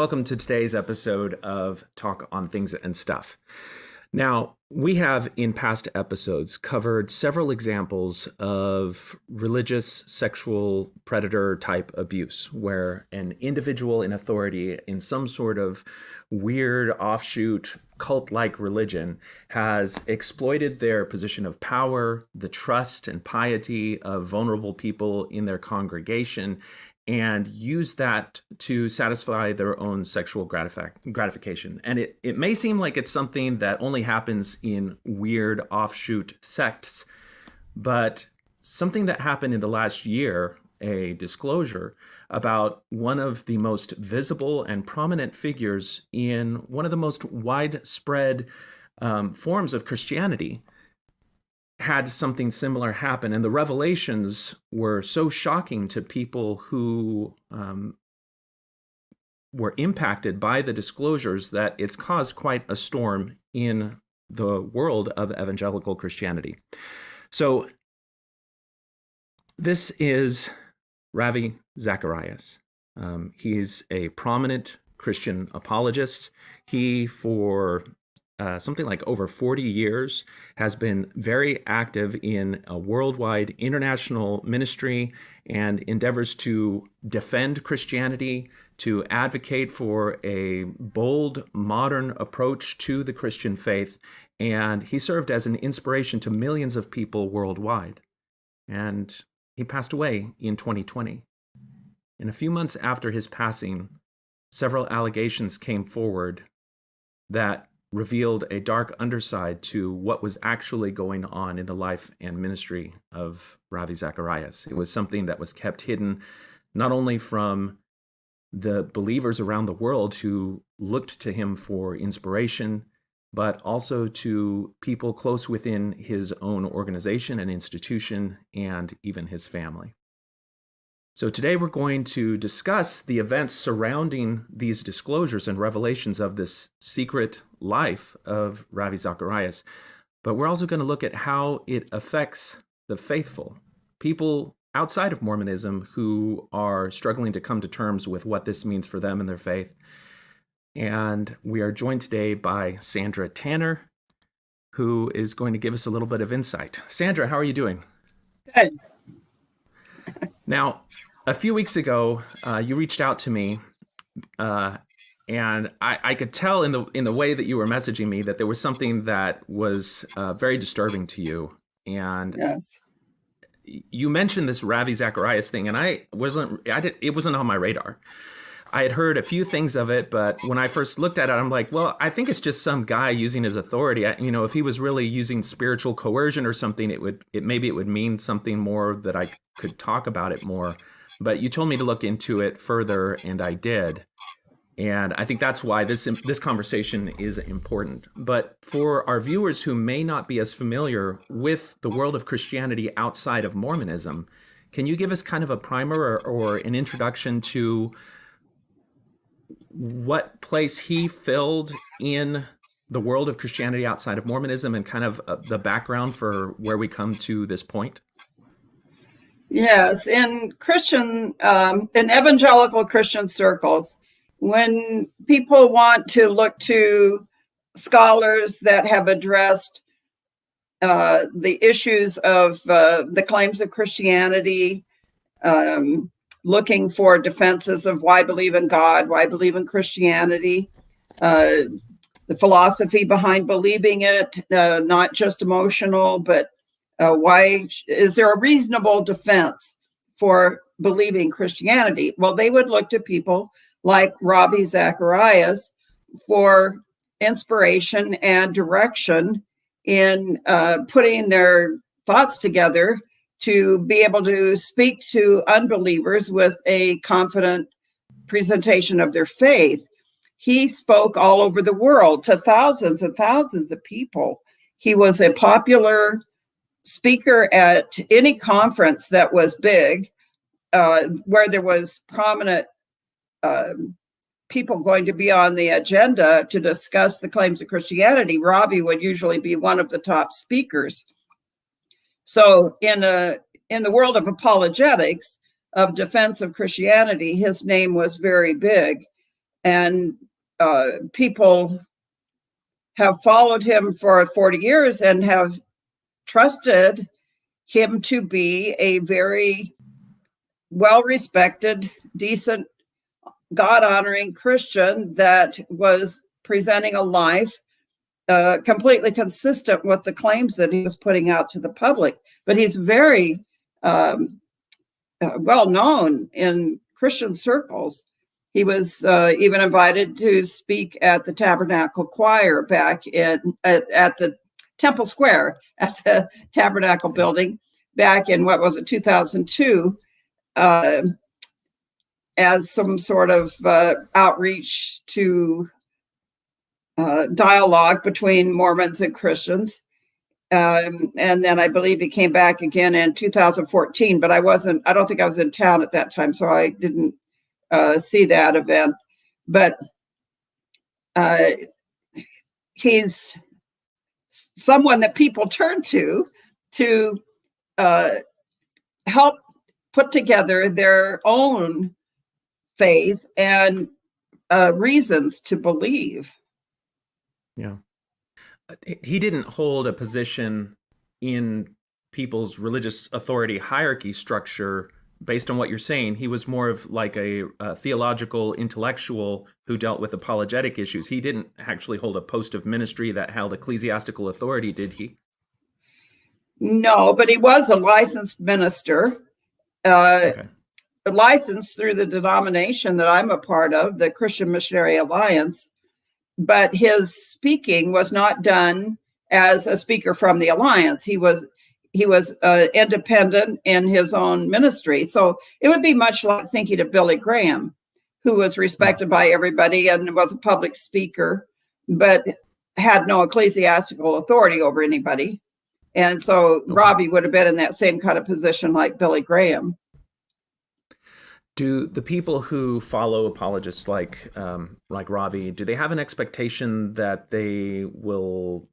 welcome to today's episode of Talk on Things and Stuff. Now, we have in past episodes covered several examples of religious sexual predator type abuse, where an individual in authority in some sort of weird offshoot cult-like religion has exploited their position of power, the trust and piety of vulnerable people in their congregation, and use that to satisfy their own sexual gratification. And it may seem like it's something that only happens in weird offshoot sects, but something that happened in the last year, a disclosure about one of the most visible and prominent figures in one of the most widespread forms of Christianity, had something similar happen. And the revelations were so shocking to people who were impacted by the disclosures that it's caused quite a storm in the world of evangelical Christianity. So this is Ravi Zacharias. He's a prominent Christian apologist. He, for something like over 40 years, has been very active in a worldwide international ministry and endeavors to defend Christianity, to advocate for a bold, modern approach to the Christian faith. And he served as an inspiration to millions of people worldwide. And he passed away in 2020. And a few months after his passing, several allegations came forward that revealed a dark underside to what was actually going on in the life and ministry of Ravi Zacharias. It was something that was kept hidden not only from the believers around the world who looked to him for inspiration, but also to people close within his own organization and institution, and even his family. So today we're going to discuss the events surrounding these disclosures and revelations of this secret life of Ravi Zacharias. But we're also going to look at how it affects the faithful, people outside of Mormonism who are struggling to come to terms with what this means for them and their faith. And we are joined today by Sandra Tanner, who is going to give us a little bit of insight. Sandra, how are you doing? Good. Now, a few weeks ago, you reached out to me, and I could tell in the way that you were messaging me that there was something that was very disturbing to you. And yes, you mentioned this Ravi Zacharias thing, and it wasn't on my radar. I had heard a few things of it, but when I first looked at it, I'm like, well, I think it's just some guy using his authority. If he was really using spiritual coercion or something, it would mean something more that I could talk about it more. But you told me to look into it further, and I did. And I think that's why this conversation is important. But for our viewers who may not be as familiar with the world of Christianity outside of Mormonism, can you give us kind of a primer or an introduction to what place he filled in the world of Christianity outside of Mormonism, and kind of the background for where we come to this point? Yes, in evangelical Christian circles, when people want to look to scholars that have addressed the issues of the claims of Christianity, looking for defenses of why believe in God, why believe in Christianity, the philosophy behind believing it, not just emotional, but why is there a reasonable defense for believing Christianity? Well, they would look to people like Ravi Zacharias for inspiration and direction in putting their thoughts together to be able to speak to unbelievers with a confident presentation of their faith. He spoke all over the world to thousands and thousands of people. He was a popular speaker at any conference that was big, where there was prominent people going to be on the agenda to discuss the claims of Christianity. Ravi would usually be one of the top speakers. So in the world of apologetics, of defense of Christianity, his name was very big. And people have followed him for 40 years and have trusted him to be a very well-respected, decent, God-honoring Christian that was presenting a life completely consistent with the claims that he was putting out to the public. But he's very well known in Christian circles. He was even invited to speak at the Tabernacle Choir back at the Temple Square, at the Tabernacle building back in, 2002, as some sort of outreach to dialogue between Mormons and Christians. And then I believe he came back again in 2014, but I don't think I was in town at that time, so I didn't see that event. But he's someone that people turn to help put together their own faith and reasons to believe. Yeah. He didn't hold a position in people's religious authority hierarchy structure based on what you're saying. He was more of like a theological intellectual who dealt with apologetic issues. He didn't actually hold a post of ministry that held ecclesiastical authority, did he? No, but he was a licensed minister, licensed through the denomination that I'm a part of, the Christian Missionary Alliance. But his speaking was not done as a speaker from the Alliance. He was independent in his own ministry. So it would be much like thinking of Billy Graham, who was respected by everybody and was a public speaker, but had no ecclesiastical authority over anybody. And so Ravi would have been in that same kind of position like Billy Graham. Do the people who follow apologists like Ravi, do they have an expectation that they will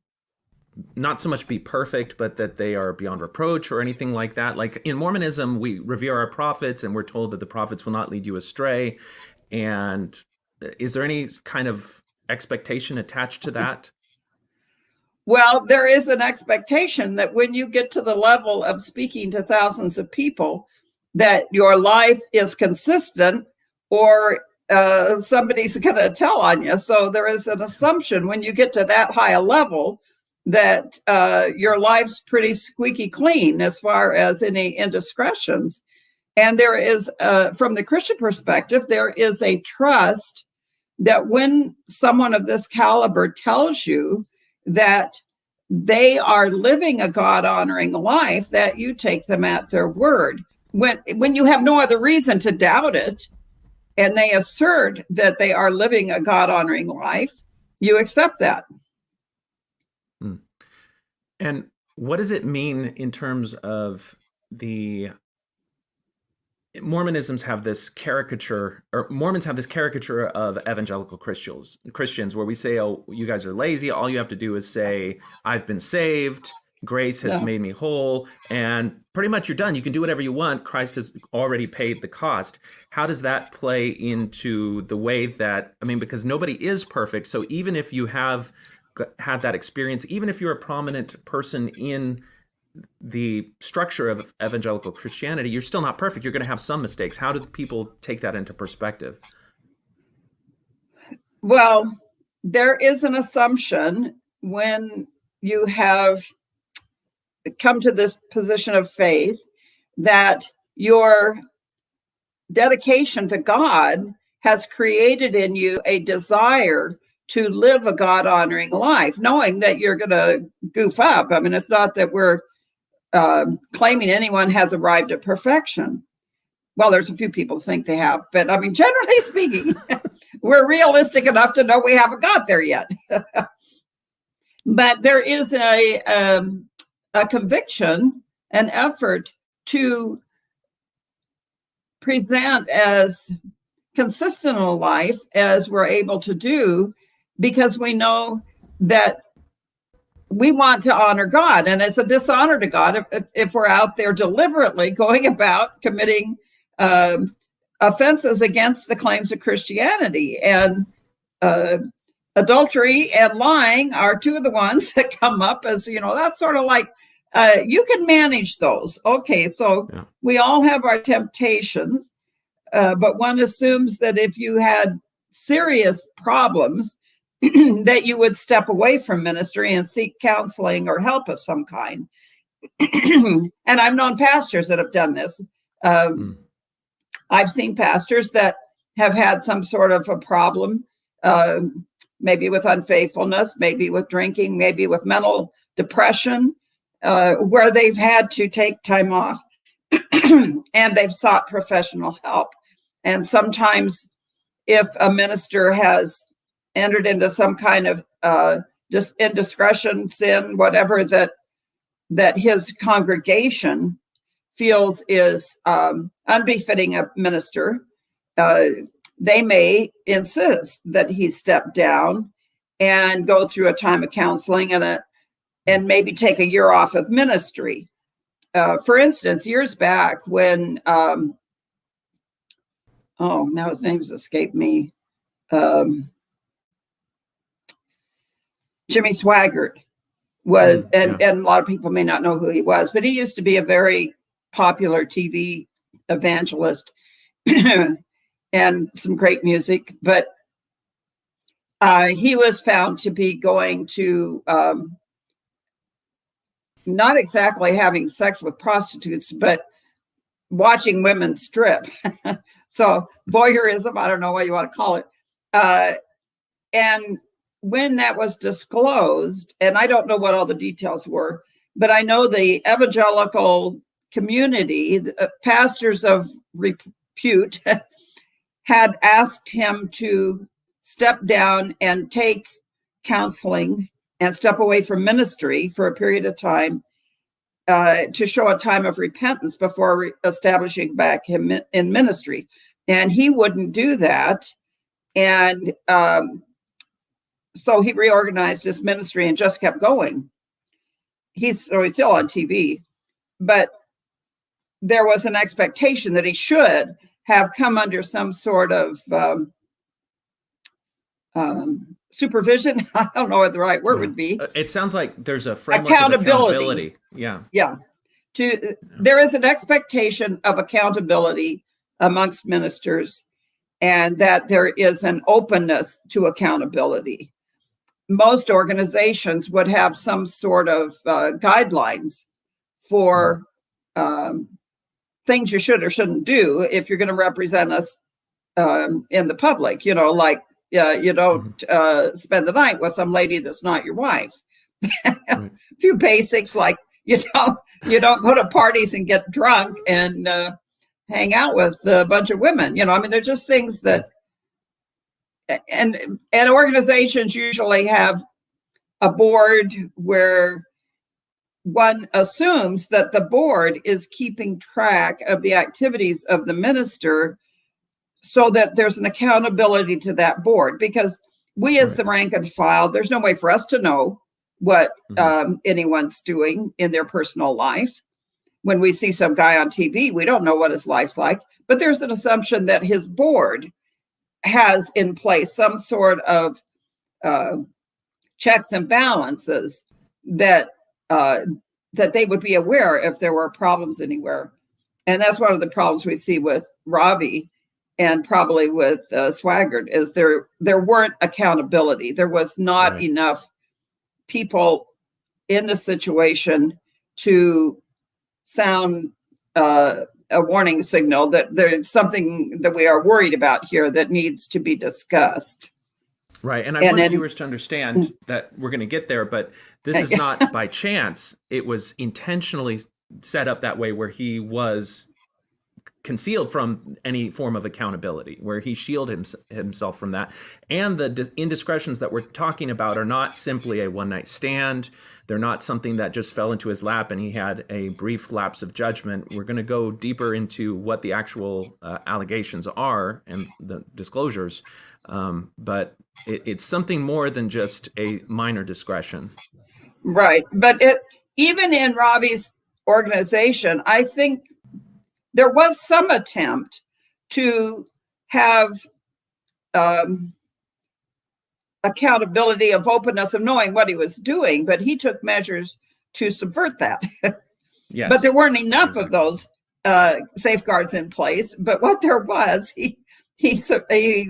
not so much be perfect, but that they are beyond reproach or anything like that? Like in Mormonism, we revere our prophets and we're told that the prophets will not lead you astray. And is there any kind of expectation attached to that? Well, there is an expectation that when you get to the level of speaking to thousands of people, that your life is consistent, or somebody's going to tell on you. So there is an assumption when you get to that high a level that your life's pretty squeaky clean as far as any indiscretions. And there is, from the Christian perspective, there is a trust that when someone of this caliber tells you that they are living a God-honoring life, that you take them at their word. When you have no other reason to doubt it, and they assert that they are living a God-honoring life, you accept that. And what does it mean in terms of the Mormons have this caricature of evangelical Christians where we say, oh, you guys are lazy. All you have to do is say, I've been saved. Grace has made me whole, and pretty much you're done. You can do whatever you want. Christ has already paid the cost. How does that play into the way that, because nobody is perfect. So even if you have had that experience, even if you're a prominent person in the structure of evangelical Christianity, you're still not perfect. You're going to have some mistakes. How do people take that into perspective? Well, there is an assumption when you have come to this position of faith that your dedication to God has created in you a desire to live a God-honoring life, knowing that you're going to goof up. It's not that we're claiming anyone has arrived at perfection. Well, there's a few people think they have, but generally speaking, we're realistic enough to know we haven't got there yet. But there is a conviction, an effort to present as consistent a life as we're able to do, because we know that we want to honor God. And it's a dishonor to God if we're out there deliberately going about committing offenses against the claims of Christianity. And adultery and lying are two of the ones that come up as, that's sort of like, you can manage those. Okay, so we all have our temptations, but one assumes that if you had serious problems, that you would step away from ministry and seek counseling or help of some kind. And I've known pastors that have done this. I've seen pastors that have had some sort of a problem, maybe with unfaithfulness, maybe with drinking, maybe with mental depression, where they've had to take time off and they've sought professional help. And sometimes if a minister has entered into some kind of just indiscretion, sin, whatever that his congregation feels is unbefitting a minister, they may insist that he step down and go through a time of counseling and maybe take a year off of ministry. For instance, years back when, now his name's escaped me, Jimmy Swaggart was, and a lot of people may not know who he was, but he used to be a very popular TV evangelist and some great music. But he was found to be going to not exactly having sex with prostitutes, but watching women strip. So voyeurism, I don't know what you want to call it. And when that was disclosed, and I don't know what all the details were, but I know the evangelical community, the pastors of repute, had asked him to step down and take counseling and step away from ministry for a period of time to show a time of repentance before establishing back him in ministry. And he wouldn't do that. And so he reorganized his ministry and just kept going. He's still on TV, but there was an expectation that he should have come under some sort of supervision. I don't know what the right word would be. It sounds like there's a framework of accountability. Yeah. There is an expectation of accountability amongst ministers, and that there is an openness to accountability. Most organizations would have some sort of guidelines for things you should or shouldn't do if you're going to represent us in the public. You don't spend the night with some lady that's not your wife. A few basics like you don't go to parties and get drunk and hang out with a bunch of women. They're just things that. And organizations usually have a board where one assumes that the board is keeping track of the activities of the minister so that there's an accountability to that board, because we as the rank and file, there's no way for us to know what anyone's doing in their personal life. When we see some guy on TV, we don't know what his life's like, but there's an assumption that his board has in place some sort of checks and balances that they would be aware if there were problems anywhere. And that's one of the problems we see with Ravi and probably with Swaggart, is there weren't accountability. There was not enough people in the situation to sound a warning signal that there's something that we are worried about here that needs to be discussed. Right. And I want viewers to understand that we're going to get there, but this is not by chance. It was intentionally set up that way, where he was concealed from any form of accountability, where he shielded himself from that. And the indiscretions that we're talking about are not simply a one-night stand. They're not something that just fell into his lap and he had a brief lapse of judgment. We're going to go deeper into what the actual allegations are and the disclosures. But it's something more than just a minor discretion. Right. But even in Ravi's organization, I think there was some attempt to have accountability, of openness, of knowing what he was doing, but he took measures to subvert that. Yes. But there weren't enough of those safeguards in place. But what there was, he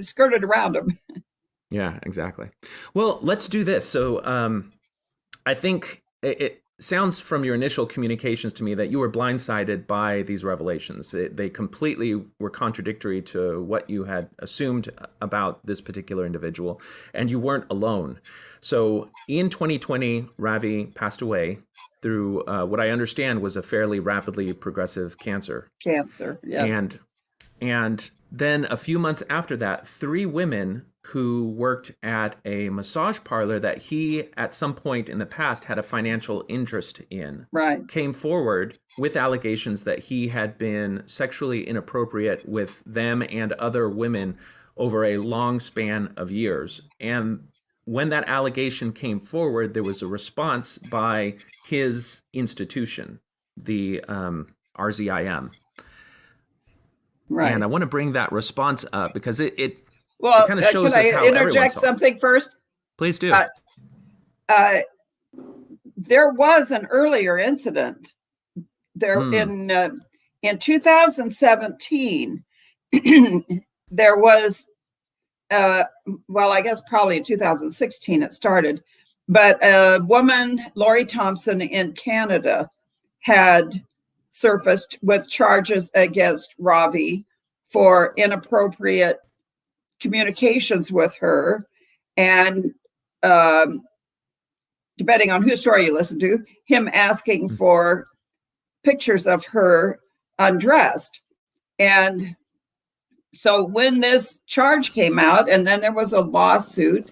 skirted around them. Yeah, exactly. Well, let's do this. So I think it sounds from your initial communications to me that you were blindsided by these revelations. They completely were contradictory to what you had assumed about this particular individual, and you weren't alone. So in 2020, Ravi passed away through what I understand was a fairly rapidly progressive cancer. Cancer, yes. And then a few months after that, 3 women who worked at a massage parlor that he at some point in the past had a financial interest in, right, came forward with allegations that he had been sexually inappropriate with them and other women over a long span of years. And when that allegation came forward, there was a response by his institution, the RZIM. right. And I want to bring that response up because it Well, kind of shows can us I how interject something first? Please do. There was an earlier incident there in 2017. There was, well, I guess probably in 2016 it started, but a woman, Lori Thompson in Canada, had surfaced with charges against Ravi for inappropriate communications with her, and depending on whose story you listen to, him asking for pictures of her undressed. And so when this charge came out, and then there was a lawsuit,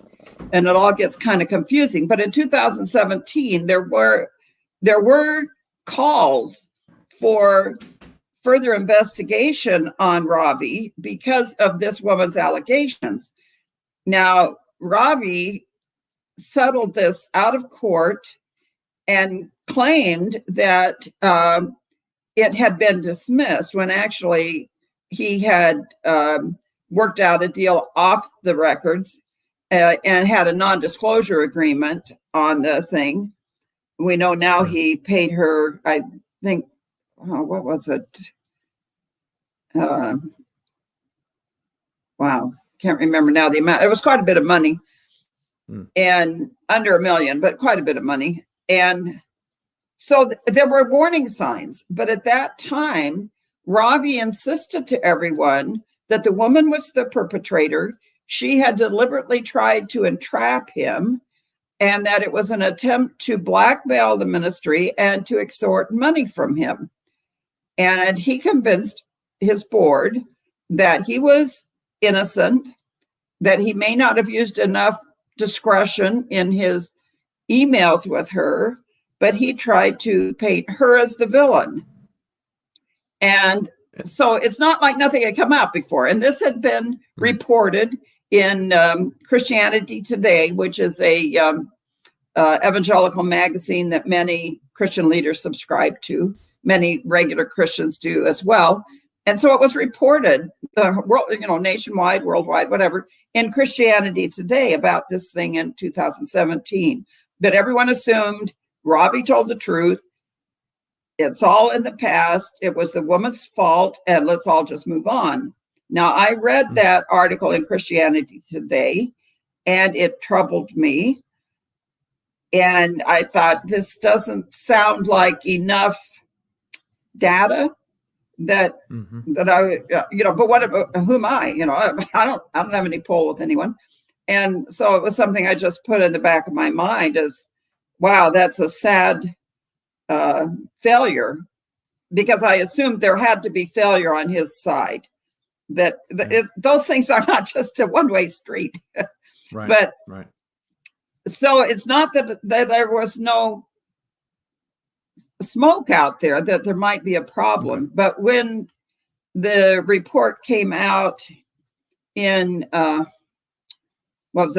and it all gets kind of confusing. But in 2017, there were calls for further investigation on Ravi because of this woman's allegations. Now, Ravi settled this out of court and claimed that it had been dismissed when actually he had worked out a deal off the records and had a non-disclosure agreement on the thing. We know now he paid her, I think, what was it? Wow, can't remember now the amount. It was quite a bit of money, and under $1 million, but quite a bit of money. And so there were warning signs. But at that time, Ravi insisted to everyone that the woman was the perpetrator. She had deliberately tried to entrap him, and that it was an attempt to blackmail the ministry and to extort money from him. And he convinced his board that he was innocent, that he may not have used enough discretion in his emails with her, but he tried to paint her as the villain. And so it's not like nothing had come out before. And this had been reported in Christianity Today, which is a evangelical magazine that many Christian leaders subscribe to. Many regular Christians do as well. And so it was reported, nationwide, worldwide, whatever, in Christianity Today about this thing in 2017. But everyone assumed Ravi told the truth. It's all in the past. It was the woman's fault, and let's all just move on. Now, I read that article in Christianity Today, and it troubled me. And I thought, this doesn't sound like enough data that I, but what about, who am I? I don't have any pull with anyone. And so it was something I just put in the back of my mind as, wow, that's a sad failure, because I assumed there had to be failure on his side, that those things are not just a one-way street. Right. But right. So it's not that there was no smoke out there, that there might be a problem. But when the report came out in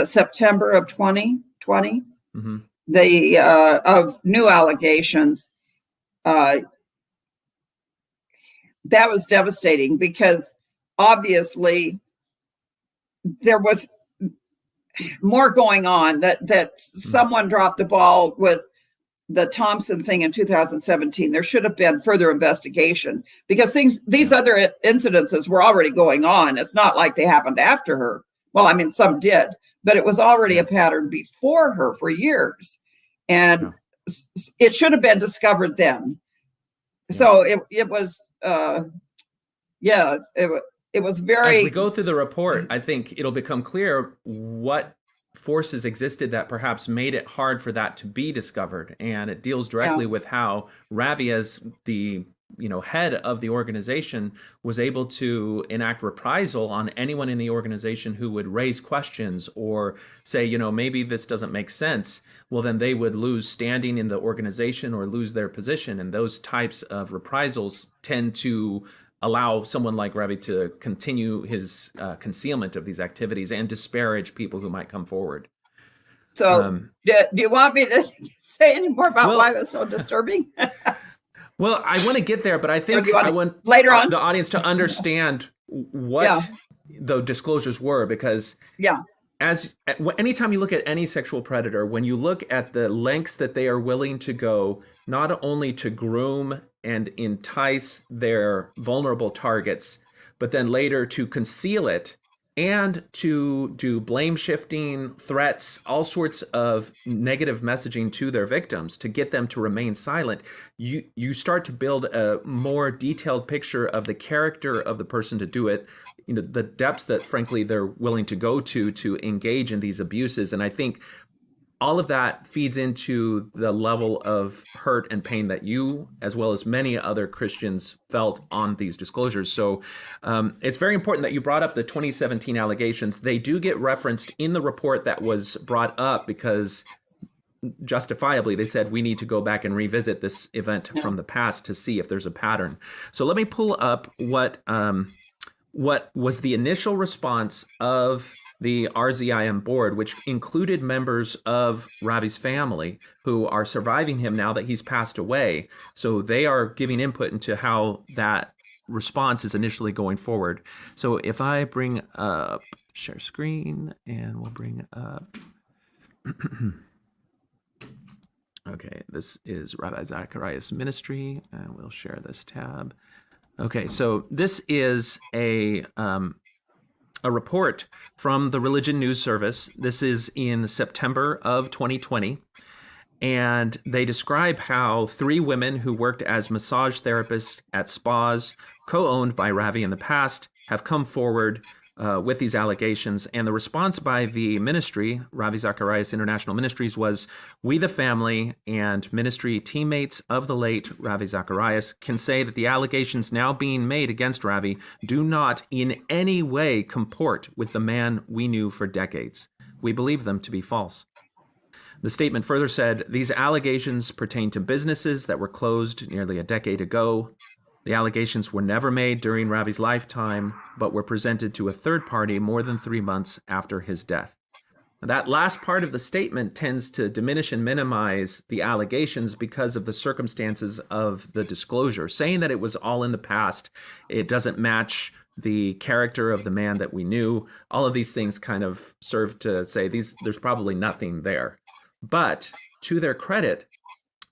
September of 2020, the of new allegations, that was devastating, because obviously there was more going on, that someone dropped the ball with the Thompson thing in 2017. There should have been further investigation, because these other incidences were already going on. It's not like they happened after her. Well, I mean, some did, but it was already a pattern before her for years. And it should have been discovered then. So it was, it was very... As we go through the report, I think it'll become clear what forces existed that perhaps made it hard for that to be discovered. And it deals directly with how Ravi, as the head of the organization, was able to enact reprisal on anyone in the organization who would raise questions or say, maybe this doesn't make sense. Well, then they would lose standing in the organization or lose their position. And those types of reprisals tend to allow someone like Ravi to continue his concealment of these activities and disparage people who might come forward. So do you want me to say any more about why it was so disturbing? Well, I want to get there, but I think I want later on the audience to understand what the disclosures were, because anytime you look at any sexual predator, when you look at the lengths that they are willing to go, not only to groom and entice their vulnerable targets, but then later to conceal it and to do blame shifting, threats, all sorts of negative messaging to their victims to get them to remain silent, you start to build a more detailed picture of the character of the person to do it, the depths that frankly they're willing to go to engage in these abuses. And I think all of that feeds into the level of hurt and pain that you, as well as many other Christians, felt on these disclosures. So it's very important that you brought up the 2017 allegations. They do get referenced in the report that was brought up because justifiably they said we need to go back and revisit this event from the past to see if there's a pattern. So let me pull up what was the initial response of the RZIM board, which included members of Ravi's family who are surviving him now that he's passed away. So they are giving input into how that response is initially going forward. So if I bring up share screen, and we'll bring up, okay, this is Ravi Zacharias Ministry, and we'll share this tab. Okay, so this is a report from the Religion News Service. This is in September of 2020. And they describe how 3 women who worked as massage therapists at spas co-owned by Ravi in the past have come forward with these allegations. And the response by the ministry, Ravi Zacharias International Ministries, was, "We, the family and ministry teammates of the late Ravi Zacharias, can say that the allegations now being made against Ravi do not in any way comport with the man we knew for decades. We believe them to be false." The statement further said, "These allegations pertain to businesses that were closed nearly a decade ago. The allegations were never made during Ravi's lifetime, but were presented to a third party more than 3 months after his death." Now, that last part of the statement tends to diminish and minimize the allegations because of the circumstances of the disclosure. Saying that it was all in the past, it doesn't match the character of the man that we knew. All of these things kind of serve to say there's probably nothing there. But to their credit,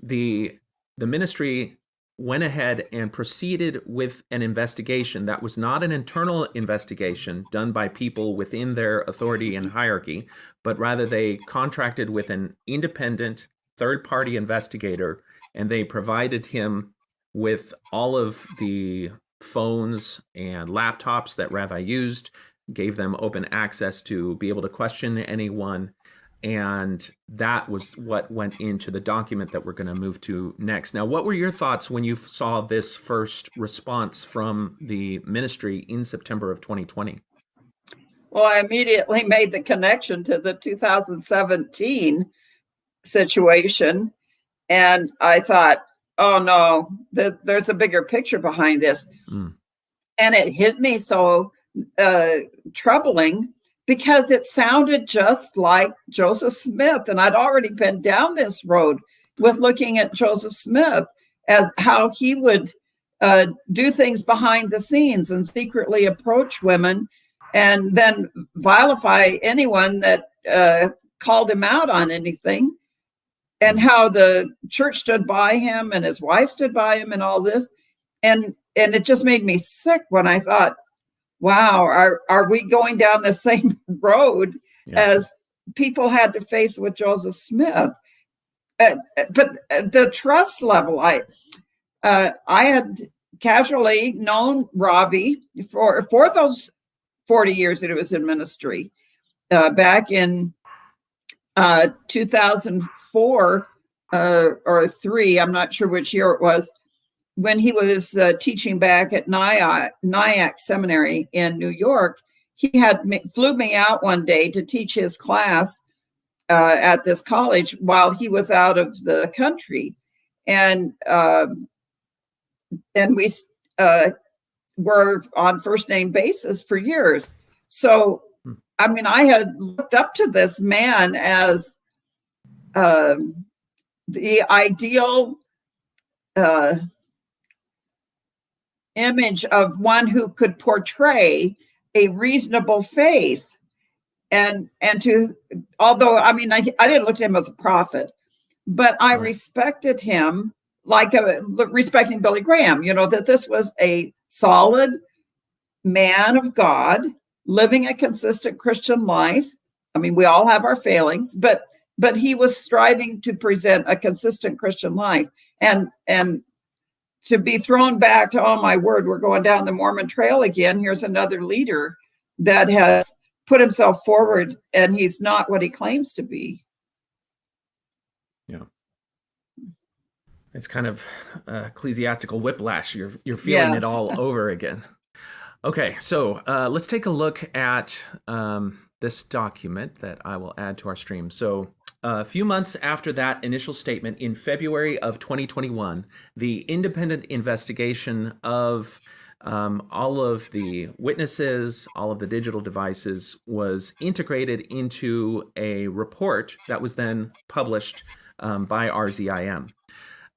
the ministry went ahead and proceeded with an investigation that was not an internal investigation done by people within their authority and hierarchy, but rather they contracted with an independent third-party investigator, and they provided him with all of the phones and laptops that Ravi used, gave them open access to be able to question anyone. And that was what went into the document that we're going to move to next. Now, what were your thoughts when you saw this first response from the ministry in September of 2020? Well, I immediately made the connection to the 2017 situation. And I thought, oh no, there's a bigger picture behind this. And it hit me so troubling, because it sounded just like Joseph Smith. And I'd already been down this road with looking at Joseph Smith as how he would do things behind the scenes and secretly approach women and then vilify anyone that called him out on anything, and how the church stood by him and his wife stood by him and all this. And it just made me sick when I thought, wow, are we going down the same road as people had to face with Joseph Smith? But the trust level, I had casually known Ravi for those 40 years that he was in ministry. Back in 2004 or 3, I'm not sure which year it was, when he was teaching back at Nyack Seminary in New York. He flew me out one day to teach his class at this college while he was out of the country, and we were on first name basis for years. So, I mean, I had looked up to this man as the ideal image of one who could portray a reasonable faith. And to, although, I mean, I didn't look at him as a prophet, but I respected him like respecting Billy Graham, that this was a solid man of God living a consistent Christian life. I mean, we all have our failings, but he was striving to present a consistent Christian life. And to be thrown back to, oh my word, we're going down the Mormon trail again. Here's another leader that has put himself forward and he's not what he claims to be. Yeah. It's kind of ecclesiastical whiplash. You're feeling it all over again. Okay, so let's take a look at this document that I will add to our stream. So a few months after that initial statement, in February of 2021, the independent investigation of all of the witnesses, all of the digital devices was integrated into a report that was then published by RZIM.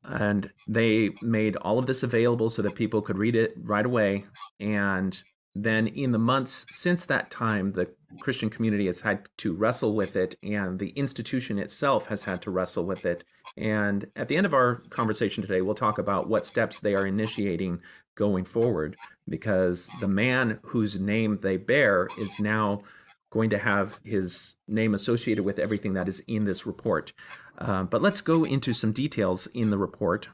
And they made all of this available so that people could read it right away. And then in the months since that time, the Christian community has had to wrestle with it, and the institution itself has had to wrestle with it. And at the end of our conversation today, we'll talk about what steps they are initiating going forward, because the man whose name they bear is now going to have his name associated with everything that is in this report. But let's go into some details in the report.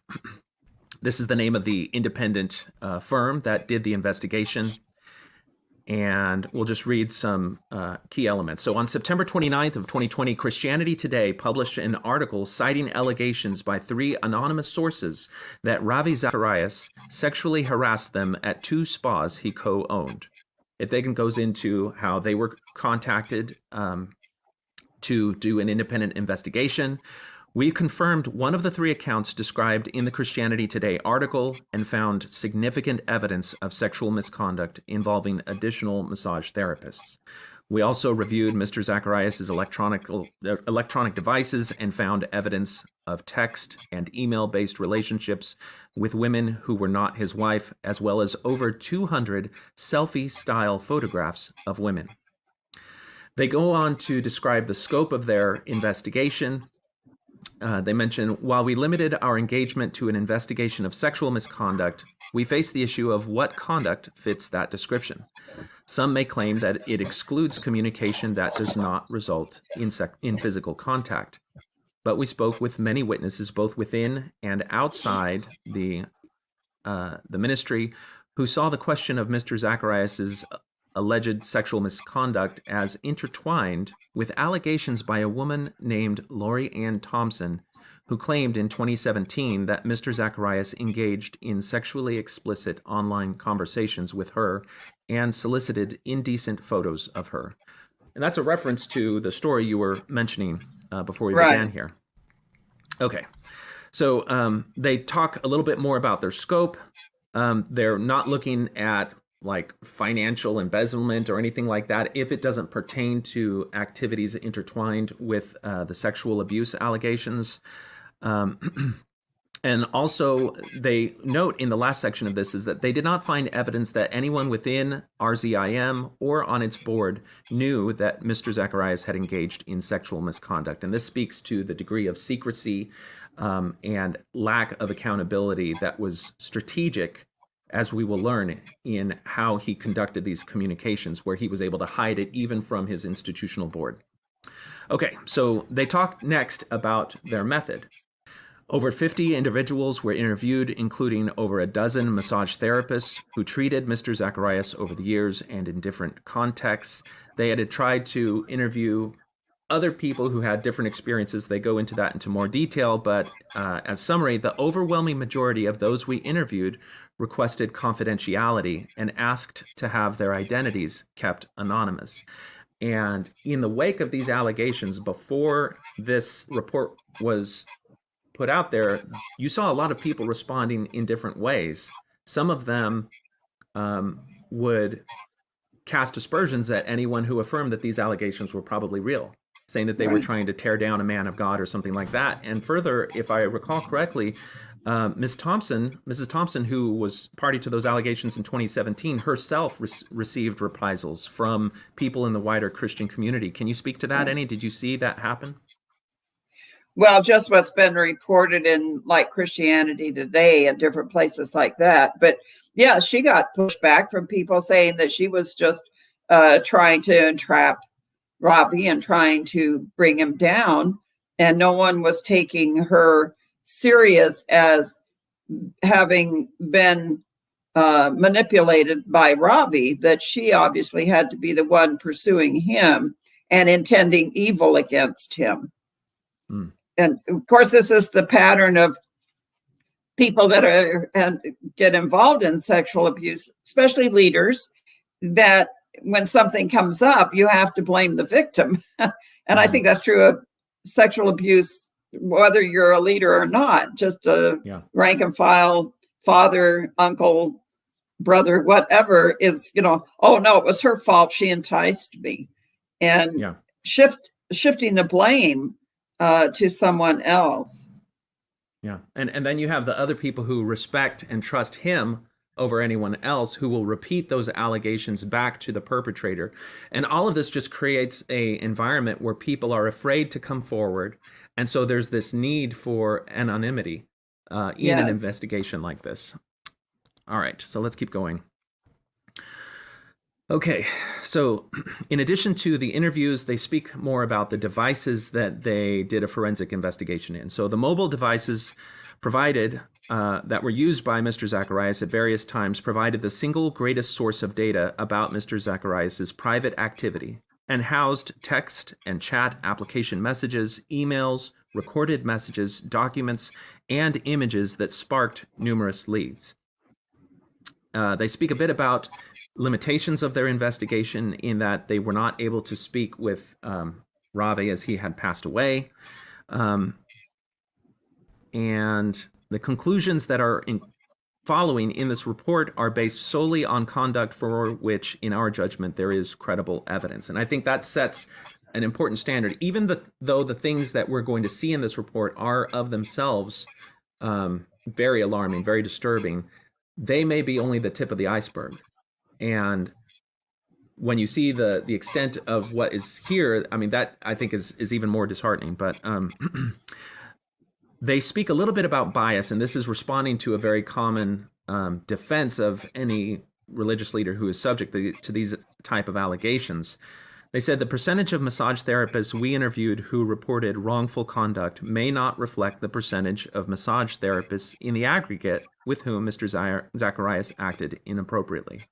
This is the name of the independent firm that did the investigation. And we'll just read some key elements. So on September 29th of 2020, Christianity Today published an article citing allegations by 3 anonymous sources that Ravi Zacharias sexually harassed them at 2 spas he co-owned. It then goes into how they were contacted to do an independent investigation. We confirmed one of the 3 accounts described in the Christianity Today article and found significant evidence of sexual misconduct involving additional massage therapists. We also reviewed Mr. Zacharias' electronic devices and found evidence of text and email-based relationships with women who were not his wife, as well as over 200 selfie-style photographs of women. They go on to describe the scope of their investigation. They mention, while we limited our engagement to an investigation of sexual misconduct, we face the issue of what conduct fits that description. Some may claim that it excludes communication that does not result in physical contact. But we spoke with many witnesses, both within and outside the ministry, who saw the question of Mr. Zacharias' alleged sexual misconduct as intertwined with allegations by a woman named Lori Ann Thompson, who claimed in 2017 that Mr. Zacharias engaged in sexually explicit online conversations with her and solicited indecent photos of her. And that's a reference to the story you were mentioning before we began here. Okay, so they talk a little bit more about their scope. They're not looking at like financial embezzlement or anything like that if it doesn't pertain to activities intertwined with the sexual abuse allegations. And also, they note in the last section of this is that they did not find evidence that anyone within RZIM or on its board knew that Mr. Zacharias had engaged in sexual misconduct. And this speaks to the degree of secrecy and lack of accountability that was strategic, as we will learn, in how he conducted these communications, where he was able to hide it even from his institutional board. Okay, so they talk next about their method. Over 50 individuals were interviewed, including over a dozen massage therapists who treated Mr. Zacharias over the years and in different contexts. They had tried to interview other people who had different experiences. They go into that into more detail, but as summary, the overwhelming majority of those we interviewed requested confidentiality and asked to have their identities kept anonymous. And in the wake of these allegations, before this report was put out there, you saw a lot of people responding in different ways. Some of them would cast aspersions at anyone who affirmed that these allegations were probably real, saying that they were trying to tear down a man of God or something like that. And further, if I recall correctly, Mrs. Thompson, who was party to those allegations in 2017, herself received reprisals from people in the wider Christian community. Can you speak to that any? Did you see that happen? Well, just what's been reported in like Christianity Today and different places like that. But yeah, she got pushback from people saying that she was just trying to entrap Ravi and trying to bring him down. And no one was taking her serious as having been manipulated by Ravi, that she obviously had to be the one pursuing him and intending evil against him. And of course, this is the pattern of people that are and get involved in sexual abuse, especially leaders, that when something comes up, you have to blame the victim. And I think that's true of sexual abuse, whether you're a leader or not, just a rank and file father, uncle, brother, whatever is, oh no, it was her fault. She enticed me. And shifting the blame to someone else. Yeah. And then you have the other people who respect and trust him over anyone else, who will repeat those allegations back to the perpetrator. And all of this just creates an environment where people are afraid to come forward. And so there's this need for anonymity in an investigation like this. All right, so let's keep going. Okay, so in addition to the interviews, they speak more about the devices that they did a forensic investigation in. So the mobile devices provided that were used by Mr. Zacharias at various times provided the single greatest source of data about Mr. Zacharias' private activity and housed text and chat application messages, emails, recorded messages, documents, and images that sparked numerous leads. They speak a bit about limitations of their investigation in that they were not able to speak with Ravi as he had passed away. And the conclusions that are following in this report are based solely on conduct for which, in our judgment, there is credible evidence. And I think that sets an important standard, even though the things that we're going to see in this report are of themselves very alarming, very disturbing. They may be only the tip of the iceberg. And when you see the extent of what is here, I mean, that I think is even more disheartening. But they speak a little bit about bias, and this is responding to a very common defense of any religious leader who is subject to these type of allegations. They said the percentage of massage therapists we interviewed who reported wrongful conduct may not reflect the percentage of massage therapists in the aggregate with whom Mr. Zacharias acted inappropriately.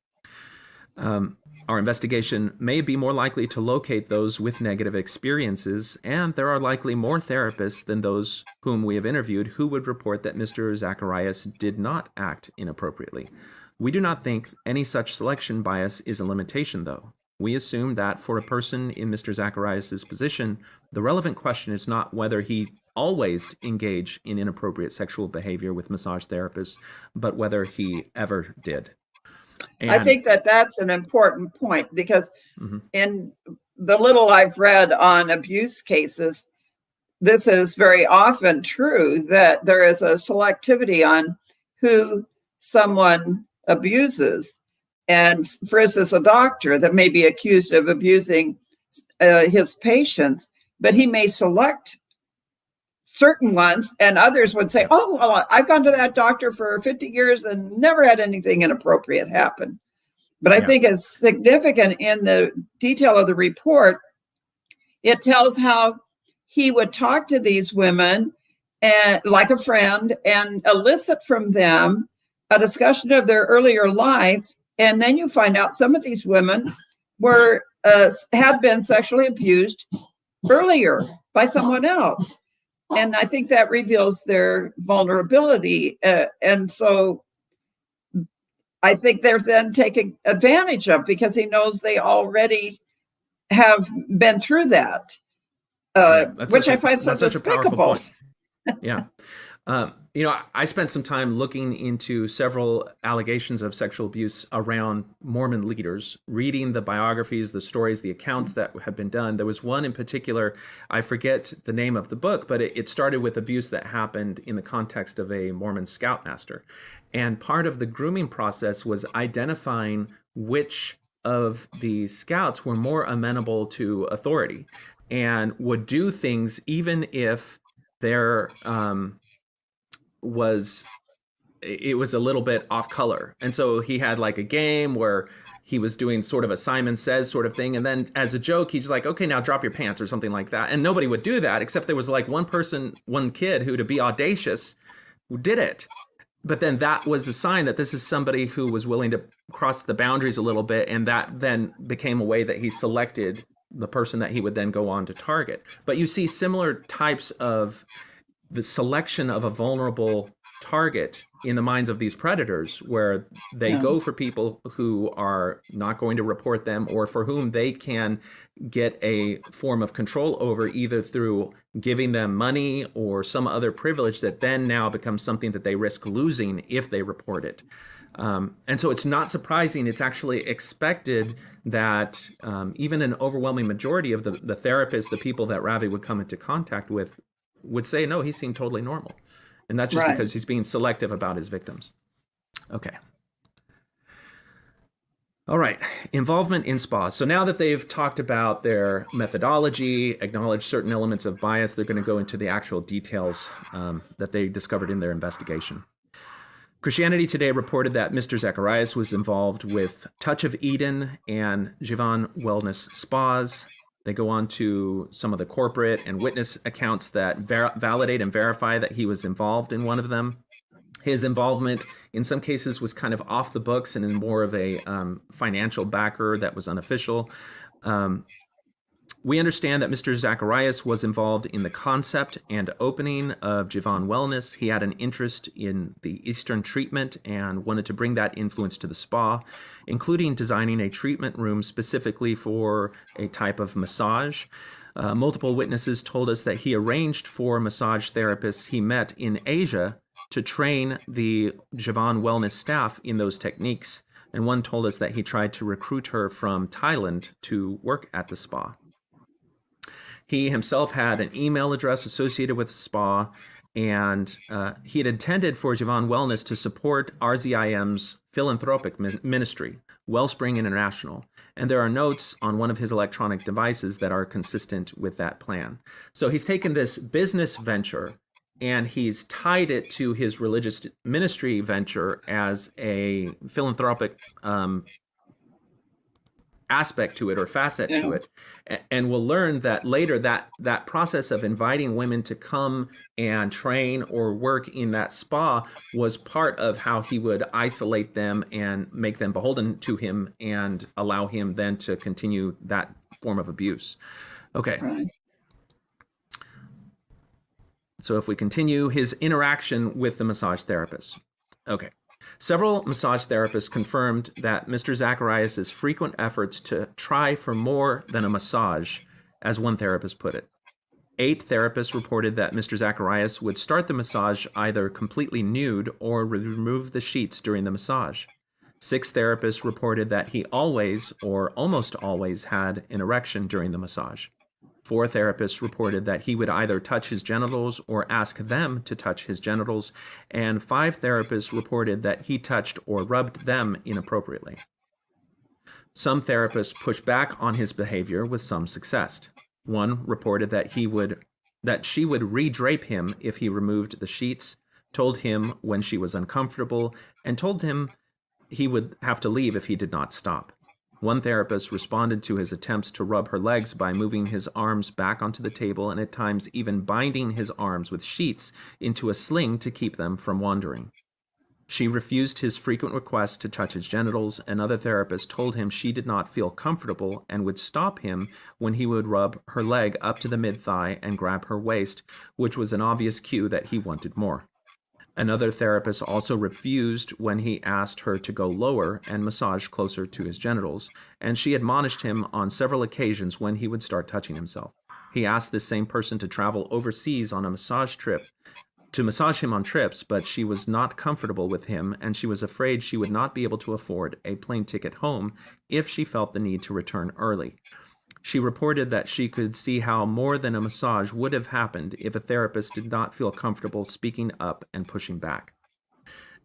Our investigation may be more likely to locate those with negative experiences, and there are likely more therapists than those whom we have interviewed who would report that Mr. Zacharias did not act inappropriately. We do not think any such selection bias is a limitation, though. We assume that for a person in Mr. Zacharias' position, the relevant question is not whether he always engaged in inappropriate sexual behavior with massage therapists, but whether he ever did. And I think that that's an important point, because in the little I've read on abuse cases, this is very often true, that there is a selectivity on who someone abuses. And for instance, a doctor that may be accused of abusing his patients, but he may select certain ones, and others would say, oh, well, I've gone to that doctor for 50 years and never had anything inappropriate happen. But I think it's significant in the detail of the report. It tells how he would talk to these women and, like a friend, and elicit from them a discussion of their earlier life. And then you find out some of these women were had been sexually abused earlier by someone else. And I think that reveals their vulnerability. And so I think they're then taking advantage of, because he knows they already have been through that, which I find so despicable. Yeah. I spent some time looking into several allegations of sexual abuse around Mormon leaders, reading the biographies, the stories, the accounts that have been done. There was one in particular, I forget the name of the book, but it started with abuse that happened in the context of a Mormon scoutmaster. And part of the grooming process was identifying which of the scouts were more amenable to authority and would do things even if there was a little bit off color. And so he had like a game where he was doing sort of a Simon Says sort of thing, and then as a joke he's like, okay, now drop your pants or something like that. And nobody would do that, except there was like one kid who, to be audacious, did it. But then that was a sign that this is somebody who was willing to cross the boundaries a little bit, and that then became a way that he selected the person that he would then go on to target. But you see similar types of the selection of a vulnerable target in the minds of these predators, where they go for people who are not going to report them, or for whom they can get a form of control over, either through giving them money or some other privilege that then now becomes something that they risk losing if they report it. And so it's not surprising, it's actually expected that even an overwhelming majority of the therapists, the people that Ravi would come into contact with, would say, no, he seemed totally normal. And that's just because he's being selective about his victims. Okay. All right. Involvement in spas. So now that they've talked about their methodology, acknowledged certain elements of bias, they're going to go into the actual details that they discovered in their investigation. Christianity Today reported that Mr. Zacharais was involved with Touch of Eden and Jivan Wellness Spas. They go on to some of the corporate and witness accounts that validate and verify that he was involved in one of them. His involvement in some cases was kind of off the books and in more of a financial backer that was unofficial. We understand that Mr. Zacharais was involved in the concept and opening of Jivan Wellness. He had an interest in the Eastern treatment and wanted to bring that influence to the spa, including designing a treatment room specifically for a type of massage. Multiple witnesses told us that he arranged for massage therapists he met in Asia to train the Jivan Wellness staff in those techniques. And one told us that he tried to recruit her from Thailand to work at the spa. He himself had an email address associated with the spa, and he had intended for Jivan Wellness to support RZIM's philanthropic ministry, Wellspring International. And there are notes on one of his electronic devices that are consistent with that plan. So he's taken this business venture and he's tied it to his religious ministry venture as a philanthropic aspect to it, or facet to it. And we'll learn that later that process of inviting women to come and train or work in that spa was part of how he would isolate them and make them beholden to him and allow him then to continue that form of abuse. Okay. Right. So if we continue, his interaction with the massage therapist. Okay. Several massage therapists confirmed that Mr. Zacharias' frequent efforts to try for more than a massage, as one therapist put it. 8 therapists reported that Mr. Zacharias would start the massage either completely nude or remove the sheets during the massage. 6 therapists reported that he always or almost always had an erection during the massage. 4 therapists reported that he would either touch his genitals or ask them to touch his genitals, and 5 therapists reported that he touched or rubbed them inappropriately. Some therapists pushed back on his behavior with some success. One reported that she would re-drape him if he removed the sheets, told him when she was uncomfortable, and told him he would have to leave if he did not stop. One therapist responded to his attempts to rub her legs by moving his arms back onto the table and at times even binding his arms with sheets into a sling to keep them from wandering. She refused his frequent requests to touch his genitals. Another therapist told him she did not feel comfortable and would stop him when he would rub her leg up to the mid-thigh and grab her waist, which was an obvious cue that he wanted more. Another therapist also refused when he asked her to go lower and massage closer to his genitals, and she admonished him on several occasions when he would start touching himself. He asked this same person to travel overseas on a massage trip, to massage him on trips, but she was not comfortable with him, and she was afraid she would not be able to afford a plane ticket home if she felt the need to return early. She reported that she could see how more than a massage would have happened if a therapist did not feel comfortable speaking up and pushing back.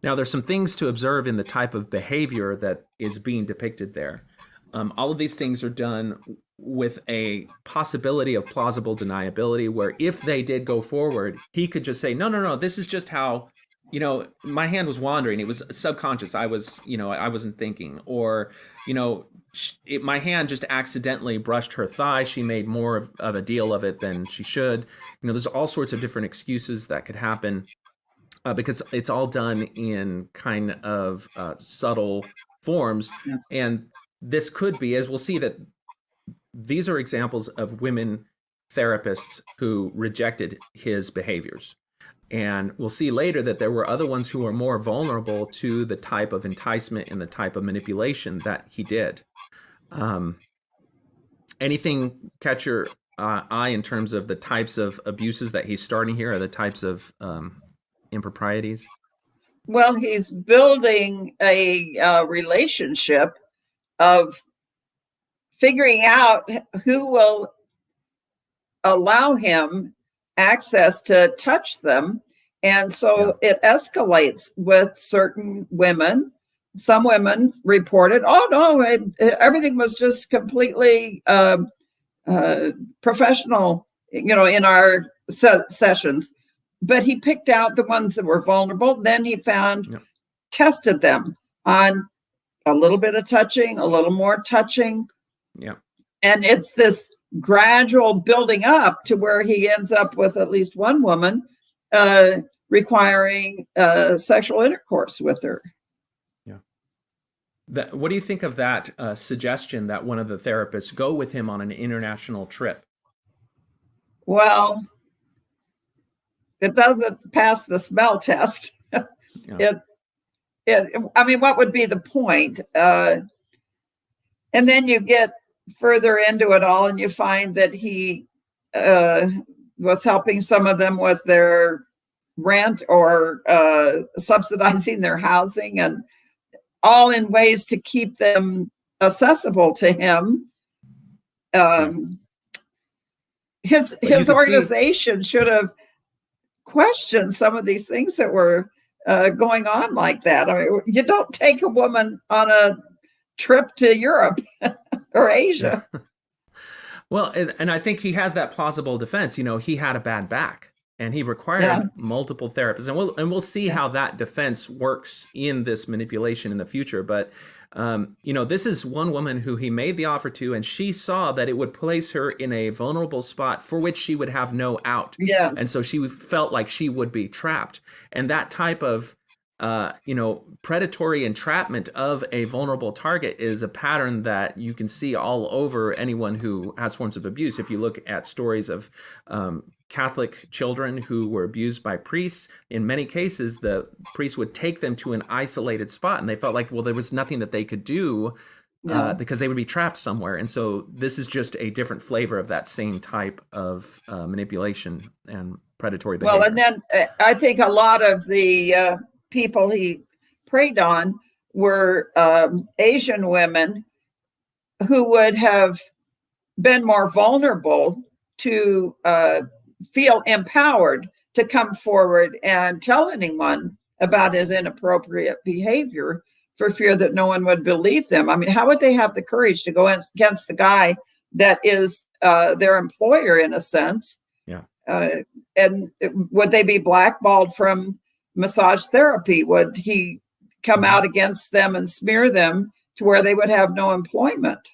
Now, there's some things to observe in the type of behavior that is being depicted there. All of these things are done with a possibility of plausible deniability, where if they did go forward, he could just say, no, this is just how, my hand was wandering. It was subconscious. I wasn't thinking. Or, my hand just accidentally brushed her thigh. She made more of a deal of it than she should. There's all sorts of different excuses that could happen because it's all done in kind of subtle forms. Yeah. And this could be, as we'll see, that these are examples of women therapists who rejected his behaviors. And we'll see later that there were other ones who were more vulnerable to the type of enticement and the type of manipulation that he did. Anything catch your eye in terms of the types of abuses that he's starting here, or the types of improprieties? Well, he's building a relationship of figuring out who will allow him access to touch them. And so it escalates with certain women. Some women reported, oh, no, everything was just completely professional, in our sessions. But he picked out the ones that were vulnerable. Then he tested them on a little bit of touching, a little more touching. Yeah. And it's this gradual building up to where he ends up with at least one woman requiring sexual intercourse with her. Yeah. What do you think of that suggestion that one of the therapists go with him on an international trip? Well, it doesn't pass the smell test. What would be the point? And then you get further into it all and you find that he was helping some of them with their rent or subsidizing their housing, and all in ways to keep them accessible to him. His organization should have questioned some of these things that were going on like that. You don't take a woman on a trip to Europe or Asia. Well, and I think he has that plausible defense. He had a bad back and he required multiple therapists, and we'll see how that defense works in this manipulation in the future. But this is one woman who he made the offer to, and she saw that it would place her in a vulnerable spot for which she would have no out. Yes. And so she felt like she would be trapped. And that type of predatory entrapment of a vulnerable target is a pattern that you can see all over anyone who has forms of abuse. If you look at stories of Catholic children who were abused by priests, in many cases, the priests would take them to an isolated spot, and they felt like, well, there was nothing that they could do because they would be trapped somewhere. And so this is just a different flavor of that same type of manipulation and predatory behavior. Well, and then I think a lot of the people he preyed on were Asian women who would have been more vulnerable to feel empowered to come forward and tell anyone about his inappropriate behavior for fear that no one would believe them. I mean, how would they have the courage to go against the guy that is their employer in a sense? Yeah. And would they be blackballed from massage therapy? Would he come out against them and smear them to where they would have no employment?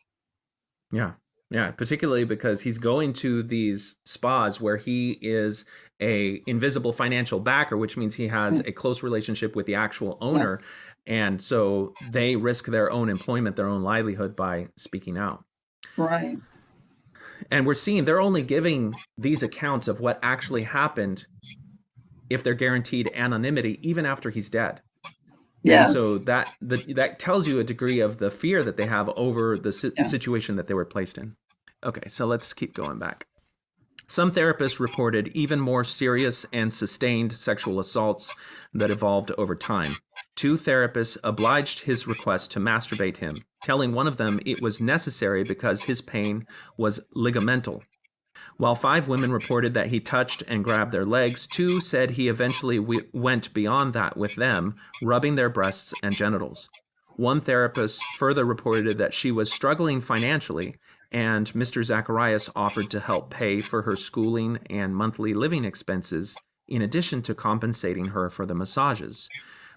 Yeah. Yeah, particularly because he's going to these spas where he is a invisible financial backer, which means he has a close relationship with the actual owner. And so they risk their own employment, their own livelihood by speaking out. Right. And we're seeing they're only giving these accounts of what actually happened if they're guaranteed anonymity, even after he's dead. Yes. And so that tells you a degree of the fear that they have over the situation that they were placed in. Okay, so let's keep going back. Some therapists reported even more serious and sustained sexual assaults that evolved over time. 2 therapists obliged his request to masturbate him, telling one of them it was necessary because his pain was ligamental. While 5 women reported that he touched and grabbed their legs, 2 said he eventually went beyond that with them, rubbing their breasts and genitals. One therapist further reported that she was struggling financially, and Mr. Zacharais offered to help pay for her schooling and monthly living expenses, in addition to compensating her for the massages,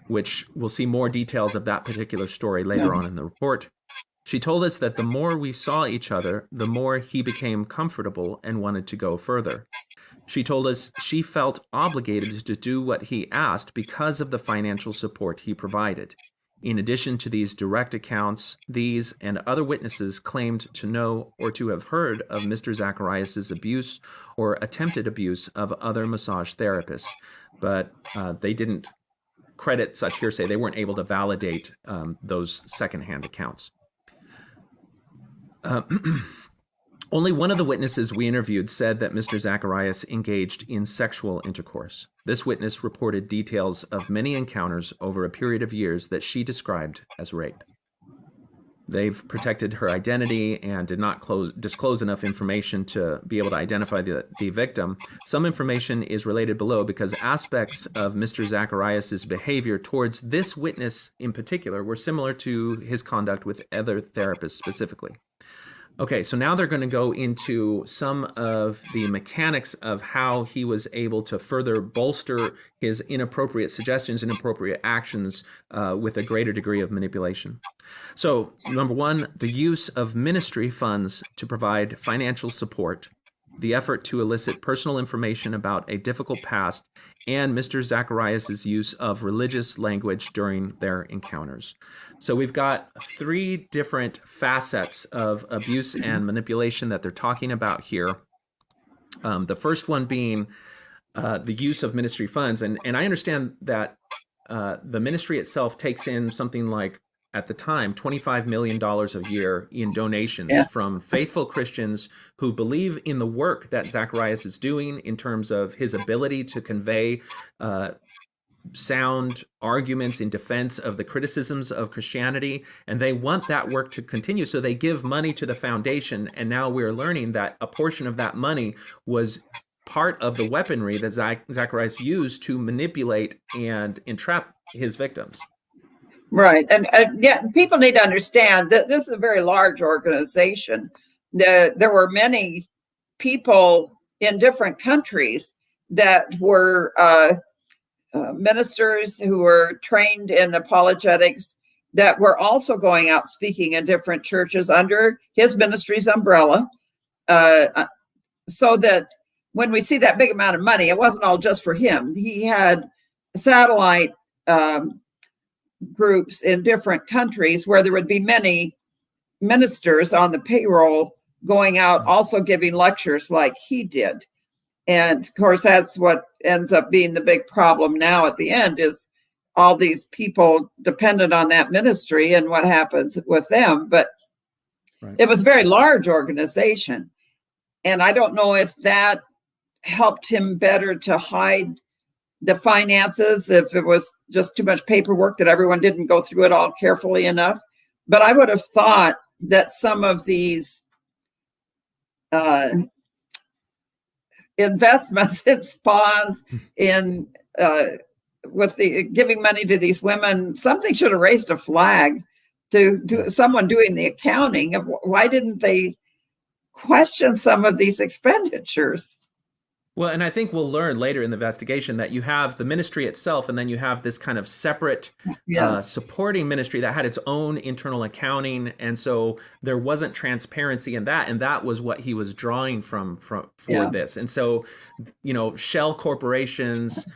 which we'll see more details of that particular story later on in the report. She told us that the more we saw each other, the more he became comfortable and wanted to go further. She told us she felt obligated to do what he asked because of the financial support he provided. In addition to these direct accounts, these and other witnesses claimed to know or to have heard of Mr. Zacharias' abuse or attempted abuse of other massage therapists, but they didn't credit such hearsay. They weren't able to validate those secondhand accounts. Only one of the witnesses we interviewed said that Mr. Zacharais engaged in sexual intercourse. This witness reported details of many encounters over a period of years that she described as rape. They've protected her identity and did not disclose enough information to be able to identify the victim. Some information is related below because aspects of Mr. Zacharias' behavior towards this witness in particular were similar to his conduct with other therapists specifically. Okay, so now they're going to go into some of the mechanics of how he was able to further bolster his inappropriate suggestions, inappropriate actions with a greater degree of manipulation. So, number 1, the use of ministry funds to provide financial support, the effort to elicit personal information about a difficult past, and Mr. Zacharias' use of religious language during their encounters. So we've got 3 different facets of abuse and manipulation that they're talking about here. The first one being the use of ministry funds. And I understand that the ministry itself takes in something like, at the time, $25 million a year in donations from faithful Christians who believe in the work that Zacharias is doing in terms of his ability to convey sound arguments in defense of the criticisms of Christianity, and they want that work to continue, so they give money to the foundation. And now we're learning that a portion of that money was part of the weaponry that Zacharais used to manipulate and entrap his victims. Right. And people need to understand that this is a very large organization. There were many people in different countries that were ministers who were trained in apologetics that were also going out speaking in different churches under his ministry's umbrella. So that when we see that big amount of money, it wasn't all just for him. He had satellite groups in different countries where there would be many ministers on the payroll going out also giving lectures like he did. And of course, that's what ends up being the big problem now at the end, is all these people dependent on that ministry and what happens with them. But It was a very large organization. And I don't know if that helped him better to hide the finances, if it was just too much paperwork that everyone didn't go through it all carefully enough. But I would have thought that some of these investments in spas, in with the giving money to these women. Something should have raised a flag to do someone doing the accounting of why didn't they question some of these expenditures. Well, and I think we'll learn later in the investigation that you have the ministry itself, and then you have this kind of separate supporting ministry that had its own internal accounting, and so there wasn't transparency in that, and that was what he was drawing from for this. And so, shell corporations,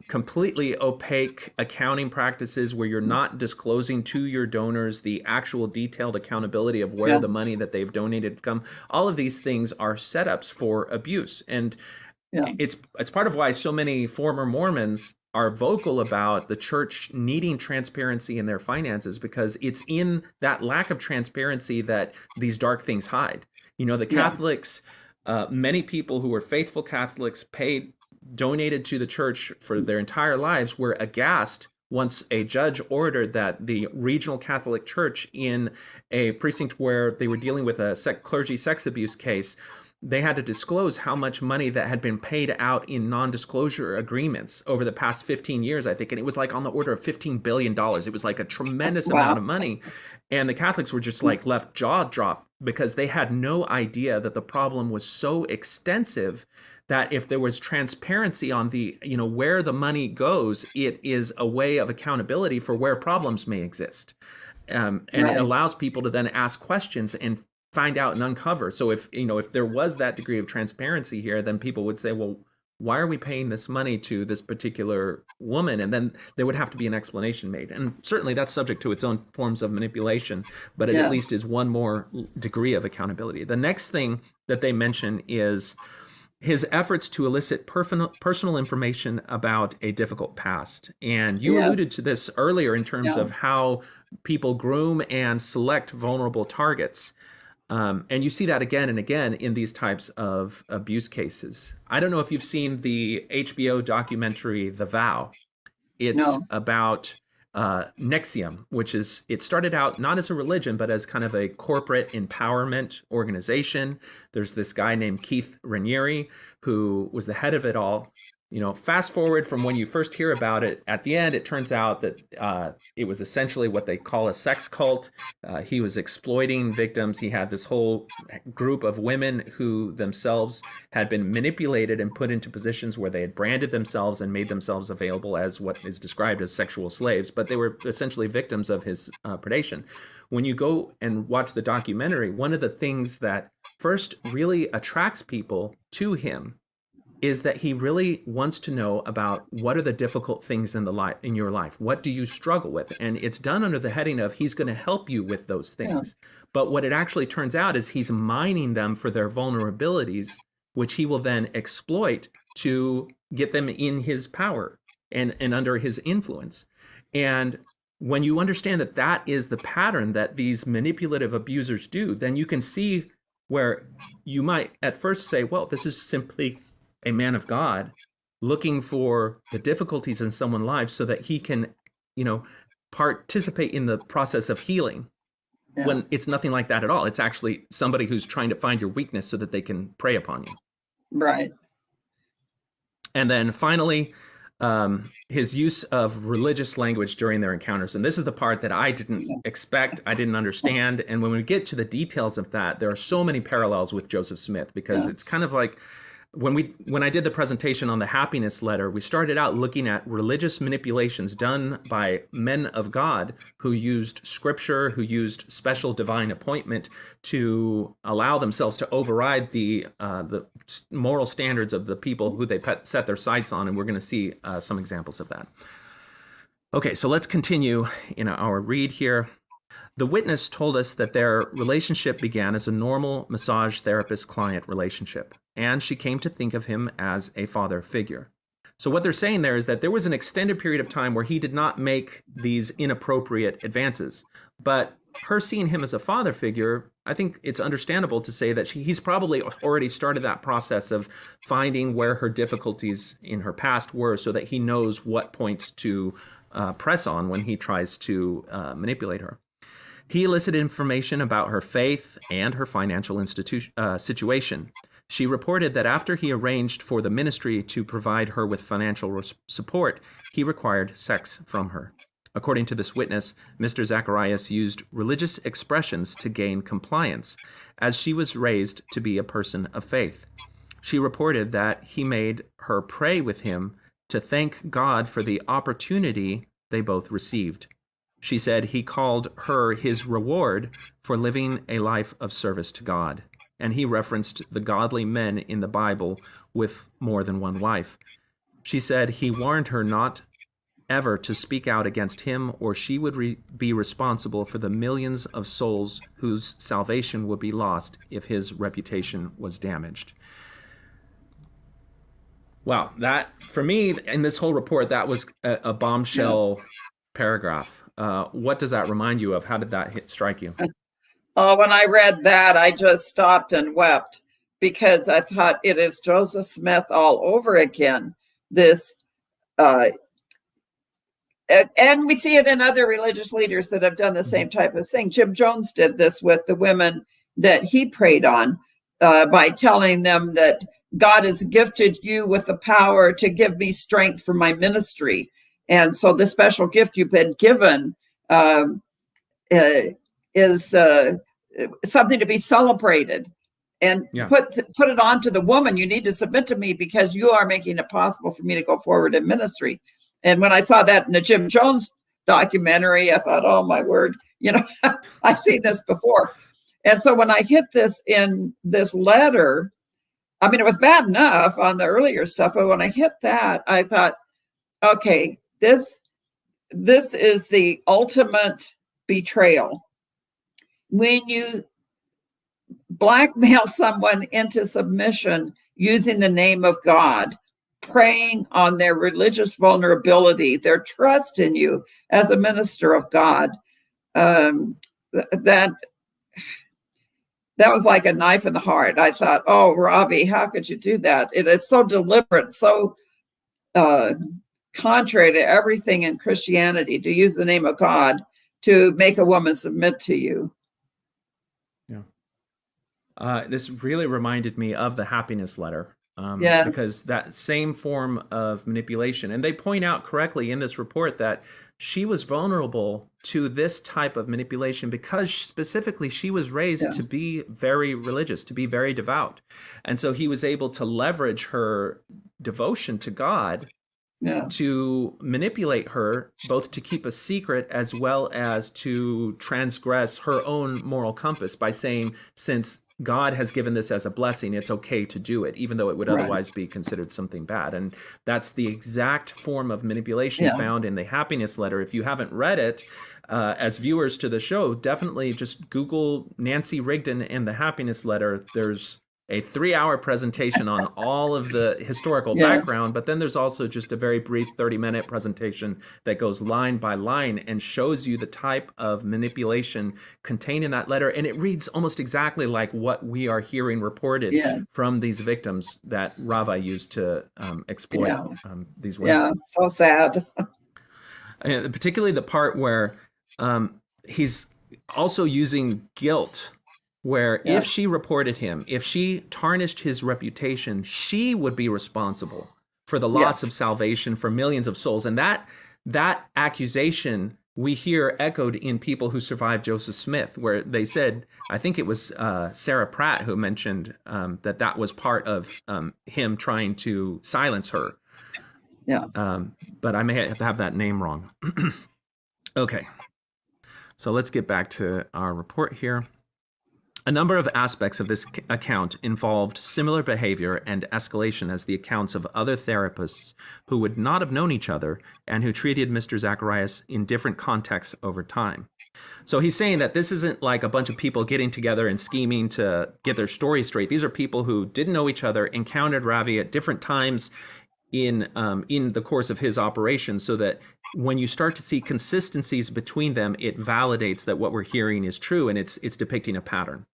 completely opaque accounting practices where you're not disclosing to your donors the actual detailed accountability of where the money that they've donated come. All of these things are setups for abuse, and it's part of why so many former Mormons are vocal about the church needing transparency in their finances, because it's in that lack of transparency that these dark things hide. The Catholics, many people who were faithful Catholics, donated to the church for their entire lives, were aghast once a judge ordered that the regional Catholic church in a precinct where they were dealing with a clergy sex abuse case, they had to disclose how much money that had been paid out in non-disclosure agreements over the past 15 years, I think. And it was like on the order of $15 billion. It was like a tremendous amount of money. And the Catholics were just like left jaw dropped, because they had no idea that the problem was so extensive that if there was transparency on the, where the money goes, it is a way of accountability for where problems may exist. And it allows people to then ask questions and find out and uncover. So if there was that degree of transparency here, then people would say, well, why are we paying this money to this particular woman? And then there would have to be an explanation made. And certainly that's subject to its own forms of manipulation, but it at least is one more degree of accountability. The next thing that they mention is his efforts to elicit personal information about a difficult past. And you alluded to this earlier in terms of how people groom and select vulnerable targets. And you see that again and again in these types of abuse cases. I don't know if you've seen the HBO documentary, The Vow. It's about NXIVM, it started out not as a religion, but as kind of a corporate empowerment organization. There's this guy named Keith Raniere, who was the head of it all. Fast forward from when you first hear about it, at the end, it turns out that it was essentially what they call a sex cult. He was exploiting victims. He had this whole group of women who themselves had been manipulated and put into positions where they had branded themselves and made themselves available as what is described as sexual slaves, but they were essentially victims of his predation. When you go and watch the documentary, one of the things that first really attracts people to him is that he really wants to know about what are the difficult things in your life. What do you struggle with? And it's done under the heading of he's going to help you with those things. But what it actually turns out is he's mining them for their vulnerabilities, which he will then exploit to get them in his power and under his influence. And when you understand that that is the pattern that these manipulative abusers do, then you can see where you might at first say, well, this is simply a man of God looking for the difficulties in someone's life so that he can, participate in the process of healing. When it's nothing like that at all. It's actually somebody who's trying to find your weakness so that they can prey upon you. Right. And then finally, his use of religious language during their encounters. And this is the part that I didn't expect, I didn't understand. And when we get to the details of that, there are so many parallels with Joseph Smith, because it's kind of like, when I did the presentation on the happiness letter, we started out looking at religious manipulations done by men of God who used scripture, who used special divine appointment to allow themselves to override the moral standards of the people who they set their sights on. And we're going to see some examples of that. Okay, so let's continue in our read here. The witness told us that their relationship began as a normal massage therapist-client relationship, and she came to think of him as a father figure. So what they're saying there is that there was an extended period of time where he did not make these inappropriate advances, but her seeing him as a father figure, I think it's understandable to say that he's probably already started that process of finding where her difficulties in her past were so that he knows what points to press on when he tries to manipulate her. He elicited information about her faith and her financial situation. She reported that after he arranged for the ministry to provide her with financial support, he required sex from her. According to this witness, Mr. Zacharias used religious expressions to gain compliance, as she was raised to be a person of faith. She reported that he made her pray with him to thank God for the opportunity they both received. She said he called her his reward for living a life of service to God, and he referenced the godly men in the Bible with more than one wife. She said he warned her not ever to speak out against him, or she would be responsible for the millions of souls whose salvation would be lost if his reputation was damaged. Wow, that, for me, in this whole report, that was a bombshell paragraph. What does that remind you of? How did that strike you? When I read that, I just stopped and wept, because I thought, it is Joseph Smith all over again. This, and we see it in other religious leaders that have done the same type of thing. Jim Jones did this with the women that he preyed on, by telling them that God has gifted you with the power to give me strength for my ministry. And so the special gift you've been given is something to be celebrated. And put it on to the woman. You need to submit to me because you are making it possible for me to go forward in ministry. And when I saw that in the Jim Jones documentary, I thought, oh my word, I've seen this before. And so when I hit this in this letter, I mean, it was bad enough on the earlier stuff, but when I hit that, I thought, okay, this is the ultimate betrayal. When you blackmail someone into submission using the name of God, preying on their religious vulnerability, their trust in you as a minister of God, that was like a knife in the heart. I thought, oh, Ravi, how could you do that? It's so deliberate, so contrary to everything in Christianity, to use the name of God to make a woman submit to you. This really reminded me of the happiness letter. Because that same form of manipulation, and they point out correctly in this report that she was vulnerable to this type of manipulation because specifically she was raised to be very religious, to be very devout. And so he was able to leverage her devotion to God to manipulate her, both to keep a secret as well as to transgress her own moral compass by saying, since God has given this as a blessing, it's okay to do it, even though it would otherwise be considered something bad. And that's the exact form of manipulation found in the happiness letter. If you haven't read it, as viewers to the show, definitely just Google Nancy Rigdon and the happiness letter. There's a 3-hour presentation on all of the historical background, but then there's also just a very brief 30-minute presentation that goes line by line and shows you the type of manipulation contained in that letter. And it reads almost exactly like what we are hearing reported from these victims that Ravi used to exploit these women. Yeah, so sad. And particularly the part where he's also using guilt, where if she reported him, if she tarnished his reputation, she would be responsible for the loss of salvation for millions of souls. And that accusation we hear echoed in people who survived Joseph Smith, where they said, I think it was Sarah Pratt who mentioned that was part of him trying to silence her. But I may have to have that name wrong. Okay, so let's get back to our report here. A number of aspects of this account involved similar behavior and escalation as the accounts of other therapists who would not have known each other and who treated Mr. Zacharias in different contexts over time. So he's saying that this isn't like a bunch of people getting together and scheming to get their story straight. These are people who didn't know each other, encountered Ravi at different times in the course of his operation, so that when you start to see consistencies between them, it validates that what we're hearing is true, and it's depicting a pattern.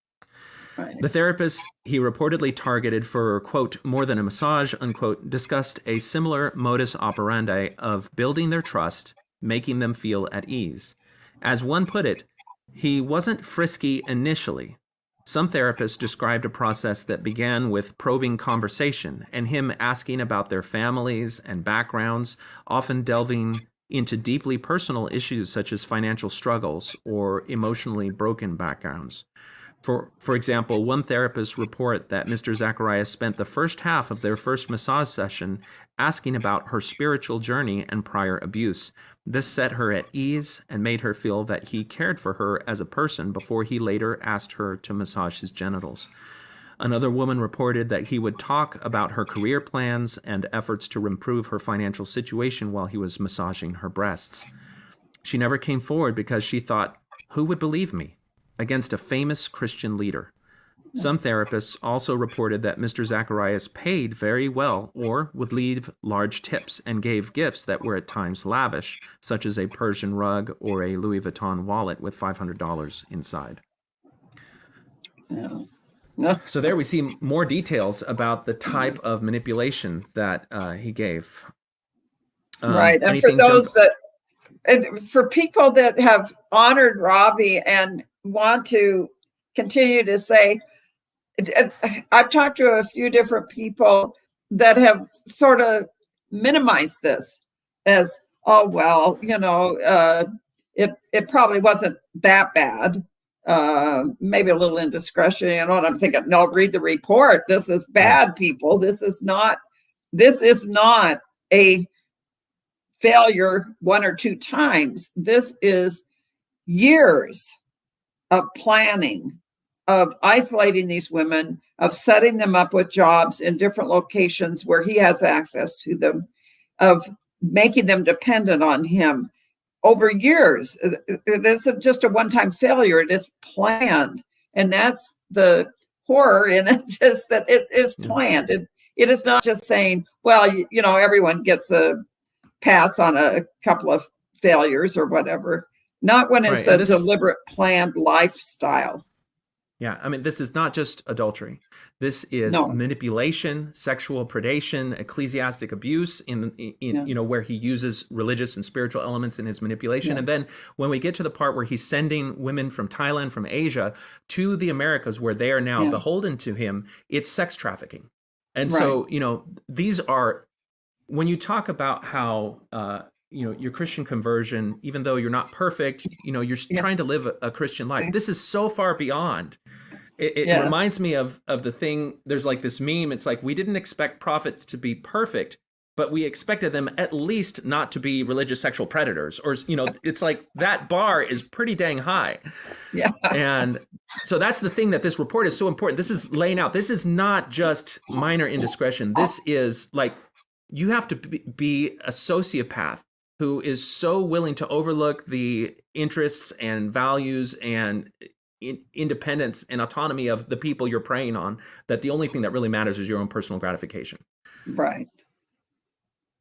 Right. The therapist he reportedly targeted for, quote, more than a massage, unquote, discussed a similar modus operandi of building their trust, making them feel at ease. As one put it, he wasn't frisky initially, Some therapists described a process that began with probing conversation and him asking about their families and backgrounds, often delving into deeply personal issues such as financial struggles or emotionally broken backgrounds. For example, one therapist reported that Mr. Zacharias spent the first half of their first massage session asking about her spiritual journey and prior abuse. This set her at ease and made her feel that he cared for her as a person before he later asked her to massage his genitals. Another woman reported that he would talk about her career plans and efforts to improve her financial situation while he was massaging her breasts. She never came forward because she thought, who would believe me? Against a famous Christian leader. Some therapists also reported that Mr. Zacharias paid very well or would leave large tips and gave gifts that were at times lavish, such as a Persian rug or a Louis Vuitton wallet with $500 inside. Yeah. So there we see more details about the type of manipulation that he gave. Right. And for those for people that have honored Ravi and want to continue to say, I've talked to a few different people that have sort of minimized this as, oh, well, it probably wasn't that bad. Maybe a little indiscretion, and I'm thinking, no, read the report. This is bad, people. This is not a failure one or two times. This is years of planning, of isolating these women, of setting them up with jobs in different locations where he has access to them, of making them dependent on him over years. It isn't just a one-time failure. It is planned. And that's the horror in it, is that it is planned. It is not just saying, well, everyone gets a pass on a couple of failures or whatever. Not when it's a deliberate, planned lifestyle. Yeah, I mean, this is not just adultery. This is manipulation, sexual predation, ecclesiastic abuse where he uses religious and spiritual elements in his manipulation. Yeah. And then when we get to the part where he's sending women from Thailand, from Asia to the Americas, where they are now beholden to him, it's sex trafficking. And so, these are, when you talk about how, your Christian conversion, even though you're not perfect, you're trying to live a Christian life. This is so far beyond. It reminds me of the thing, there's like this meme. It's like, we didn't expect prophets to be perfect, but we expected them at least not to be religious sexual predators. Or, it's like that bar is pretty dang high. Yeah. And so that's the thing that this report is so important. This is laying out, this is not just minor indiscretion. This is like, you have to be a sociopath who is so willing to overlook the interests and values and independence and autonomy of the people you're preying on, that the only thing that really matters is your own personal gratification. Right.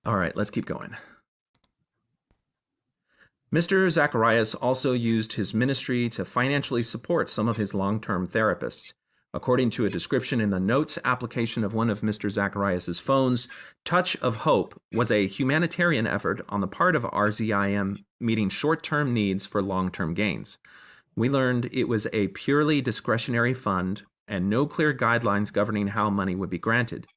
All right, let's keep going. Mr. Zacharias also used his ministry to financially support some of his long-term therapists. According to a description in the notes application of one of Mr. Zacharias' phones, Touch of Hope was a humanitarian effort on the part of RZIM meeting short-term needs for long-term gains. We learned it was a purely discretionary fund and no clear guidelines governing how money would be granted.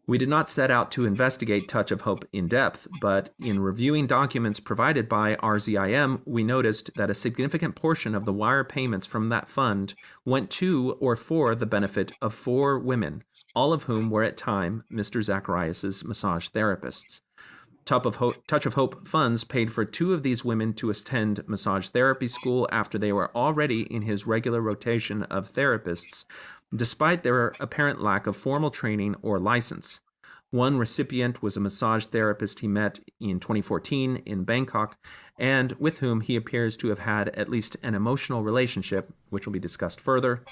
We did not set out to investigate Touch of Hope in depth, but in reviewing documents provided by RZIM, we noticed that a significant portion of the wire payments from that fund went to or for the benefit of 4 women, all of whom were at time Mr. Zacharias' massage therapists. Touch of Hope funds paid for 2 of these women to attend massage therapy school after they were already in his regular rotation of therapists, despite their apparent lack of formal training or license. One recipient was a massage therapist he met in 2014 in Bangkok, and with whom he appears to have had at least an emotional relationship, which will be discussed further.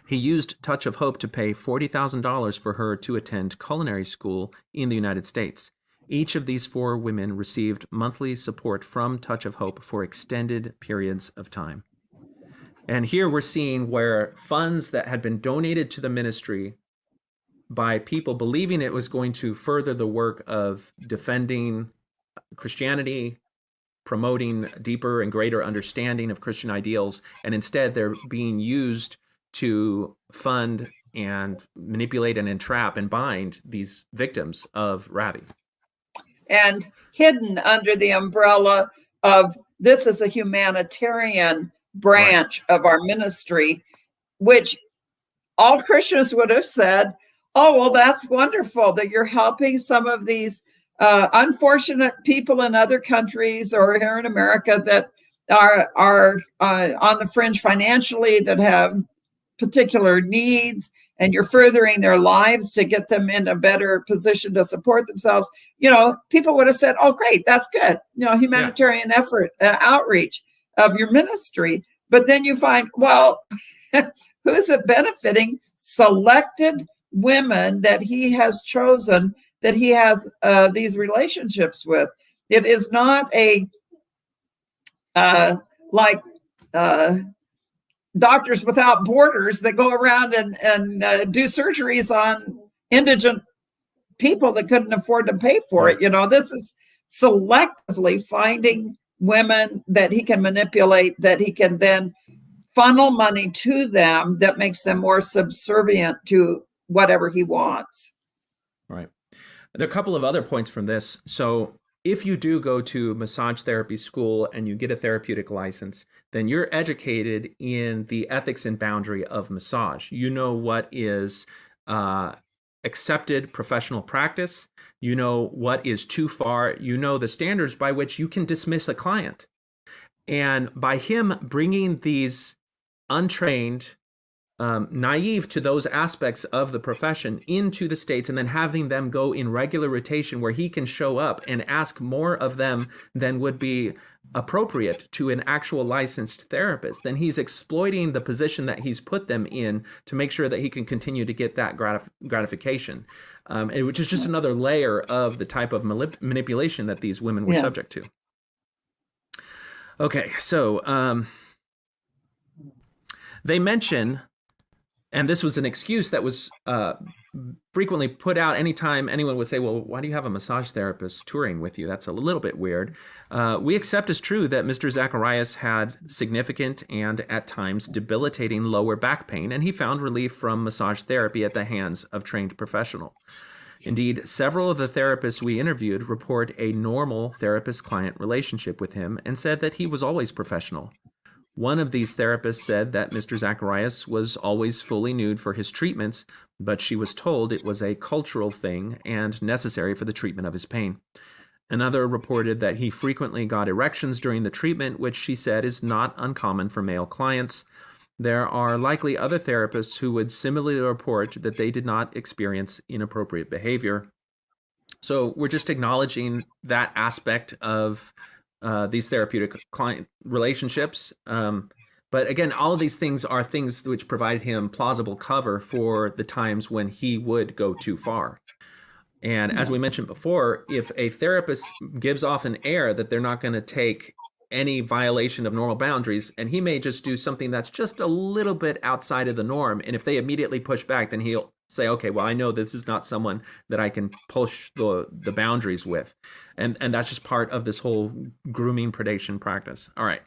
He used Touch of Hope to pay $40,000 for her to attend culinary school in the United States. Each of these 4 women received monthly support from Touch of Hope for extended periods of time. And here we're seeing where funds that had been donated to the ministry by people believing it was going to further the work of defending Christianity, promoting deeper and greater understanding of Christian ideals, and instead they're being used to fund and manipulate and entrap and bind these victims of Ravi. And hidden under the umbrella of this is a humanitarian branch of our ministry, which all Christians would have said, oh, well, that's wonderful that you're helping some of these unfortunate people in other countries or here in America that are on the fringe financially, that have particular needs, and you're furthering their lives to get them in a better position to support themselves. People would have said, oh, great, that's good. Humanitarian effort, outreach of your ministry. But then you find, well, who's it benefiting? Selected women that he has chosen, that he has these relationships with. It is not a like Doctors Without Borders that go around and do surgeries on indigent people that couldn't afford to pay for it. This is selectively finding women that he can manipulate, that he can then funnel money to them that makes them more subservient to whatever he wants. Right. There are a couple of other points from this. So if you do go to massage therapy school and you get a therapeutic license, then you're educated in the ethics and boundary of massage. You know what is accepted professional practice. You know what is too far. You know the standards by which you can dismiss a client. And by him bringing these untrained, naive to those aspects of the profession into the States, and then having them go in regular rotation where he can show up and ask more of them than would be appropriate to an actual licensed therapist, then he's exploiting the position that he's put them in to make sure that he can continue to get that gratification, which is just another layer of the type of manipulation that these women were subject to. Okay, so they mention, and this was an excuse that was frequently put out anytime anyone would say, well, why do you have a massage therapist touring with you? That's a little bit weird. We accept as true that Mr. Zacharais had significant and at times debilitating lower back pain, and he found relief from massage therapy at the hands of trained professional. Indeed, several of the therapists we interviewed report a normal therapist-client relationship with him and said that he was always professional. One of these therapists said that Mr. Zacharais was always fully nude for his treatments, but she was told it was a cultural thing and necessary for the treatment of his pain. Another reported that he frequently got erections during the treatment, which she said is not uncommon for male clients. There are likely other therapists who would similarly report that they did not experience inappropriate behavior. So we're just acknowledging that aspect of these therapeutic client relationships. But again, all of these things are things which provide him plausible cover for the times when he would go too far. And as we mentioned before, if a therapist gives off an air that they're not going to take any violation of normal boundaries, and he may just do something that's just a little bit outside of the norm, and if they immediately push back, then he'll say, okay, well, I know this is not someone that I can push the boundaries with. And that's just part of this whole grooming predation practice. All right.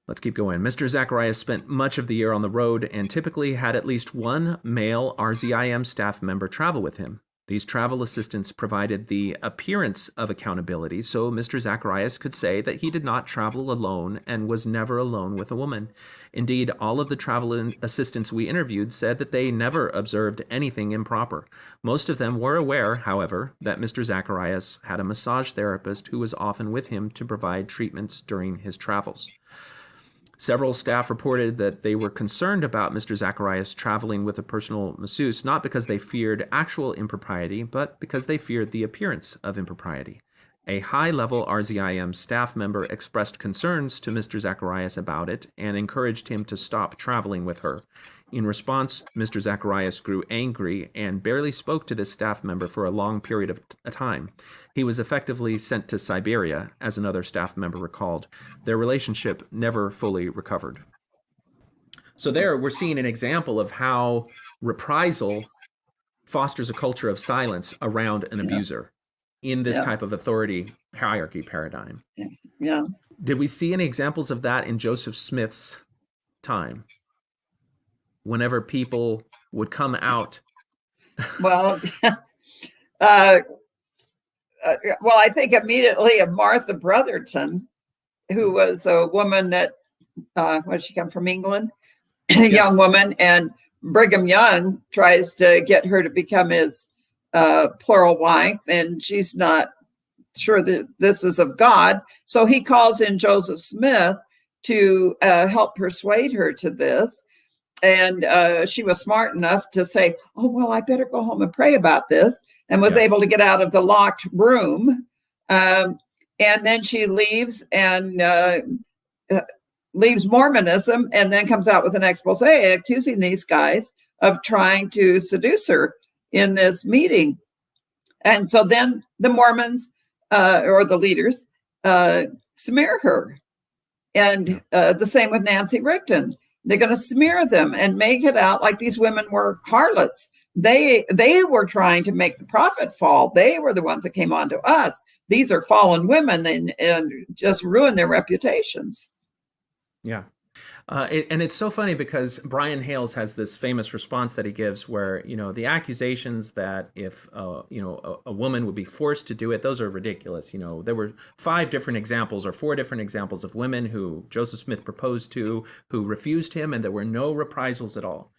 Let's keep going. Mr. Zacharais spent much of the year on the road and typically had at least one male RZIM staff member travel with him. These travel assistants provided the appearance of accountability, so Mr. Zacharais could say that he did not travel alone and was never alone with a woman. Indeed, all of the travel assistants we interviewed said that they never observed anything improper. Most of them were aware, however, that Mr. Zacharais had a massage therapist who was often with him to provide treatments during his travels. Several staff reported that they were concerned about Mr. Zacharais traveling with a personal masseuse, not because they feared actual impropriety, but because they feared the appearance of impropriety. A high-level RZIM staff member expressed concerns to Mr. Zacharais about it and encouraged him to stop traveling with her. In response, Mr. Zacharais grew angry and barely spoke to this staff member for a long period of time. He was effectively sent to Siberia, as another staff member recalled. Their relationship never fully recovered. So there we're seeing an example of how reprisal fosters a culture of silence around an abuser in this type of authority hierarchy paradigm. Yeah. Did we see any examples of that in Joseph Smith's time? whenever people would come out? Well, uh, well, I think immediately of Martha Brotherton, who was a woman that, did she come from England? A Yes. young woman, and Brigham Young tries to get her to become his plural wife, and she's not sure that this is of God. So he calls in Joseph Smith to help persuade her to this. And she was smart enough to say, oh, well, I better go home and pray about this, and was able to get out of the locked room. And then she leaves and leaves Mormonism, and then comes out with an expose accusing these guys of trying to seduce her in this meeting. And so then the Mormons or the leaders smear her. And the same with Nancy Rigdon. They're going to smear them and make it out like these women were harlots. They were trying to make the prophet fall. They were the ones that came on to us. These are fallen women, and just ruin their reputations. Yeah. And it's so funny because Brian Hales has this famous response that he gives where, the accusations that if, a woman would be forced to do it, those are ridiculous. There were 5 different examples or 4 different examples of women who Joseph Smith proposed to, who refused him, and there were no reprisals at all.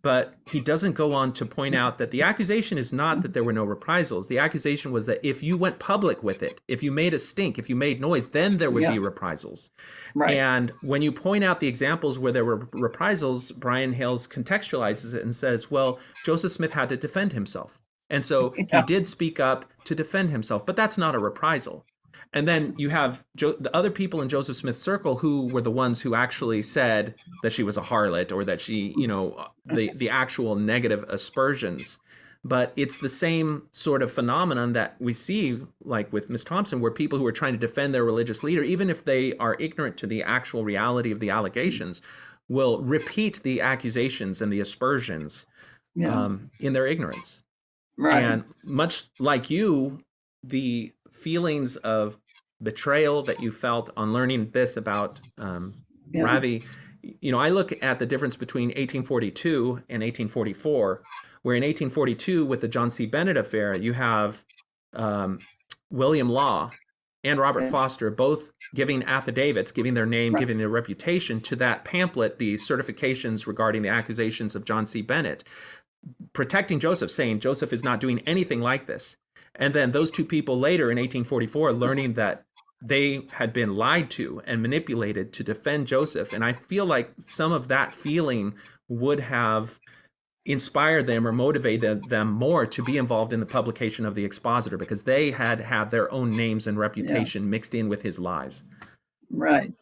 But he doesn't go on to point out that the accusation is not that there were no reprisals. The accusation was that if you went public with it, if you made a stink, if you made noise, then there would be reprisals. Right. And when you point out the examples where there were reprisals, Brian Hales contextualizes it and says, well, Joseph Smith had to defend himself. And so he did speak up to defend himself, but that's not a reprisal. And then you have the other people in Joseph Smith's circle who were the ones who actually said that she was a harlot, or that she, the actual negative aspersions. But it's the same sort of phenomenon that we see, like with Miss Thompson, where people who are trying to defend their religious leader, even if they are ignorant to the actual reality of the allegations, will repeat the accusations and the aspersions in their ignorance. Right. And much like you, the feelings of betrayal that you felt on learning this about Ravi, I look at the difference between 1842 and 1844, where in 1842 with the John C. Bennett affair, you have William Law and Robert Foster both giving affidavits, giving their name, giving their reputation to that pamphlet, the certifications regarding the accusations of John C. Bennett, protecting Joseph, saying Joseph is not doing anything like this. And then those 2 people later in 1844 learning that they had been lied to and manipulated to defend Joseph. And I feel like some of that feeling would have inspired them or motivated them more to be involved in the publication of the Expositor, because they had their own names and reputation mixed in with his lies. Right.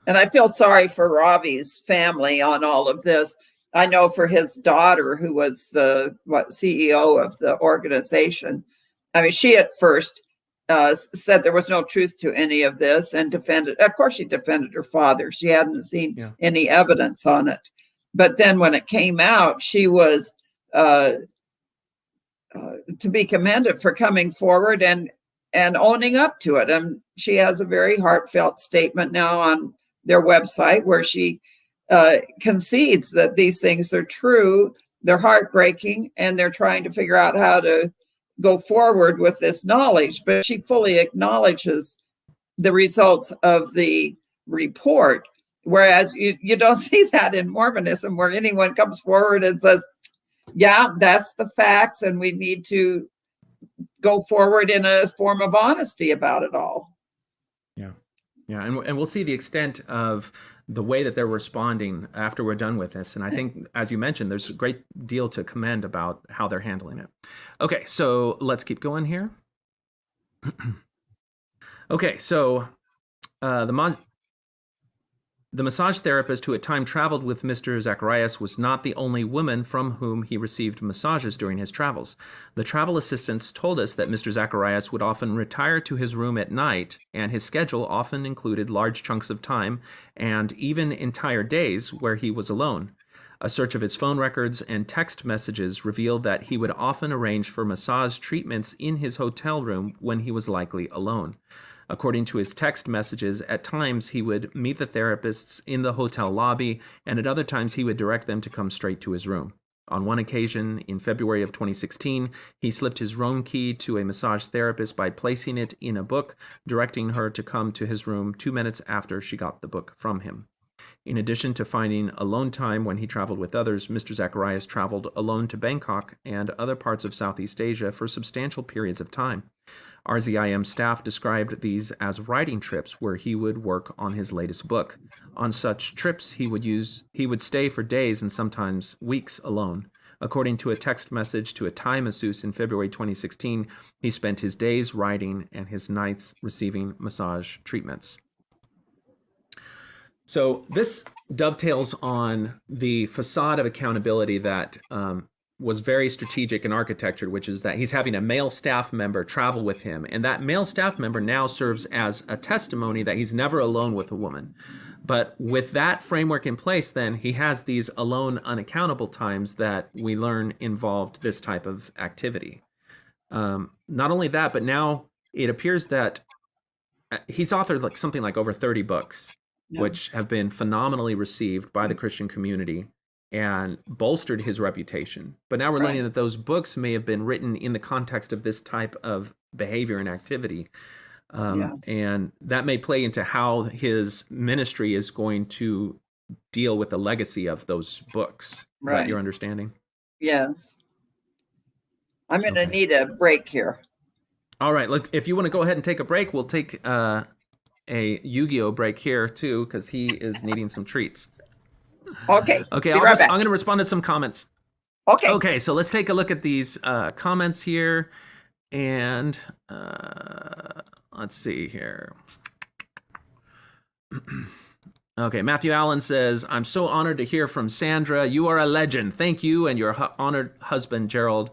And I feel sorry for Ravi's family on all of this. I know for his daughter, who was the CEO of the organization, I mean, she at first said there was no truth to any of this and defended. Of course, she defended her father. She hadn't seen any evidence on it. But then when it came out, she was to be commended for coming forward and owning up to it. And she has a very heartfelt statement now on their website where she concedes that these things are true. They're heartbreaking, and they're trying to figure out how to go forward with this knowledge, but she fully acknowledges the results of the report. Whereas you don't see that in Mormonism, where anyone comes forward and says, yeah, that's the facts, and we need to go forward in a form of honesty about it all. Yeah. And we'll see the extent of the way that they're responding after we're done with this. And I think, as you mentioned, there's a great deal to commend about how they're handling it. Okay, so let's keep going here. Okay, so the massage therapist who at time traveled with Mr. Zacharais was not the only woman from whom he received massages during his travels. The travel assistants told us that Mr. Zacharais would often retire to his room at night, and his schedule often included large chunks of time and even entire days where he was alone. A search of his phone records and text messages revealed that he would often arrange for massage treatments in his hotel room when he was likely alone. According to his text messages, at times he would meet the therapists in the hotel lobby, and at other times he would direct them to come straight to his room. On one occasion, in February of 2016, he slipped his room key to a massage therapist by placing it in a book, directing her to come to his room 2 minutes after she got the book from him. In addition to finding alone time when he traveled with others, Mr. Zacharias traveled alone to Bangkok and other parts of Southeast Asia for substantial periods of time. RZIM staff described these as writing trips where he would work on his latest book. On such trips, he would stay for days and sometimes weeks alone. According to a text message to a Thai masseuse in February 2016, he spent his days writing and his nights receiving massage treatments. So this dovetails on the facade of accountability that was very strategic in architecture, which is that he's having a male staff member travel with him. And that male staff member now serves as a testimony that he's never alone with a woman. But with that framework in place, then he has these alone, unaccountable times that we learn involved this type of activity. Not only that, but now it appears that he's authored something like over 30 books, which have been phenomenally received by the Christian community and bolstered his reputation. But now we're learning that those books may have been written in the context of this type of behavior and activity. And that may play into how his ministry is going to deal with the legacy of those books. Is that your understanding? Yes. I'm going to need a break here. All right. Look, if you want to go ahead and take a break, we'll take a Yu-Gi-Oh break here too, because he is needing some treats. Okay. I'm going to respond to some comments. Okay, so let's take a look at these comments here. And let's see here. Okay, Matthew Allen says, I'm so honored to hear from Sandra. You are a legend. Thank you and your honored husband, Gerald.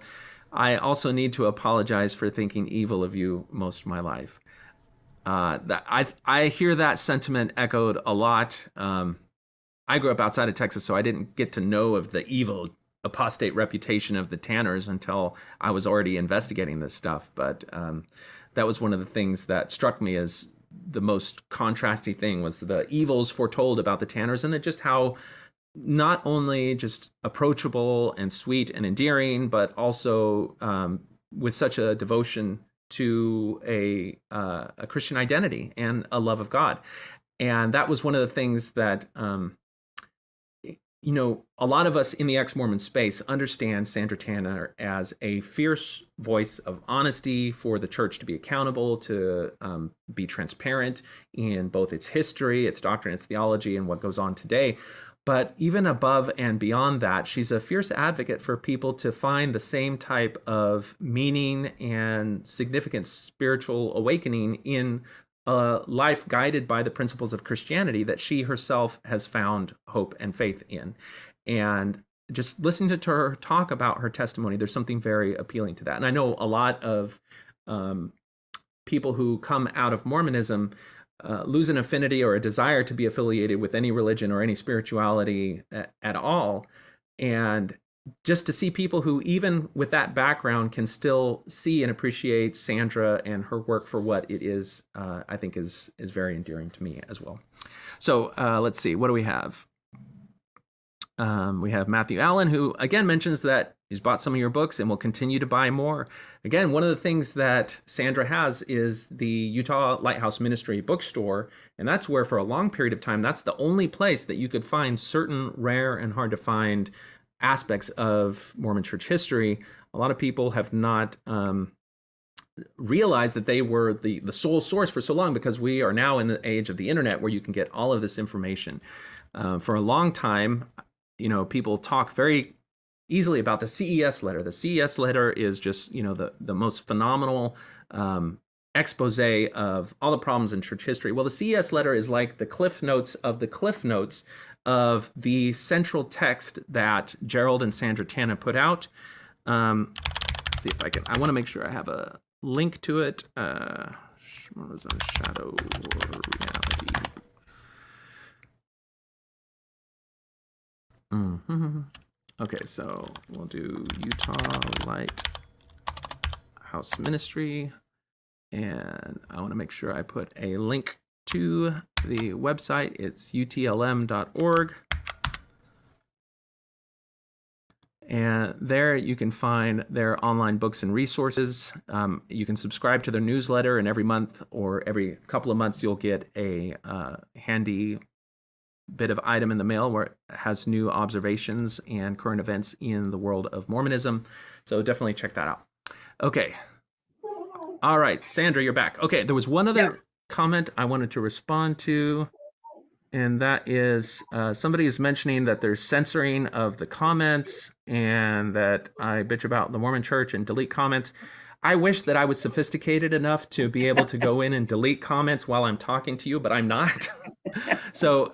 I also need to apologize for thinking evil of you most of my life. I hear that sentiment echoed a lot. I grew up outside of Texas, so I didn't get to know of the evil apostate reputation of the Tanners until I was already investigating this stuff. But that was one of the things that struck me as the most contrasting thing, was the evils foretold about the Tanners, and just how not only just approachable and sweet and endearing, but also with such a devotion to a Christian identity and a love of God. And that was one of the things that a lot of us in the ex-Mormon space understand Sandra Tanner as a fierce voice of honesty for the church to be accountable, to be transparent in both its history, its doctrine, its theology, and what goes on today. But even above and beyond that, she's a fierce advocate for people to find the same type of meaning and significant spiritual awakening in a life guided by the principles of Christianity that she herself has found hope and faith in. And just listening to her talk about her testimony, there's something very appealing to that. And I know a lot of people who come out of Mormonism lose an affinity or a desire to be affiliated with any religion or any spirituality at all. And just to see people who, even with that background, can still see and appreciate Sandra and her work for what it is, I think is very endearing to me as well. So let's see, what do we have? We have Matthew Allen, who again mentions that he's bought some of your books and will continue to buy more. Again, one of the things that Sandra has is the Utah Lighthouse Ministry bookstore, and that's where for a long period of time, that's the only place that you could find certain rare and hard to find aspects of Mormon church history. A lot of people have not realized that they were the sole source for so long, because we are now in the age of the internet where you can get all of this information. For a long time, people talk very easily about the CES letter. The CES letter is just, the most phenomenal expose of all the problems in church history. Well, the CES letter is like the cliff notes of the cliff notes of the central text that Gerald and Sandra Tanner put out. Let's see if I want to make sure I have a link to it. Mormonism, Shadow or Reality. Okay, so we'll do Utah Lighthouse Ministry, And I want to make sure I put a link to the website. It's utlm.org. And there you can find their online books and resources. You can subscribe to their newsletter, and every month or every couple of months you'll get a handy bit of item in the mail where it has new observations and current events in the world of Mormonism. So definitely check that out. Okay. All right, Sandra, you're back. Okay, there was one other comment I wanted to respond to, and that is somebody is mentioning that there's censoring of the comments and that I bitch about the Mormon Church and delete comments. I wish that I was sophisticated enough to be able to go in and delete comments while I'm talking to you, but I'm not. So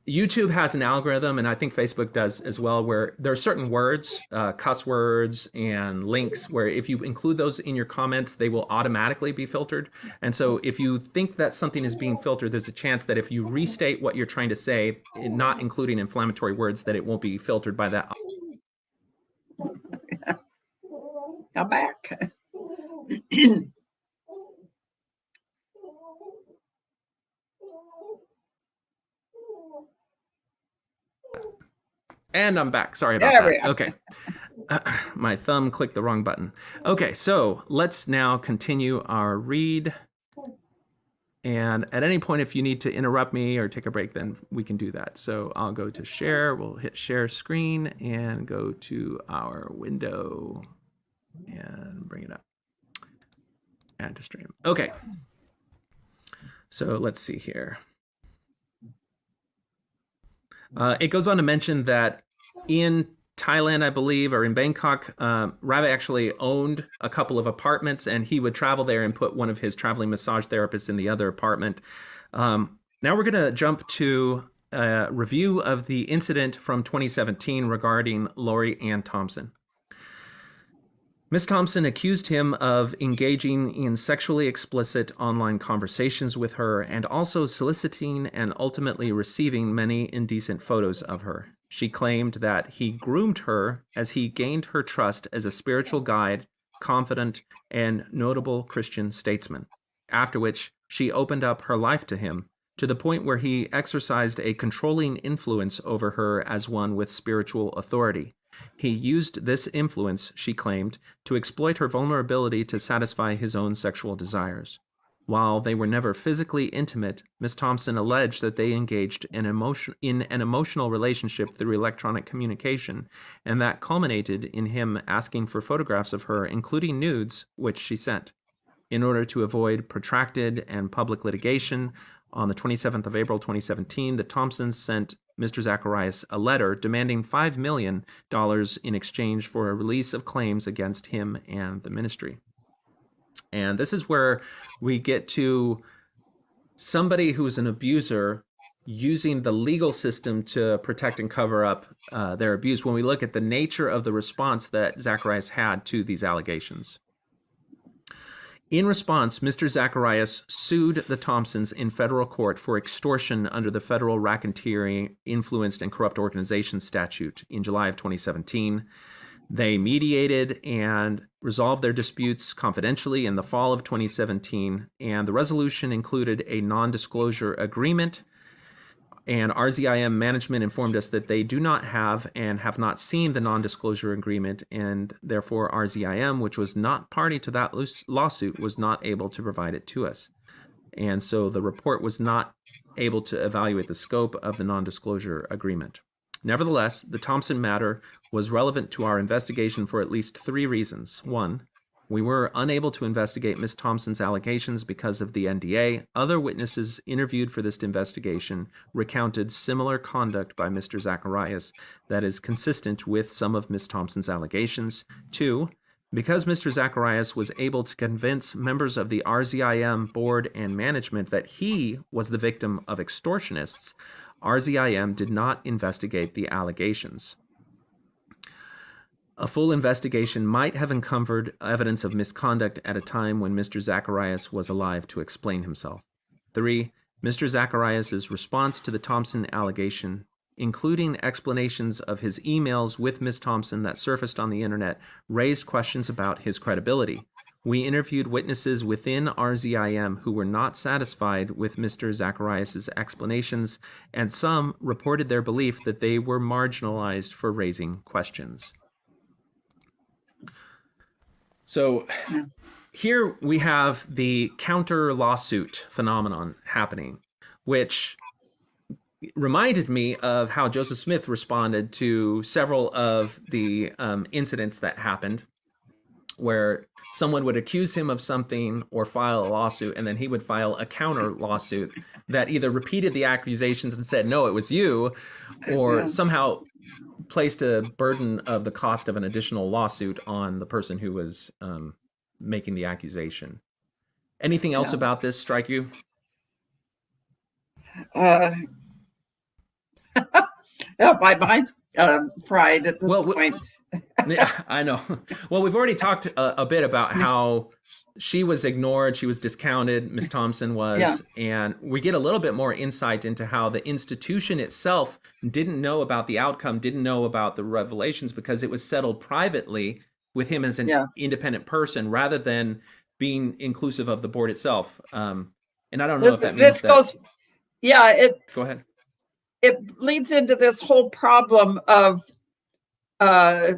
YouTube has an algorithm, and I think Facebook does as well, where there are certain words, cuss words and links, where if you include those in your comments, they will automatically be filtered. And so if you think that something is being filtered, there's a chance that if you restate what you're trying to say, not including inflammatory words, that it won't be filtered by that. I'm back. And I'm back. Sorry about that. Okay. My thumb clicked the wrong button. Okay, so let's now continue our read. And at any point, if you need to interrupt me or take a break, then we can do that. So I'll go to share. We'll hit share screen and go to our window and bring it up. Add to stream. Okay. So let's see here. It goes on to mention that in Thailand, I believe, or in Bangkok, Ravi actually owned a couple of apartments, and he would travel there and put one of his traveling massage therapists in the other apartment. Now we're going to jump to a review of the incident from 2017 regarding Lori Ann Thompson. Ms. Thompson accused him of engaging in sexually explicit online conversations with her and also soliciting and ultimately receiving many indecent photos of her. She claimed that he groomed her as he gained her trust as a spiritual guide, confidant, and notable Christian statesman, after which she opened up her life to him to the point where he exercised a controlling influence over her as one with spiritual authority. He used this influence, she claimed, to exploit her vulnerability to satisfy his own sexual desires. While they were never physically intimate, Ms. Thompson alleged that they engaged in an emotional relationship through electronic communication, and that culminated in him asking for photographs of her, including nudes, which she sent. In order to avoid protracted and public litigation, on the 27th of April 2017, the Thompsons sent Mr. Zacharais a letter demanding $5 million in exchange for a release of claims against him and the ministry. And this is where we get to somebody who's an abuser using the legal system to protect and cover up their abuse when we look at the nature of the response that Zacharais had to these allegations. In response, Mr. Zacharais sued the Thompsons in federal court for extortion under the Federal Racketeering, Influenced, and Corrupt Organizations statute in July of 2017. They mediated and resolved their disputes confidentially in the fall of 2017, and the resolution included a non-disclosure agreement. And RZIM management informed us that they do not have and have not seen the non-disclosure agreement, and therefore RZIM, which was not party to that lawsuit, was not able to provide it to us. And so the report was not able to evaluate the scope of the non-disclosure agreement. Nevertheless, the Thompson matter was relevant to our investigation for at least 3 reasons. 1, we were unable to investigate Ms. Thompson's allegations because of the NDA. Other witnesses interviewed for this investigation recounted similar conduct by Mr. Zacharais that is consistent with some of Ms. Thompson's allegations. 2, because Mr. Zacharais was able to convince members of the RZIM board and management that he was the victim of extortionists, RZIM did not investigate the allegations. A full investigation might have uncovered evidence of misconduct at a time when Mr. Zacharais was alive to explain himself. 3, Mr. Zacharias' response to the Thompson allegation, including explanations of his emails with Ms. Thompson that surfaced on the internet, raised questions about his credibility. We interviewed witnesses within RZIM who were not satisfied with Mr. Zacharias' explanations, and some reported their belief that they were marginalized for raising questions. So here we have the counter lawsuit phenomenon happening, which reminded me of how Joseph Smith responded to several of the incidents that happened, where someone would accuse him of something or file a lawsuit, and then he would file a counter lawsuit that either repeated the accusations and said, no, it was you, or somehow placed a burden of the cost of an additional lawsuit on the person who was making the accusation. Anything else about this strike you? My mind's fried at this point. Yeah, I know. Well, we've already talked a bit about how she was ignored, she was discounted, Miss Thompson was, and we get a little bit more insight into how the institution itself didn't know about the outcome, didn't know about the revelations, because it was settled privately with him as an independent person rather than being inclusive of the board itself. And I don't know if that means that... Go ahead. It leads into this whole problem of a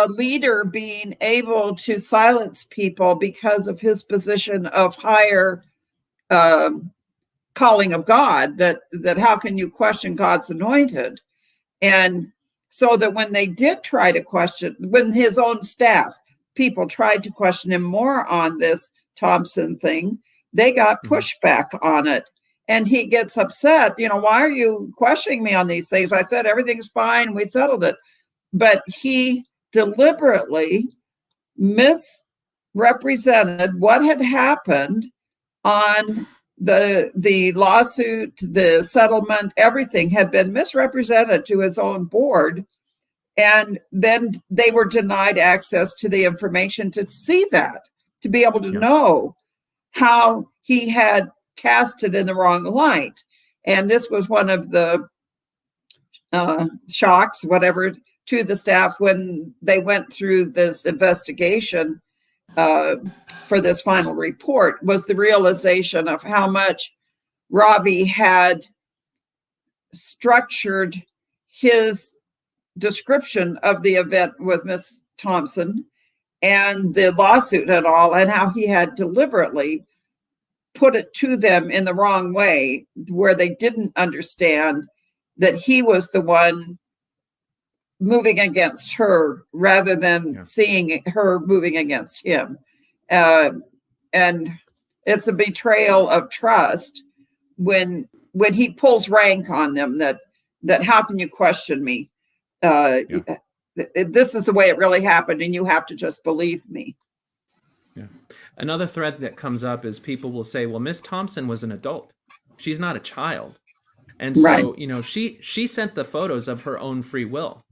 leader being able to silence people because of his position of higher calling of God, that how can you question God's anointed? And so that when they did try to question, when his own staff, people tried to question him more on this Thompson thing, they got pushback on it. And he gets upset, why are you questioning me on these things? I said, everything's fine. We settled it. But he deliberately misrepresented what had happened on the lawsuit, the settlement, everything had been misrepresented to his own board. And then they were denied access to the information to see that, to be able to know how he had cast it in the wrong light. And this was one of the shocks, whatever, to the staff when they went through this investigation for this final report, was the realization of how much Ravi had structured his description of the event with Miss Thompson and the lawsuit and all, and how he had deliberately put it to them in the wrong way, where they didn't understand that he was the one moving against her rather than seeing her moving against him. And it's a betrayal of trust when he pulls rank on them, that how can you question me? This is the way it really happened, and you have to just believe me. Yeah. Another thread that comes up is people will say, well, Miss Thompson was an adult. She's not a child. And so, she sent the photos of her own free will.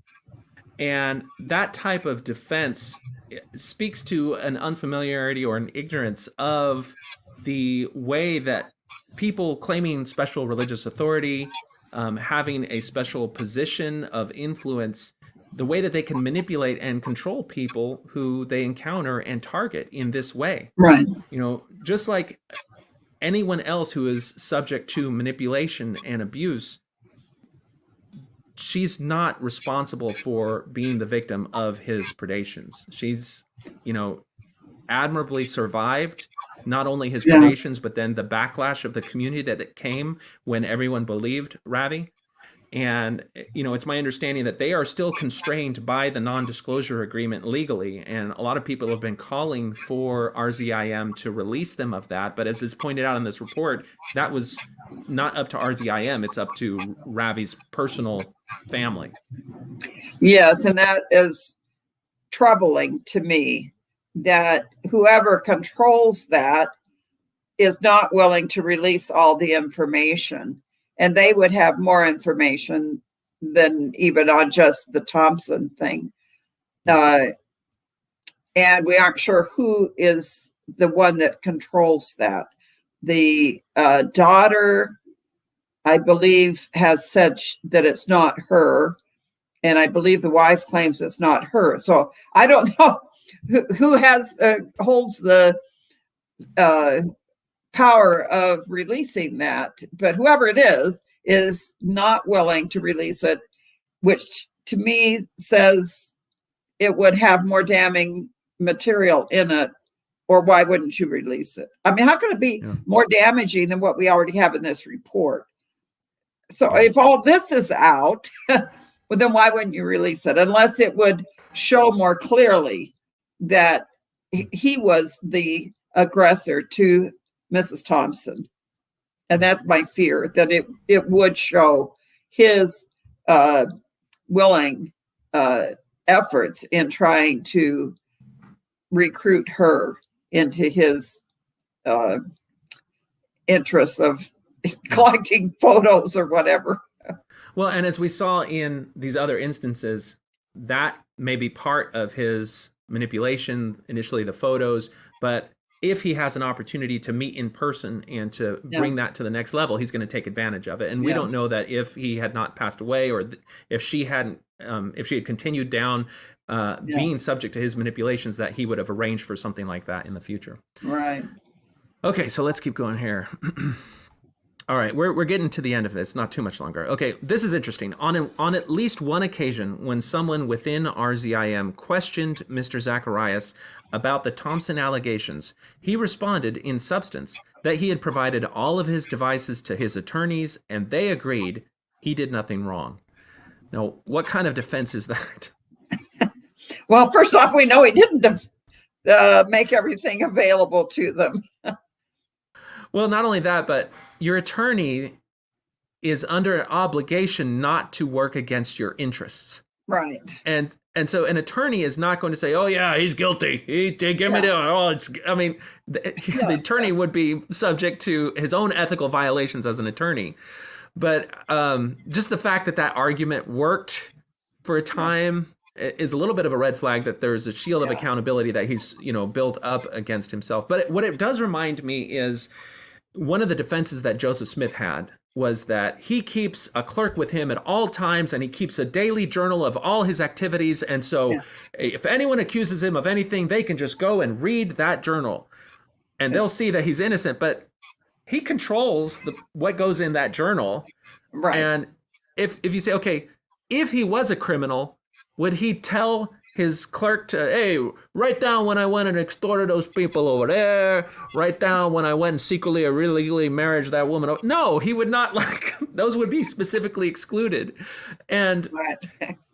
And that type of defense speaks to an unfamiliarity or an ignorance of the way that people claiming special religious authority, having a special position of influence, the way that they can manipulate and control people who they encounter and target in this way. Right. Just like anyone else who is subject to manipulation and abuse, she's not responsible for being the victim of his predations. She's, admirably survived not only his predations, but then the backlash of the community that came when everyone believed Ravi. And, it's my understanding that they are still constrained by the non-disclosure agreement legally. And a lot of people have been calling for RZIM to release them of that. But as is pointed out in this report, that was not up to RZIM. It's up to Ravi's personal family. Yes, and that is troubling to me, that whoever controls that is not willing to release all the information. And they would have more information than even on just the Thompson thing. And we aren't sure who is the one that controls that. The daughter, I believe, has said that it's not her. And I believe the wife claims it's not her. So I don't know. who has holds the power of releasing that, but whoever it is not willing to release it, which to me says it would have more damning material in it, or why wouldn't you release it? I mean, how can it be more damaging than what we already have in this report? So if all this is out, well, then why wouldn't you release it? Unless it would show more clearly that he was the aggressor to Mrs. Thompson. And that's my fear, that it would show his willing efforts in trying to recruit her into his interests of collecting photos or whatever. Well, and as we saw in these other instances, that may be part of his manipulation, initially the photos, but if he has an opportunity to meet in person and to bring that to the next level, he's going to take advantage of it. And we don't know that if he had not passed away, or if she hadn't, if she had continued down being subject to his manipulations, that he would have arranged for something like that in the future. Right. Okay, so let's keep going here. All right, we're getting to the end of this, not too much longer. Okay, this is interesting. On at least one occasion, when someone within RZIM questioned Mr. Zacharais about the Thompson allegations, he responded in substance that he had provided all of his devices to his attorneys, and they agreed he did nothing wrong. Now, what kind of defense is that? Well, first off, we know he didn't make everything available to them. Well, not only that, but your attorney is under an obligation not to work against your interests. Right. And so an attorney is not going to say, "Oh yeah, he's guilty. He give me the." Oh, it's. I mean, the attorney would be subject to his own ethical violations as an attorney. But just the fact that argument worked for a time is a little bit of a red flag, that there's a shield of accountability that he's built up against himself. But what it does remind me is, one of the defenses that Joseph Smith had was that he keeps a clerk with him at all times, and he keeps a daily journal of all his activities. And so if anyone accuses him of anything, they can just go and read that journal and they'll see that he's innocent. But he controls what goes in that journal. Right. And if you say, okay, if he was a criminal, would he tell his clerk to, hey, write down when I went and extorted those people over there, write down when I went and secretly or illegally married that woman? No, he would not. Those would be specifically excluded. And,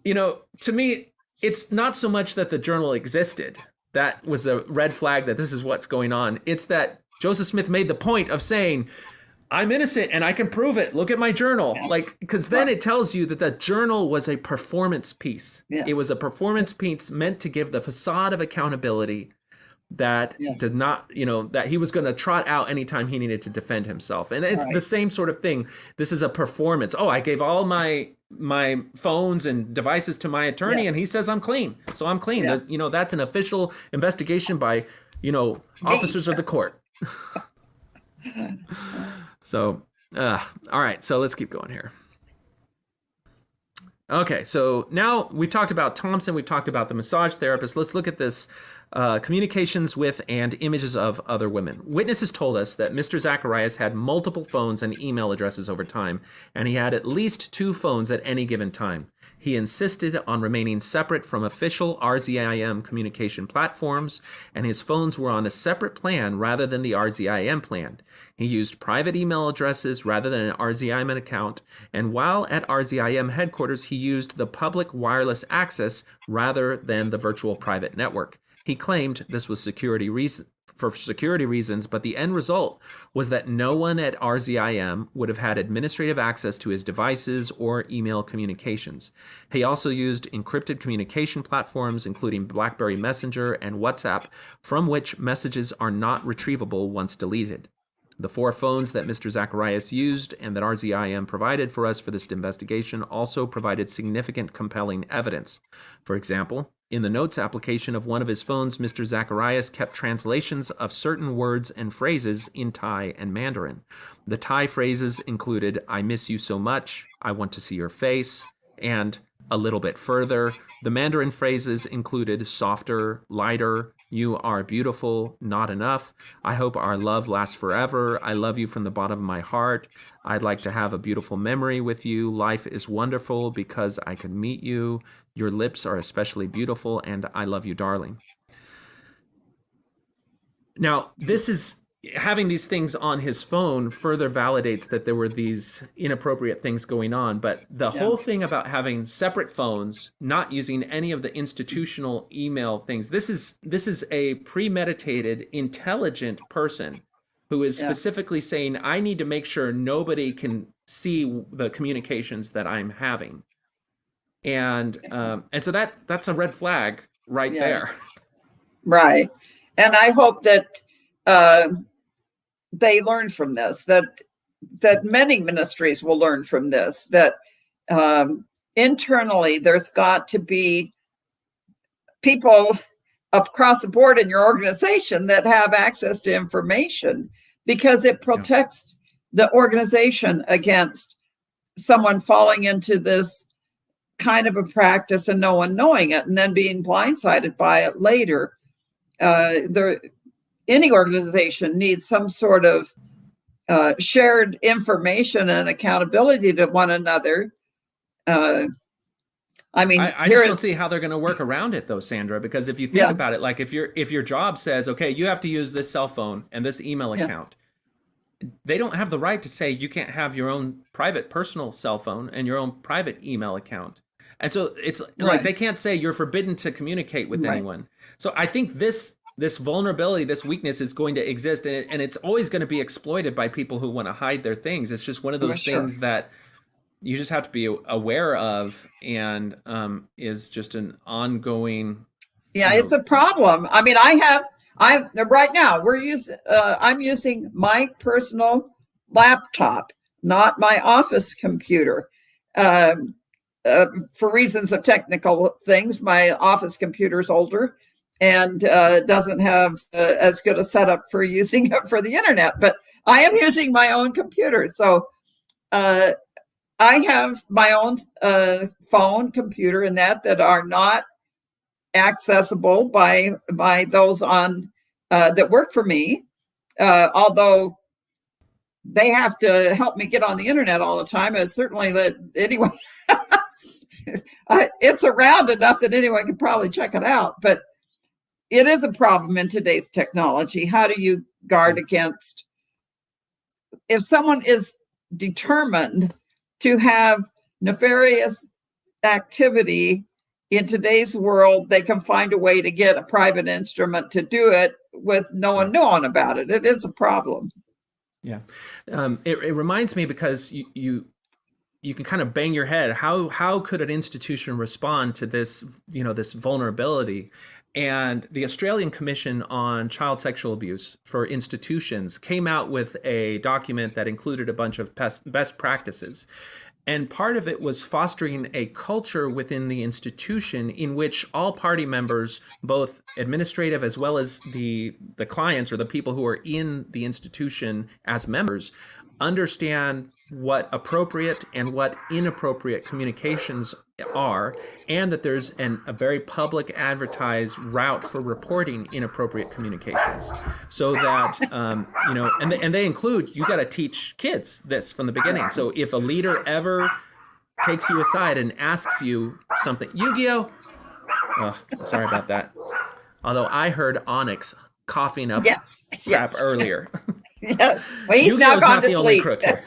to me, it's not so much that the journal existed. That was a red flag that this is what's going on. It's that Joseph Smith made the point of saying, I'm innocent and I can prove it. Look at my journal. Because then it tells you that the journal was a performance piece. Yes. It was a performance piece meant to give the facade of accountability that did not, that he was going to trot out anytime he needed to defend himself. And it's the same sort of thing. This is a performance. Oh, I gave all my phones and devices to my attorney and he says I'm clean. So I'm clean. Yeah. That's an official investigation by, officers of the court. So, all right, so let's keep going here. Okay, so now we've talked about Thompson, we've talked about the massage therapist. Let's look at this communications with and images of other women. Witnesses told us that Mr. Zacharais had multiple phones and email addresses over time, and he had at least 2 phones at any given time. He insisted on remaining separate from official RZIM communication platforms, and his phones were on a separate plan rather than the RZIM plan. He used private email addresses rather than an RZIM account, and while at RZIM headquarters, he used the public wireless access rather than the virtual private network. He claimed this was for security reasons, but the end result was that no one at RZIM would have had administrative access to his devices or email communications. He also used encrypted communication platforms, including BlackBerry Messenger and WhatsApp, from which messages are not retrievable once deleted. The 4 phones that Mr. Zacharais used and that RZIM provided for us for this investigation also provided significant compelling evidence. For example, in the notes application of one of his phones, Mr. Zacharais kept translations of certain words and phrases in Thai and Mandarin. The Thai phrases included, "I miss you so much," "I want to see your face," and a little bit further. The Mandarin phrases included softer, lighter, you are beautiful, not enough. I hope our love lasts forever. I love you from the bottom of my heart. I'd like to have a beautiful memory with you. Life is wonderful because I could meet you. Your lips are especially beautiful, and I love you, darling. Now, this is having these things on his phone further validates that there were these inappropriate things going on. But the whole thing about having separate phones, not using any of the institutional email things, this is a premeditated, intelligent person who is specifically saying, I need to make sure nobody can see the communications that I'm having. And so that's a red flag right there. Right. And I hope that they learn from this, that many ministries will learn from this, that internally there's got to be people across the board in your organization that have access to information, because it protects the organization against someone falling into this kind of a practice and no one knowing it and then being blindsided by it later. Any organization needs some sort of shared information and accountability to one another. I just don't see how they're going to work around it, though, Sandra. Because if you think about it, like if your job says, okay, you have to use this cell phone and this email account, they don't have the right to say you can't have your own private personal cell phone and your own private email account. And so it's like they can't say you're forbidden to communicate with anyone. So I think this vulnerability, this weakness is going to exist, and it's always going to be exploited by people who want to hide their things. It's just one of those things that you just have to be aware of, and is just an ongoing. It's a problem. I mean, I'm right now I'm using my personal laptop, not my office computer. For reasons of technical things, my office computer is older and doesn't have as good a setup for using it for the internet, but I am using my own computer. So I have my own phone, computer, and that are not accessible by those on that work for me, although they have to help me get on the internet all the time. It's certainly that anyway. It's around enough that anyone can probably check it out, but it is a problem in today's technology. How do you guard against, if someone is determined to have nefarious activity in today's world, they can find a way to get a private instrument to do it with no one knowing about it. It is a problem. Yeah. It reminds me, because you can kind of bang your head. How could an institution respond to this, this vulnerability? And the Australian Commission on Child Sexual Abuse for Institutions came out with a document that included a bunch of best practices. And part of it was fostering a culture within the institution in which all party members, both administrative as well as the clients or the people who are in the institution as members, understand what appropriate and what inappropriate communications are, and that there's a very public advertised route for reporting inappropriate communications, so that and they include, you got to teach kids this from the beginning. So if a leader ever takes you aside and asks you something, Yu-Gi-Oh! Oh, sorry about that. Although I heard Onyx coughing up crap earlier. Yes. Well, he's now gone to sleep. Crook here.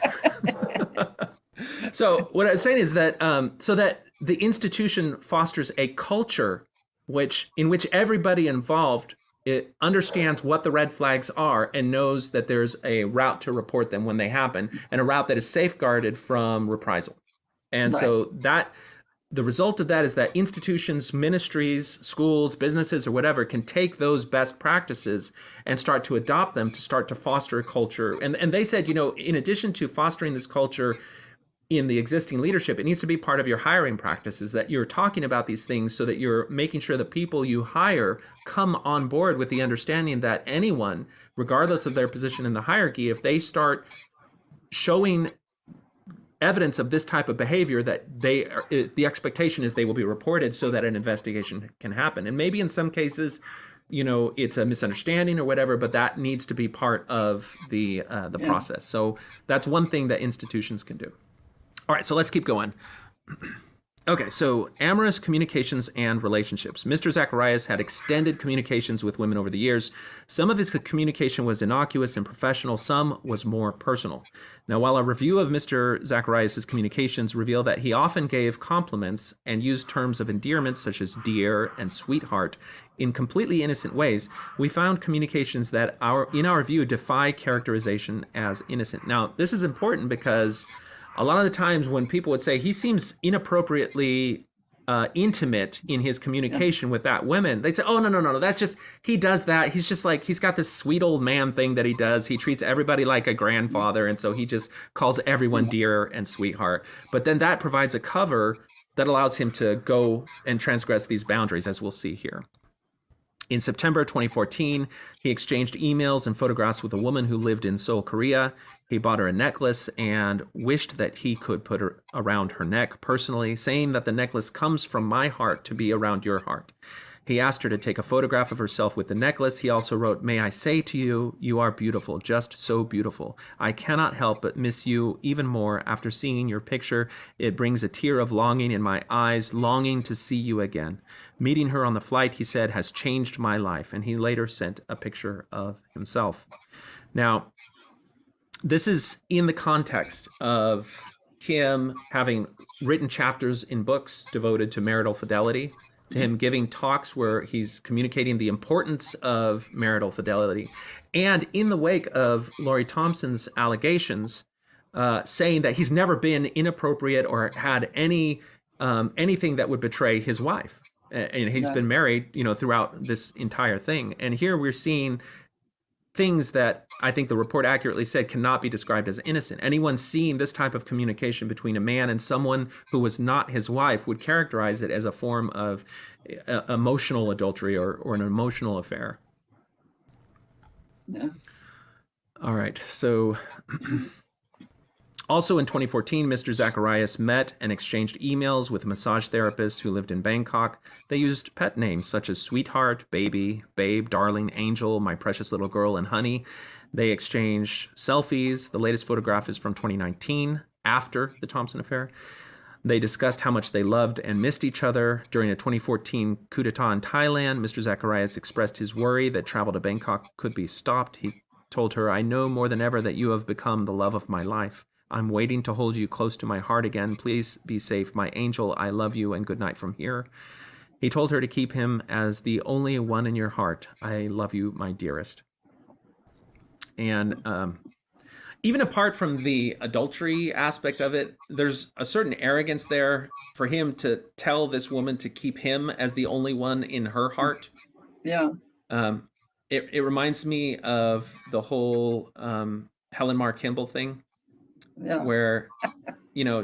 So what I was saying is that so that the institution fosters a culture in which everybody involved understands what the red flags are and knows that there's a route to report them when they happen, and a route that is safeguarded from reprisal. And so that the result of that is that institutions, ministries, schools, businesses, or whatever can take those best practices and start to adopt them to start to foster a culture. And they said, in addition to fostering this culture in the existing leadership, it needs to be part of your hiring practices, that you're talking about these things so that you're making sure the people you hire come on board with the understanding that anyone, regardless of their position in the hierarchy, if they start showing evidence of this type of behavior, that the expectation is they will be reported so that an investigation can happen. And maybe in some cases, it's a misunderstanding or whatever, but that needs to be part of the process. So that's one thing that institutions can do. All right, so let's keep going. Okay, so amorous communications and relationships. Mr. Zacharais had extended communications with women over the years. Some of his communication was innocuous and professional, some was more personal. Now, while a review of Mr. Zacharais' communications revealed that he often gave compliments and used terms of endearment such as dear and sweetheart in completely innocent ways, we found communications that in our view defy characterization as innocent. Now, this is important because a lot of the times when people would say he seems inappropriately intimate in his communication with that women, they'd say, oh, no, that's just, he does that. He's just like, he's got this sweet old man thing that he does. He treats everybody like a grandfather. And so he just calls everyone dear and sweetheart. But then that provides a cover that allows him to go and transgress these boundaries, as we'll see here. In September 2014, he exchanged emails and photographs with a woman who lived in Seoul, Korea. He bought her a necklace and wished that he could put her around her neck personally, saying that the necklace comes from my heart to be around your heart. He asked her to take a photograph of herself with the necklace. He also wrote, may I say to you, you are beautiful, just so beautiful. I cannot help but miss you even more after seeing your picture. It brings a tear of longing in my eyes, longing to see you again. Meeting her on the flight, he said, has changed my life. And he later sent a picture of himself. Now, this is in the context of him having written chapters in books devoted to marital fidelity, to him giving talks where he's communicating the importance of marital fidelity, and in the wake of Lori Thompson's allegations, saying that he's never been inappropriate or had anything that would betray his wife. And he's been married, throughout this entire thing. And here we're seeing things that I think the report accurately said cannot be described as innocent. Anyone seeing this type of communication between a man and someone who was not his wife would characterize it as a form of emotional adultery or an emotional affair. Yeah. All right. So also in 2014, Mr. Zacharais met and exchanged emails with a massage therapist who lived in Bangkok. They used pet names such as Sweetheart, Baby, Babe, Darling, Angel, My Precious Little Girl, and Honey. They exchanged selfies. The latest photograph is from 2019, after the Thompson affair. They discussed how much they loved and missed each other. During a 2014 coup d'etat in Thailand, Mr. Zacharais expressed his worry that travel to Bangkok could be stopped. He told her, I know more than ever that you have become the love of my life. I'm waiting to hold you close to my heart again. Please be safe, my angel. I love you, and good night from here. He told her to keep him as the only one in your heart. I love you, my dearest. And even apart from the adultery aspect of it, there's a certain arrogance there for him to tell this woman to keep him as the only one in her heart. Yeah. It reminds me of the whole Helen Mar Kimball thing. Yeah. Where,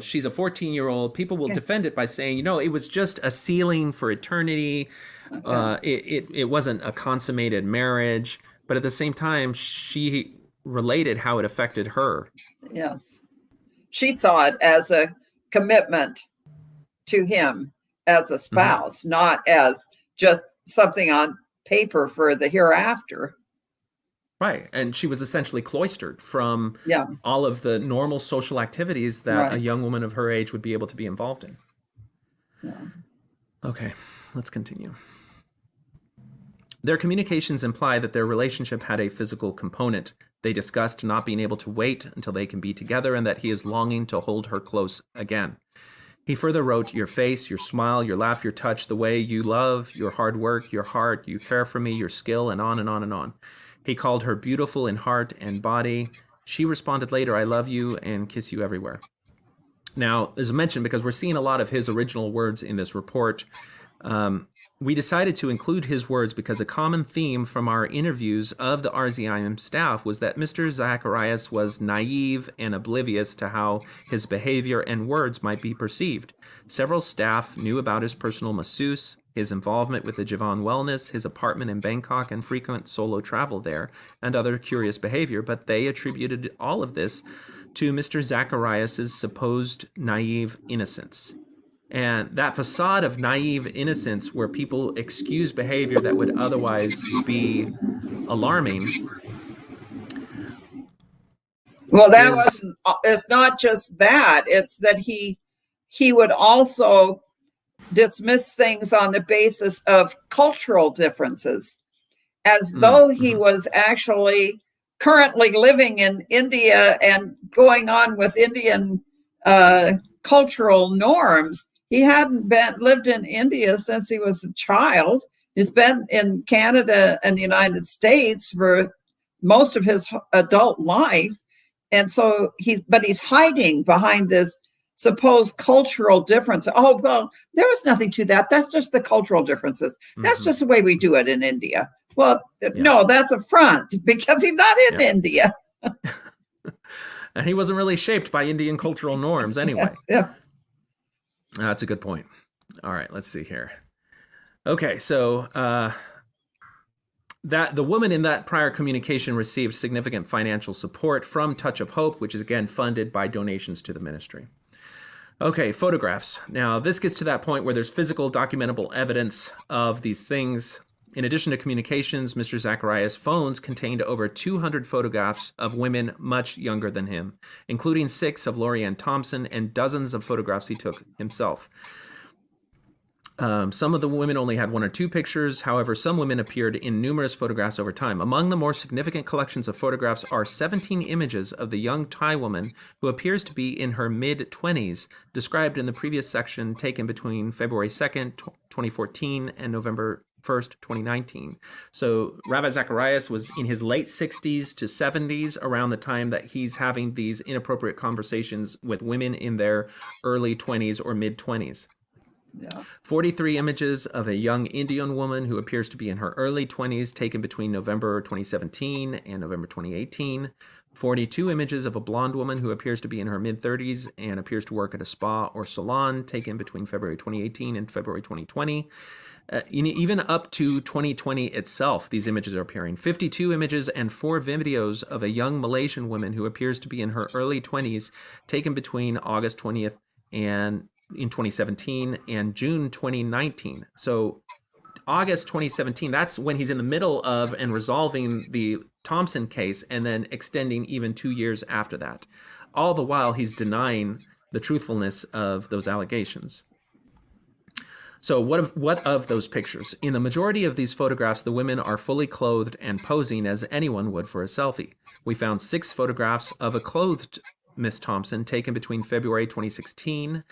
she's a 14-year-old. People will defend it by saying, it was just a ceiling for eternity. It wasn't a consummated marriage. But at the same time, she related how it affected her. Yes. She saw it as a commitment to him as a spouse, not as just something on paper for the hereafter. Right. And she was essentially cloistered from all of the normal social activities that a young woman of her age would be able to be involved in. Yeah. Okay, let's continue. Their communications imply that their relationship had a physical component. They discussed not being able to wait until they can be together and that he is longing to hold her close again. He further wrote, your face, your smile, your laugh, your touch, the way you love, your hard work, your heart, you care for me, your skill, and on and on and on. He called her beautiful in heart and body. She responded later, I love you and kiss you everywhere. Now, there's a mention because we're seeing a lot of his original words in this report. We decided to include his words because a common theme from our interviews of the RZIM staff was that Mr. Zacharais was naive and oblivious to how his behavior and words might be perceived. Several staff knew about his personal masseuse, his involvement with the Javon Wellness, his apartment in Bangkok, and frequent solo travel there, and other curious behavior, but they attributed all of this to Mr. Zacharias' supposed naive innocence. And that facade of naive innocence where people excuse behavior that would otherwise be alarming Well, that is wasn't, it's not just that, it's that he would also dismiss things on the basis of cultural differences, as though he was actually currently living in India and going on with Indian cultural norms. He hadn't lived in India since he was a child. He's been in Canada and the United States for most of his adult life. And so he's hiding behind this supposed cultural difference. Oh, well, there was nothing to that. That's just the cultural differences. That's just the way we do it in India. Well, no, that's a front, because he's not in India. And he wasn't really shaped by Indian cultural norms anyway. Yeah. That's a good point. All right, let's see here. Okay, so that the woman in that prior communication received significant financial support from Touch of Hope, which is again funded by donations to the ministry. Okay, photographs. Now, this gets to that point where there's physical documentable evidence of these things. In addition to communications, Mr. Zacharias' phones contained over 200 photographs of women much younger than him, including 6 of Lori Ann Thompson and dozens of photographs he took himself. Some of the women only had 1 or 2 pictures. However, some women appeared in numerous photographs over time. Among the more significant collections of photographs are 17 images of the young Thai woman who appears to be in her mid-20s, described in the previous section, taken between February 2nd, 2014 and November 1st, 2019. So Ravi Zacharias was in his late 60s to 70s around the time that he's having these inappropriate conversations with women in their early 20s or mid-20s. Yeah. 43 images of a young Indian woman who appears to be in her early 20s, taken between November 2017 and November 2018. 42 images of a blonde woman who appears to be in her mid-30s and appears to work at a spa or salon, taken between February 2018 and February 2020. Even up to 2020 itself, these images are appearing. 52 images and 4 videos of a young Malaysian woman who appears to be in her early 20s, taken between August 20th and in 2017 and June 2019. So August 2017, that's when he's in the middle of and resolving the Thompson case, and then extending even 2 years after that. All the while he's denying the truthfulness of those allegations. So what of those pictures? In the majority of these photographs, the women are fully clothed and posing as anyone would for a selfie. We found 6 photographs of a clothed Miss Thompson taken between February 2016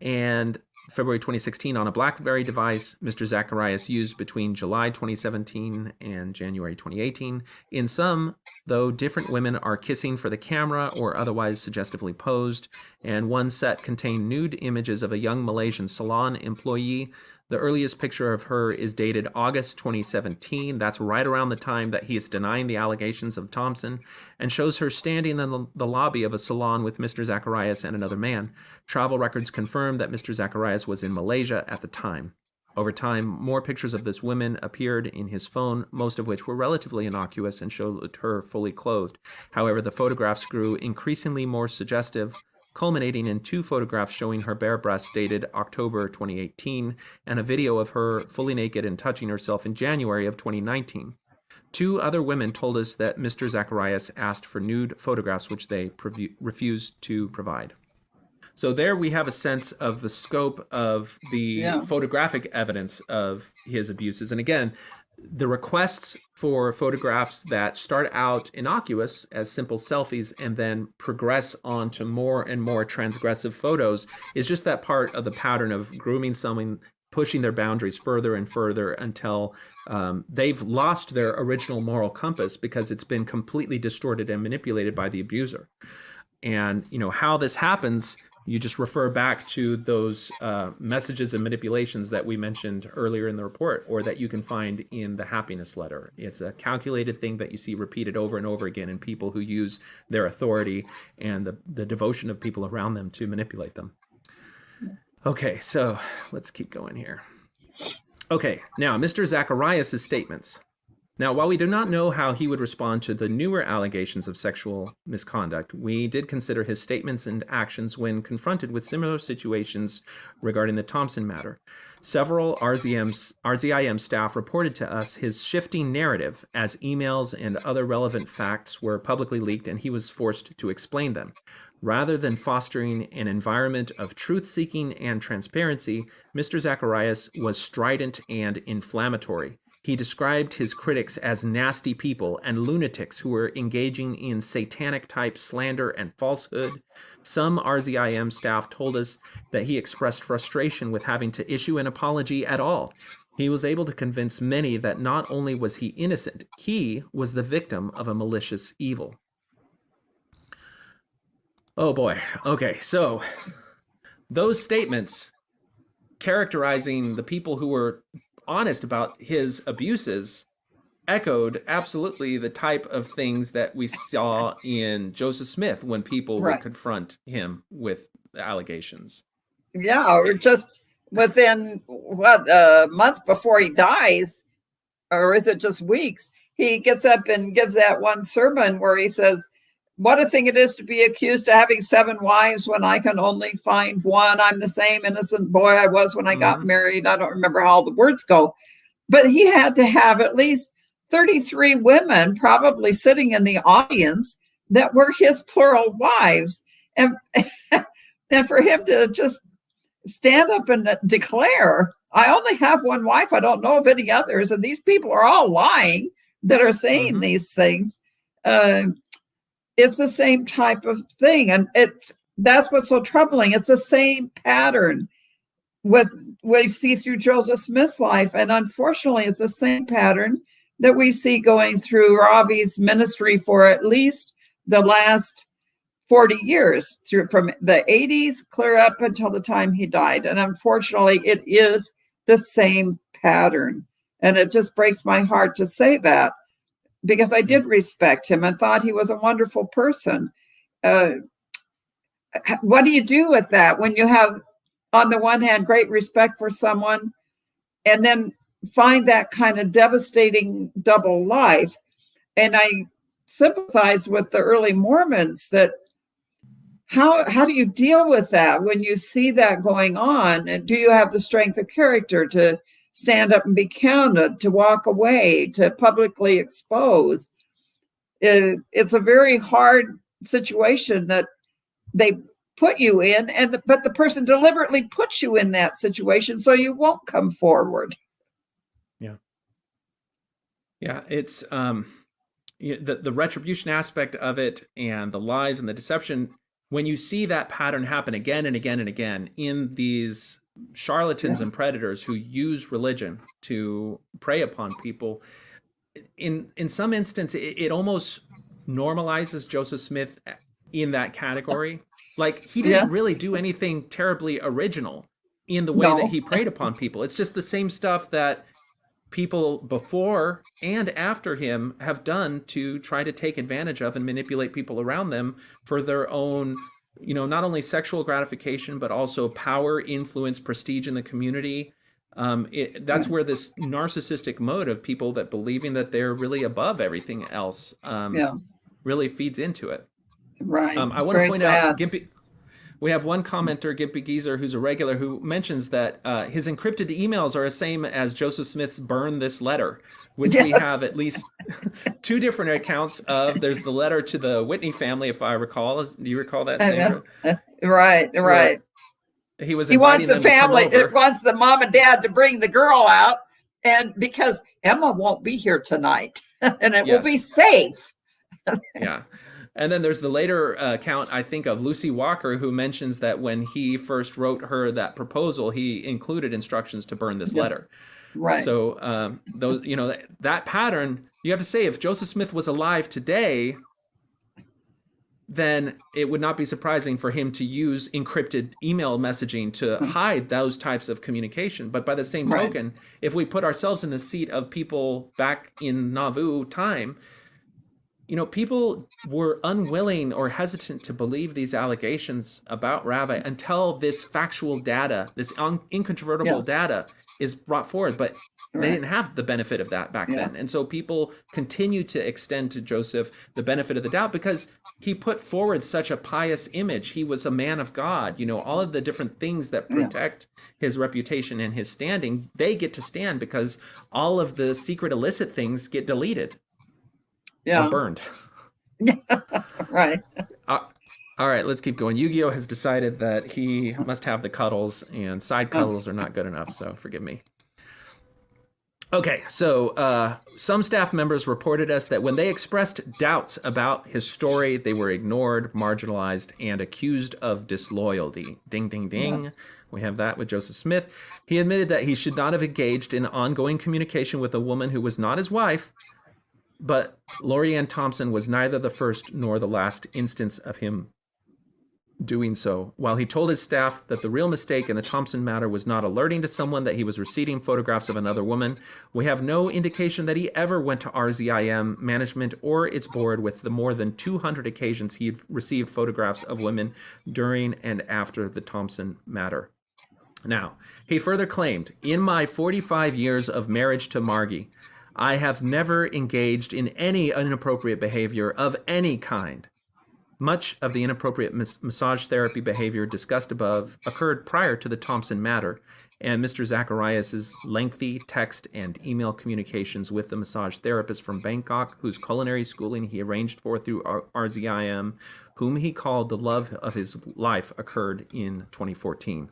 and February 2016 on a BlackBerry device Mr. Zacharias used between July 2017 and January 2018. In some, though, different women are kissing for the camera or otherwise suggestively posed, and one set contained nude images of a young Malaysian salon employee. The earliest picture of her is dated August 2017. That's right around the time that he is denying the allegations of Thompson, and shows her standing in the lobby of a salon with Mr. Zacharias and another man. Travel records confirm that Mr. Zacharias was in Malaysia at the time. Over time, more pictures of this woman appeared in his phone, most of which were relatively innocuous and showed her fully clothed. However, the photographs grew increasingly more suggestive, culminating in 2 photographs showing her bare breasts dated October 2018, and a video of her fully naked and touching herself in January of 2019. 2 other women told us that Mr. Zacharias asked for nude photographs, which they refused to provide. So there we have a sense of the scope of the photographic evidence of his abuses. And again, the requests for photographs that start out innocuous as simple selfies and then progress on to more and more transgressive photos is just that part of the pattern of grooming someone, pushing their boundaries further and further until they've lost their original moral compass because it's been completely distorted and manipulated by the abuser. And how this happens, you just refer back to those messages and manipulations that we mentioned earlier in the report, or that you can find in the happiness letter. It's a calculated thing that you see repeated over and over again in people who use their authority and the devotion of people around them to manipulate them. Okay, so let's keep going here. Okay, now Mr. Zacharias' statements. Now, while we do not know how he would respond to the newer allegations of sexual misconduct, we did consider his statements and actions when confronted with similar situations regarding the Thompson matter. Several RZIM staff reported to us his shifting narrative as emails and other relevant facts were publicly leaked and he was forced to explain them. Rather than fostering an environment of truth-seeking and transparency, Mr. Zacharias was strident and inflammatory. He described his critics as nasty people and lunatics who were engaging in satanic-type slander and falsehood. Some RZIM staff told us that he expressed frustration with having to issue an apology at all. He was able to convince many that not only was he innocent, he was the victim of a malicious evil. Oh boy. Okay, so those statements characterizing the people who were honest about his abuses echoed absolutely the type of things that we saw in Joseph Smith when people would confront him with allegations. Yeah, or just within a month before he dies, or is it just weeks, he gets up and gives that one sermon where he says, what a thing it is to be accused of having 7 wives when I can only find one. I'm the same innocent boy I was when I got married. I don't remember how all the words go. But he had to have at least 33 women probably sitting in the audience that were his plural wives. And, and for him to just stand up and declare, I only have one wife. I don't know of any others. And these people are all lying that are saying these things. It's the same type of thing. And that's what's so troubling. It's the same pattern with we see through Joseph Smith's life. And unfortunately, it's the same pattern that we see going through Ravi's ministry for at least the last 40 years, from the 80s clear up until the time he died. And unfortunately, it is the same pattern. And it just breaks my heart to say that, because I did respect him and thought he was a wonderful person. What do you do with that when you have, on the one hand, great respect for someone and then find that kind of devastating double life? And I sympathize with the early Mormons that how do you deal with that when you see that going on? And do you have the strength of character to stand up and be counted, to walk away, to publicly expose? It's a very hard situation that they put you in, but the person deliberately puts you in that situation so you won't come forward. Yeah, it's the retribution aspect of it and the lies and the deception. When you see that pattern happen again and again and again in these charlatans and predators who use religion to prey upon people, in some instance, it almost normalizes Joseph Smith in that category. Like, he didn't really do anything terribly original in the way that he preyed upon people. It's just the same stuff that people before and after him have done to try to take advantage of and manipulate people around them for their own, not only sexual gratification, but also power, influence, prestige in the community. That's where this narcissistic mode of people that believing that they're really above everything else really feeds into it. Right. I want to point out, Gimpy, we have one commenter, Gimpy Geezer, who's a regular, who mentions that his encrypted emails are the same as Joseph Smith's burn this letter, which we have at least 2 different accounts of. There's the letter to the Whitney family, if I recall. Do you recall that, Sandra? Right. He wants the family, it wants the mom and dad to bring the girl out, and because Emma won't be here tonight, and it will be safe. Yeah. And then there's the later account, I think, of Lucy Walker, who mentions that when he first wrote her that proposal, he included instructions to burn this letter. Right. So those, that pattern, you have to say, if Joseph Smith was alive today, then it would not be surprising for him to use encrypted email messaging to hide those types of communication. But by the same token, if we put ourselves in the seat of people back in Nauvoo time, people were unwilling or hesitant to believe these allegations about Ravi until this factual data, this incontrovertible data is brought forward, but they didn't have the benefit of that back then. And so people continue to extend to Joseph the benefit of the doubt because he put forward such a pious image. He was a man of God. You know, all of the different things that protect his reputation and his standing, they get to stand because all of the secret illicit things get deleted or burned. Right. All right, let's keep going. Yu-Gi-Oh has decided that he must have the cuddles, and side cuddles are not good enough, so forgive me. Okay, so some staff members reported us that when they expressed doubts about his story, they were ignored, marginalized, and accused of disloyalty. Ding, ding, ding. Yes. We have that with Joseph Smith. He admitted that he should not have engaged in ongoing communication with a woman who was not his wife, but Lori Ann Thompson was neither the first nor the last instance of him doing so. While he told his staff that the real mistake in the Thompson matter was not alerting to someone that he was receiving photographs of another woman, we have no indication that he ever went to RZIM management or its board with the more than 200 occasions he had received photographs of women during and after the Thompson matter. Now, he further claimed, in my 45 years of marriage to Margie, I have never engaged in any inappropriate behavior of any kind. Much of the inappropriate massage therapy behavior discussed above occurred prior to the Thompson matter, and Mr. Zacharias' lengthy text and email communications with the massage therapist from Bangkok, whose culinary schooling he arranged for through RZIM, whom he called the love of his life, occurred in 2014.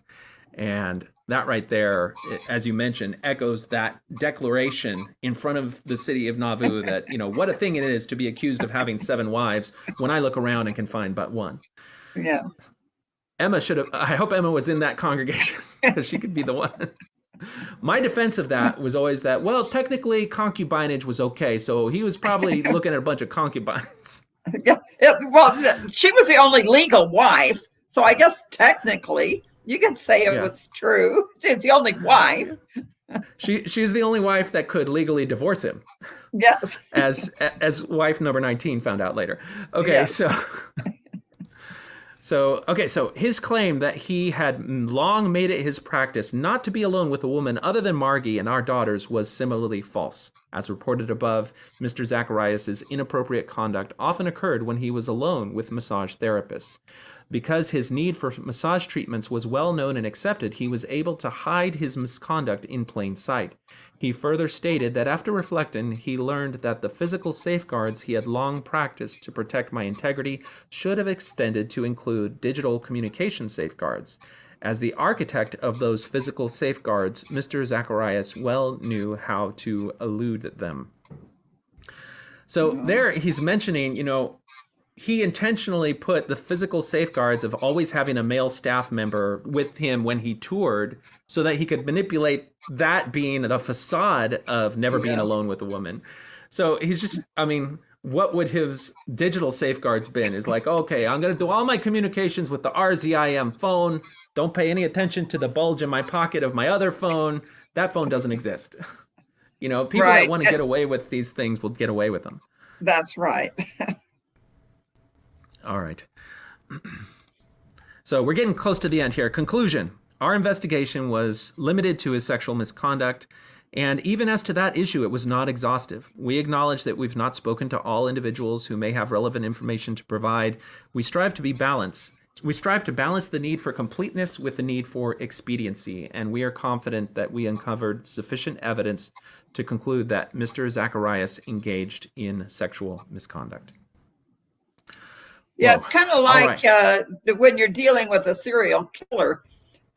And that right there, as you mentioned, echoes that declaration in front of the city of Nauvoo that, you know, what a thing it is to be accused of having 7 wives when I look around and can find but one. Yeah. Emma should have, I hope Emma was in that congregation because she could be the one. My defense of that was always that, well, technically concubinage was okay. So he was probably looking at a bunch of concubines. Yeah. Well, she was the only legal wife. So I guess technically you can say it was true. She's the only wife. She's the only wife that could legally divorce him. Yes. As wife number 19 found out later. Okay, yes. So his claim that he had long made it his practice not to be alone with a woman other than Margie and our daughters was similarly false. As reported above, Mr. Zacharias' inappropriate conduct often occurred when he was alone with massage therapists. Because his need for massage treatments was well known and accepted, he was able to hide his misconduct in plain sight. He further stated that after reflecting, he learned that the physical safeguards he had long practiced to protect my integrity should have extended to include digital communication safeguards. As the architect of those physical safeguards, Mr. Zacharias well knew how to elude them. So there he's mentioning, you know, he intentionally put the physical safeguards of always having a male staff member with him when he toured so that he could manipulate that being the facade of never being alone with a woman. So he's just, I mean, what would his digital safeguards been? Is like, okay, I'm going to do all my communications with the RZIM phone. Don't pay any attention to the bulge in my pocket of my other phone. That phone doesn't exist. You know, people that want to get away with these things will get away with them. That's right. All right. So we're getting close to the end here. Conclusion. Our investigation was limited to his sexual misconduct, and even as to that issue, it was not exhaustive. We acknowledge that we've not spoken to all individuals who may have relevant information to provide. We strive to balance the need for completeness with the need for expediency, and we are confident that we uncovered sufficient evidence to conclude that Mr. Zacharias engaged in sexual misconduct. Yeah, it's kind of like when you're dealing with a serial killer.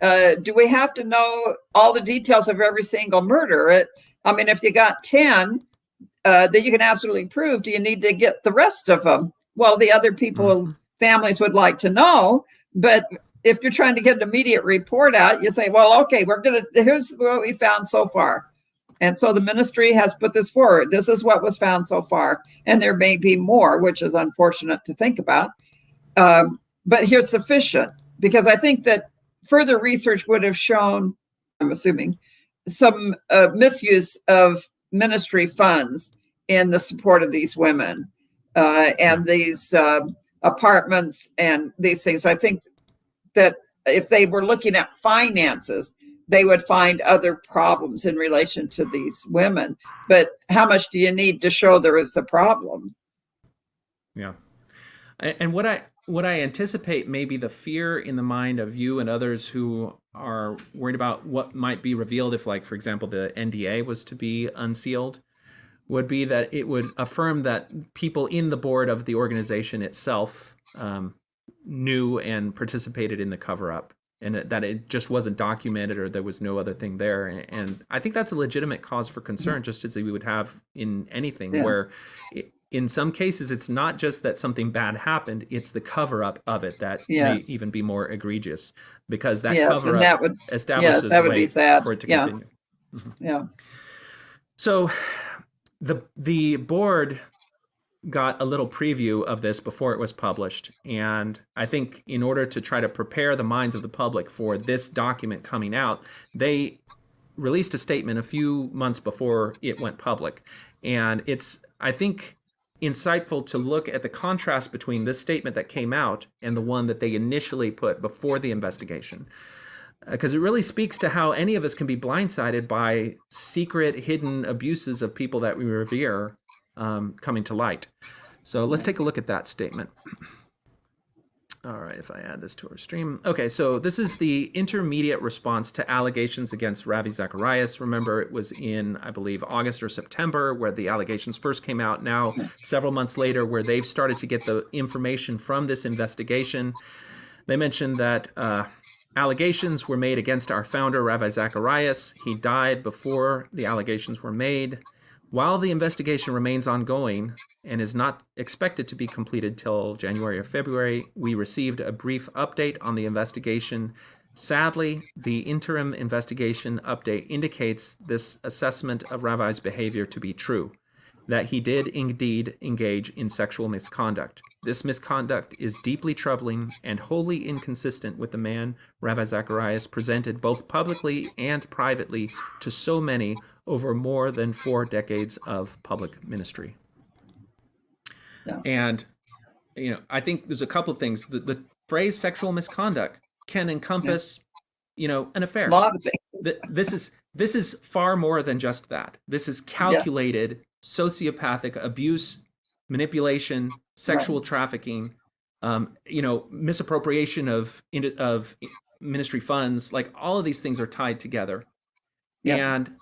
Do we have to know all the details of every single murder? I mean, if you got 10 that you can absolutely prove, do you need to get the rest of them? Well, the other people, families would like to know, but if you're trying to get an immediate report out, you say, well, okay, here's what we found so far. And so the ministry has put this forward. This is what was found so far. And there may be more, which is unfortunate to think about. But here's sufficient, because I think that further research would have shown, I'm assuming, some misuse of ministry funds in the support of these women and these apartments and these things. I think that if they were looking at finances, they would find other problems in relation to these women. But how much do you need to show there is a problem? Yeah. And what I anticipate may be the fear in the mind of you and others who are worried about what might be revealed if, like, for example, the NDA was to be unsealed, would be that it would affirm that people in the board of the organization itself knew and participated in the cover-up, and that it just wasn't documented or there was no other thing there. And I think that's a legitimate cause for concern, just as we would have in anything, where in some cases it's not just that something bad happened, it's the cover-up of it that may even be more egregious, because that cover-up establishes that would a be way sad. for it to continue. Yeah. So the board got a little preview of this before it was published, and I think in order to try to prepare the minds of the public for this document coming out, they released a statement a few months before it went public. And it's, I think, insightful to look at the contrast between this statement that came out and the one that they initially put before the investigation, because it really speaks to how any of us can be blindsided by secret, hidden abuses of people that we revere coming to light. So let's take a look at that statement. All right, if I add this to our stream. Okay, so this is the intermediate response to allegations against Ravi Zacharias. Remember, it was in, I believe, August or September where the allegations first came out. Now, several months later, where they've started to get the information from this investigation. They mentioned that allegations were made against our founder, Ravi Zacharias. He died before the allegations were made. While the investigation remains ongoing and is not expected to be completed till January or February, we received a brief update on the investigation. Sadly, the interim investigation update indicates this assessment of Ravi's behavior to be true, that he did indeed engage in sexual misconduct. This misconduct is deeply troubling and wholly inconsistent with the man Ravi Zacharias presented both publicly and privately to so many over more than 4 decades of public ministry. And, I think there's a couple of things. The phrase sexual misconduct can encompass, an affair. A lot of things. This is far more than just that. This is calculated sociopathic abuse, manipulation, sexual trafficking, misappropriation of ministry funds. Like, all of these things are tied together. And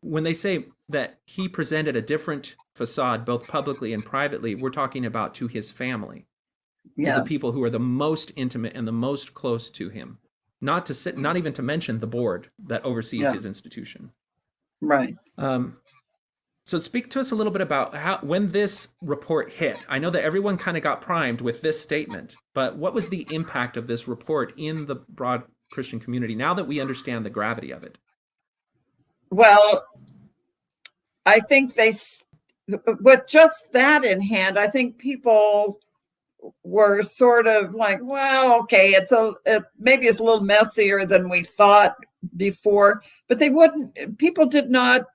when they say that he presented a different facade, both publicly and privately, we're talking about to his family, to the people who are the most intimate and the most close to him. Not even to mention the board that oversees his institution. Right. So speak to us a little bit about when this report hit. I know that everyone kind of got primed with this statement, but what was the impact of this report in the broad Christian community now that we understand the gravity of it? Well, I think with just that in hand, I think people were sort of like, well, okay, maybe it's a little messier than we thought before, but people did not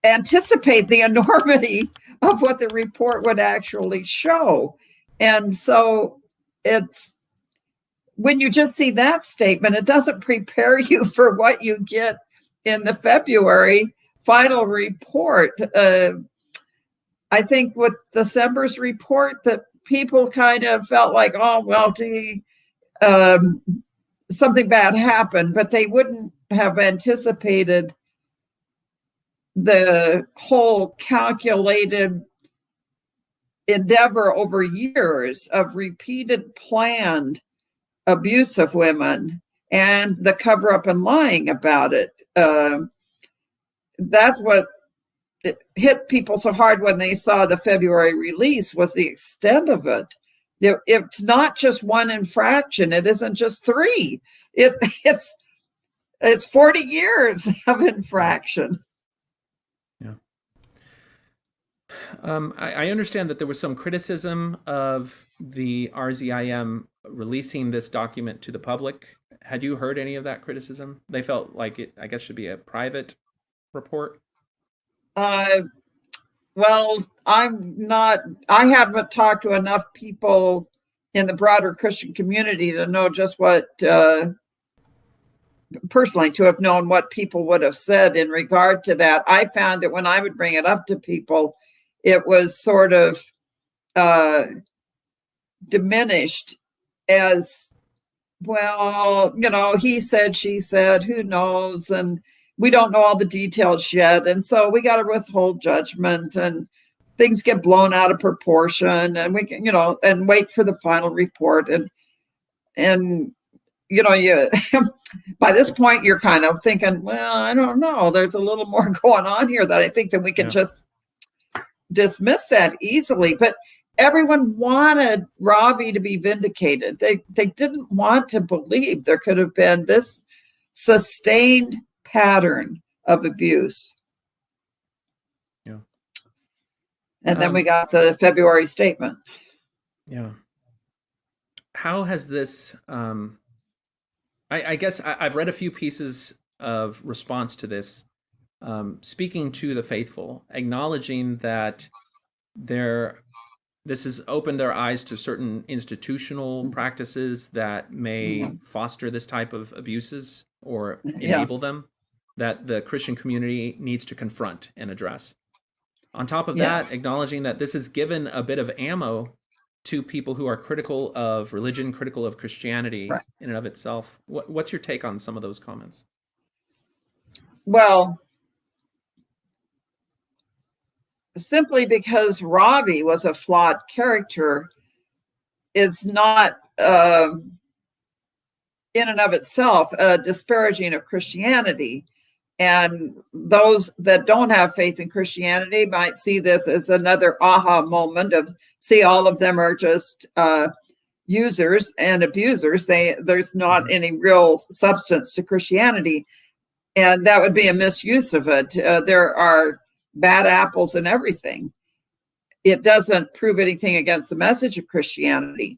anticipate the enormity of what the report would actually show. And so when you just see that statement, it doesn't prepare you for what you get in the February final report. I think with December's report, that people kind of felt like, oh, well, something bad happened, but they wouldn't have anticipated the whole calculated endeavor over years of repeated planned abuse of women and the cover up and lying about it. That's what hit people so hard when they saw the February release, was the extent of it. It's not just one infraction. It isn't just 3. It's 40 years of infraction. Yeah. I understand that there was some criticism of the RZIM releasing this document to the public. Had you heard any of that criticism? They felt like it, I guess, should be a private report. Well, I haven't talked to enough people in the broader Christian community to know just what personally to have known what people would have said in regard to that. I found that when I would bring it up to people, it was sort of diminished as, well, he said, she said, who knows, and we don't know all the details yet, and so we got to withhold judgment, and things get blown out of proportion, and we can, and wait for the final report, and you by this point you're kind of thinking, well, I don't know, there's a little more going on here that I think that we can just dismiss that easily. But everyone wanted Ravi to be vindicated. They didn't want to believe there could have been this sustained pattern of abuse. Yeah. And then we got the February statement. Yeah. How has this, I guess I've read a few pieces of response to this, speaking to the faithful, acknowledging that this has opened their eyes to certain institutional practices that may foster this type of abuses or enable them, that the Christian community needs to confront and address. On top of that, acknowledging that this has given a bit of ammo to people who are critical of religion, critical of Christianity in and of itself. What's your take on some of those comments? Well, simply because Ravi was a flawed character is not in and of itself disparaging of Christianity. And those that don't have faith in Christianity might see this as another aha moment of, see, all of them are just users and abusers. There's not any real substance to Christianity. And that would be a misuse of it. There are bad apples in everything. It doesn't prove anything against the message of Christianity.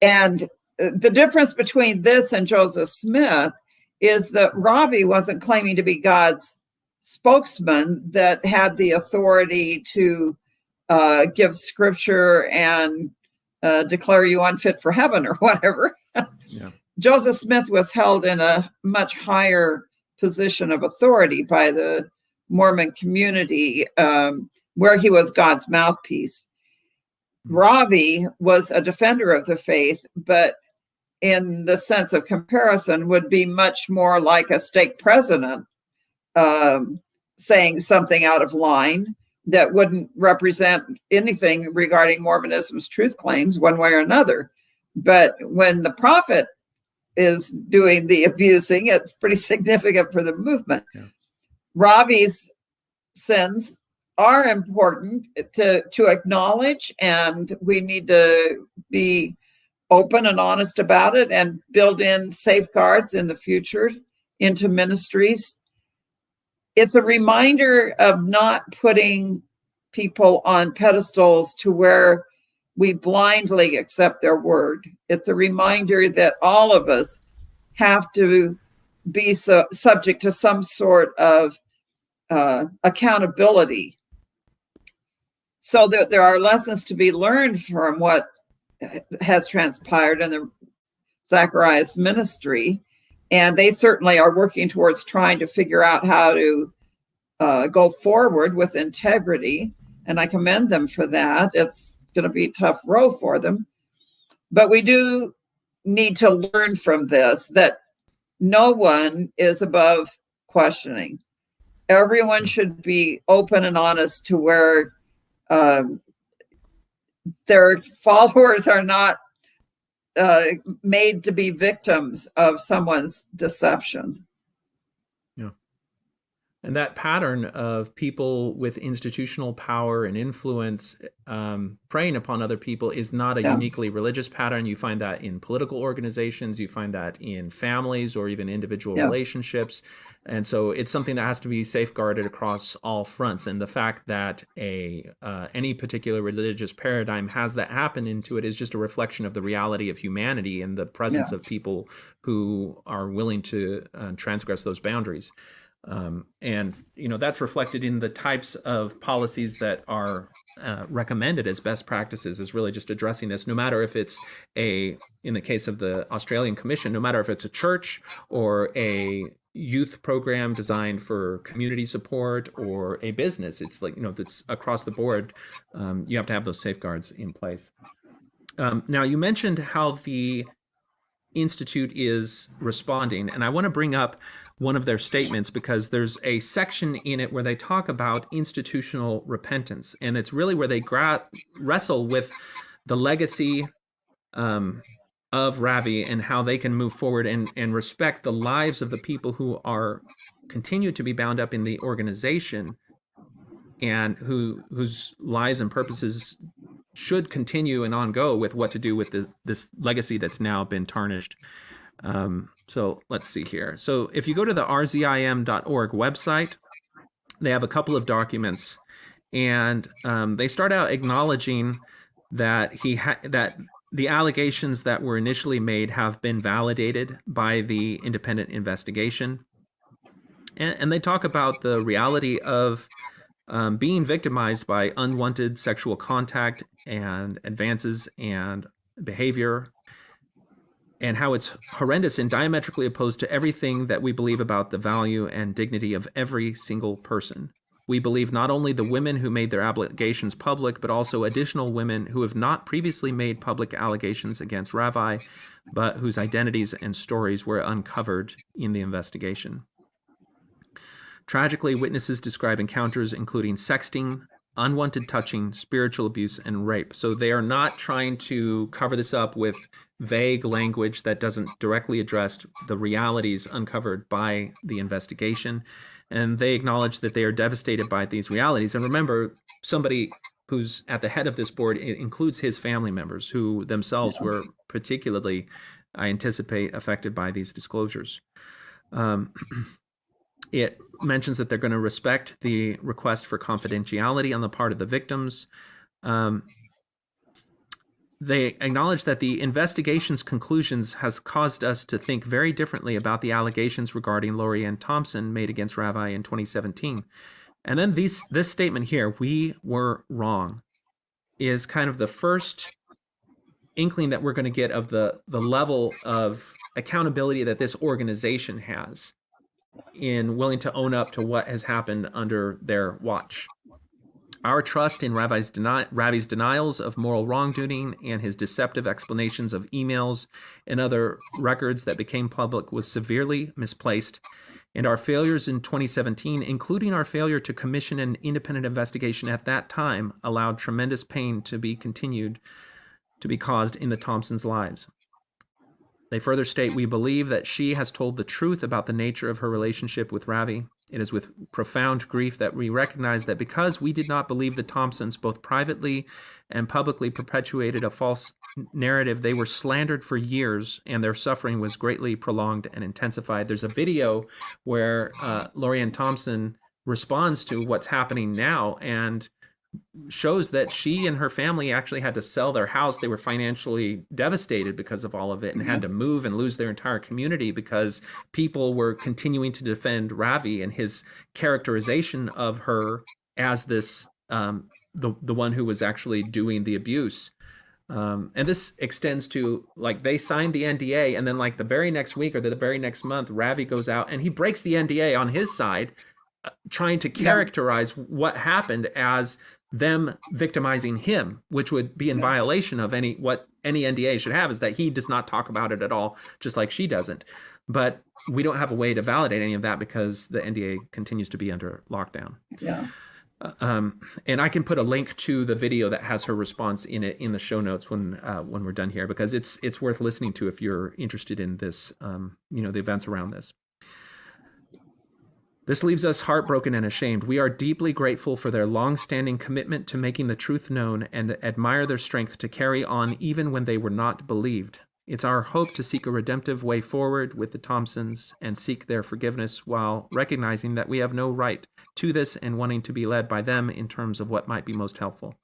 And the difference between this and Joseph Smith is that Ravi wasn't claiming to be God's spokesman that had the authority to give scripture and declare you unfit for heaven or whatever. Joseph Smith was held in a much higher position of authority by the Mormon community, where he was God's mouthpiece. Ravi was a defender of the faith, but in the sense of comparison would be much more like a stake president saying something out of line that wouldn't represent anything regarding Mormonism's truth claims one way or another. But when the prophet is doing the abusing, it's pretty significant for the movement. Ravi's sins are important to acknowledge, and we need to be open and honest about it and build in safeguards in the future into ministries. It's a reminder of not putting people on pedestals to where we blindly accept their word. It's a reminder that all of us have to be subject to some sort of accountability. So there are lessons to be learned from what has transpired in the Zacharais ministry, and they certainly are working towards trying to figure out how to go forward with integrity, and I commend them for that. It's going to be a tough row for them, but we do need to learn from this that no one is above questioning. Everyone should be open and honest to where their followers are not made to be victims of someone's deception. Yeah. And that pattern of people with institutional power and influence preying upon other people is not a uniquely religious pattern. You find that in political organizations, you find that in families or even individual relationships. And so it's something that has to be safeguarded across all fronts. And the fact that any particular religious paradigm has that happen into it is just a reflection of the reality of humanity and the presence of people who are willing to transgress those boundaries. And that's reflected in the types of policies that are recommended as best practices, is really just addressing this, no matter if it's in the case of the Australian Commission, no matter if it's a church or a youth program designed for community support or a business. It's like, that's across the board. You have to have those safeguards in place. Now, you mentioned how the Institute is responding, and I want to bring up one of their statements because there's a section in it where they talk about institutional repentance, and it's really where they wrestle with the legacy of Ravi and how they can move forward and respect the lives of the people who are continue to be bound up in the organization and whose lives and purposes should continue and on go with what to do with this legacy that's now been tarnished. So let's see here. So if you go to the rzim.org website, they have a couple of documents, and they start out acknowledging that that the allegations that were initially made have been validated by the independent investigation. And they talk about the reality of being victimized by unwanted sexual contact and advances and behavior, and how it's horrendous and diametrically opposed to everything that we believe about the value and dignity of every single person. We believe not only the women who made their allegations public, but also additional women who have not previously made public allegations against Ravi, but whose identities and stories were uncovered in the investigation. Tragically, witnesses describe encounters including sexting, unwanted touching, spiritual abuse, and rape. So they are not trying to cover this up with vague language that doesn't directly address the realities uncovered by the investigation. And they acknowledge that they are devastated by these realities. And remember, somebody who's at the head of this board includes his family members, who themselves were particularly, I anticipate, affected by these disclosures. It mentions that they're going to respect the request for confidentiality on the part of the victims. They acknowledge that the investigation's conclusions has caused us to think very differently about the allegations regarding Lori Ann Thompson made against Ravi in 2017. And then this statement here, "we were wrong," is kind of the first inkling that we're going to get of the level of accountability that this organization has in willing to own up to what has happened under their watch. Our trust in Ravi's denials of moral wrongdoing and his deceptive explanations of emails and other records that became public was severely misplaced, and our failures in 2017, including our failure to commission an independent investigation at that time, allowed tremendous pain to be caused in the Thompsons' lives. They further state, "We believe that she has told the truth about the nature of her relationship with Ravi. It is with profound grief that we recognize that because we did not believe the Thompsons both privately and publicly perpetuated a false narrative, they were slandered for years and their suffering was greatly prolonged and intensified." There's a video where Lori Ann Thompson responds to what's happening now and shows that she and her family actually had to sell their house. They were financially devastated because of all of it and had to move and lose their entire community because people were continuing to defend Ravi and his characterization of her as this the one who was actually doing the abuse. And this extends to, like, they signed the NDA, and then like the very next week or the very next month, Ravi goes out and he breaks the NDA on his side, trying to characterize what happened as them victimizing him, which would be in violation of what any NDA should have, is that he does not talk about it at all, just like she doesn't. But we don't have a way to validate any of that because the NDA continues to be under lockdown. Yeah. And I can put a link to the video that has her response in it in the show notes when we're done here, because it's worth listening to if you're interested in this, the events around this. This leaves us heartbroken and ashamed. We are deeply grateful for their long-standing commitment to making the truth known and admire their strength to carry on even when they were not believed. It's our hope to seek a redemptive way forward with the Thompsons and seek their forgiveness while recognizing that we have no right to this and wanting to be led by them in terms of what might be most helpful.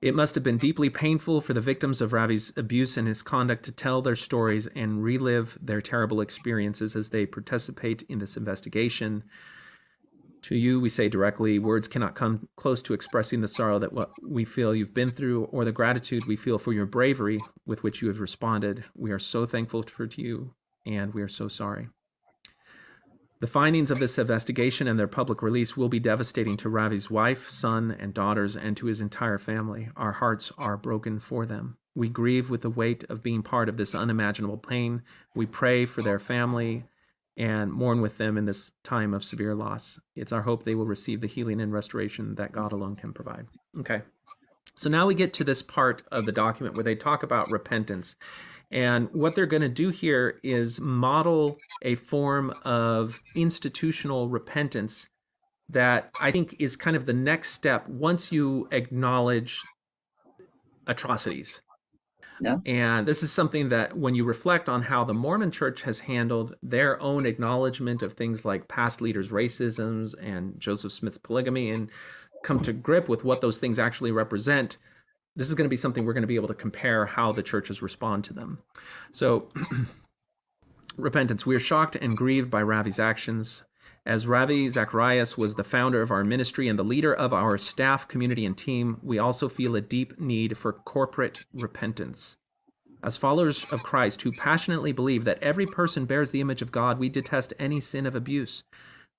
It must have been deeply painful for the victims of Ravi's abuse and his conduct to tell their stories and relive their terrible experiences as they participate in this investigation. To you, we say directly, words cannot come close to expressing the sorrow that what we feel you've been through or the gratitude we feel for your bravery with which you have responded. We are so thankful for you, and we are so sorry. The findings of this investigation and their public release will be devastating to Ravi's wife, son, and daughters, and to his entire family. Our hearts are broken for them. We grieve with the weight of being part of this unimaginable pain. We pray for their family and mourn with them in this time of severe loss. It's our hope they will receive the healing and restoration that God alone can provide. Okay. So now we get to this part of the document where they talk about repentance. And what they're going to do here is model a form of institutional repentance that I think is kind of the next step once you acknowledge atrocities. Yeah. And this is something that when you reflect on how the Mormon Church has handled their own acknowledgement of things like past leaders' racisms and Joseph Smith's polygamy and come to grip with what those things actually represent, this is going to be something we're going to be able to compare how the churches respond to them. So, repentance. We are shocked and grieved by Ravi's actions. As Ravi Zacharias was the founder of our ministry and the leader of our staff, community, and team, we also feel a deep need for corporate repentance. As followers of Christ who passionately believe that every person bears the image of God, we detest any sin of abuse.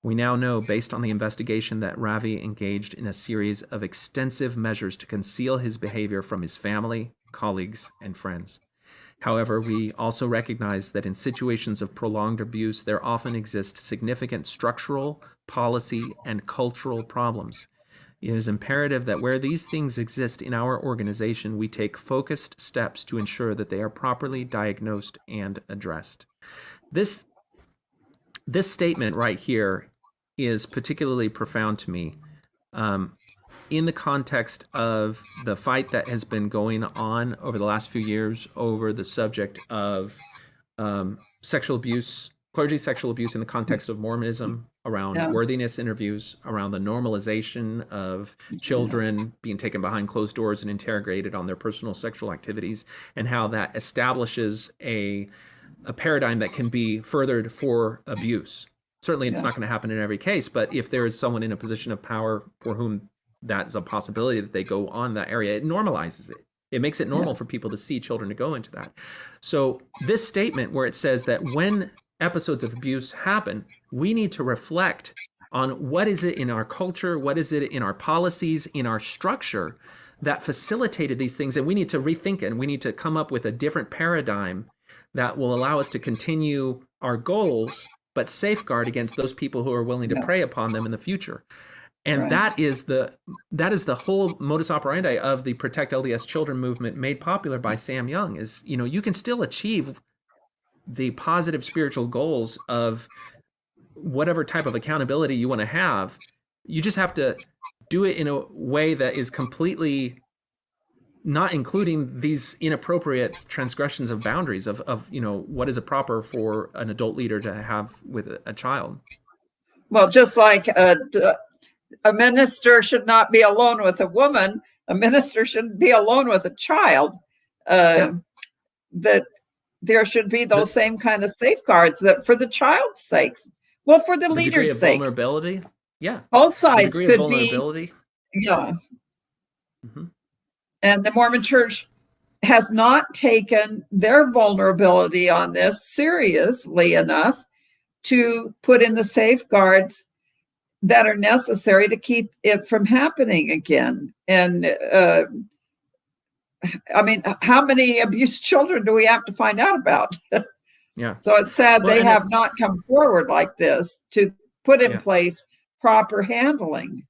We now know, based on the investigation, that Ravi engaged in a series of extensive measures to conceal his behavior from his family, colleagues, and friends. However, we also recognize that in situations of prolonged abuse, there often exist significant structural, policy, and cultural problems. It is imperative that where these things exist in our organization, we take focused steps to ensure that they are properly diagnosed and addressed. This statement right here is particularly profound to me in the context of the fight that has been going on over the last few years over the subject of sexual abuse, clergy sexual abuse in the context of Mormonism, around worthiness interviews, around the normalization of children being taken behind closed doors and interrogated on their personal sexual activities, and how that establishes a paradigm that can be furthered for abuse. Certainly, it's not going to happen in every case, but if there is someone in a position of power for whom that is a possibility that they go on that area, it normalizes it. It makes it normal for people to see children to go into that. So this statement where it says that when episodes of abuse happen, we need to reflect on what is it in our culture, what is it in our policies, in our structure that facilitated these things, and we need to rethink it, and we need to come up with a different paradigm that will allow us to continue our goals, but safeguard against those people who are willing to prey upon them in the future. And that is the whole modus operandi of the Protect LDS Children movement, made popular by Sam Young. Is, you can still achieve the positive spiritual goals of whatever type of accountability you want to have. You just have to do it in a way that is completely not including these inappropriate transgressions of boundaries of what is proper for an adult leader to have with a child. Well, just like a minister should not be alone with a woman, a minister shouldn't be alone with a child. That there should be those same kind of safeguards, that for the child's sake, well, for the leader's sake. Vulnerability, both sides could vulnerability. And the Mormon Church has not taken their vulnerability on this seriously enough to put in the safeguards that are necessary to keep it from happening again. And I mean, how many abused children do we have to find out about? So it's sad they have not come forward like this to put in place proper handling.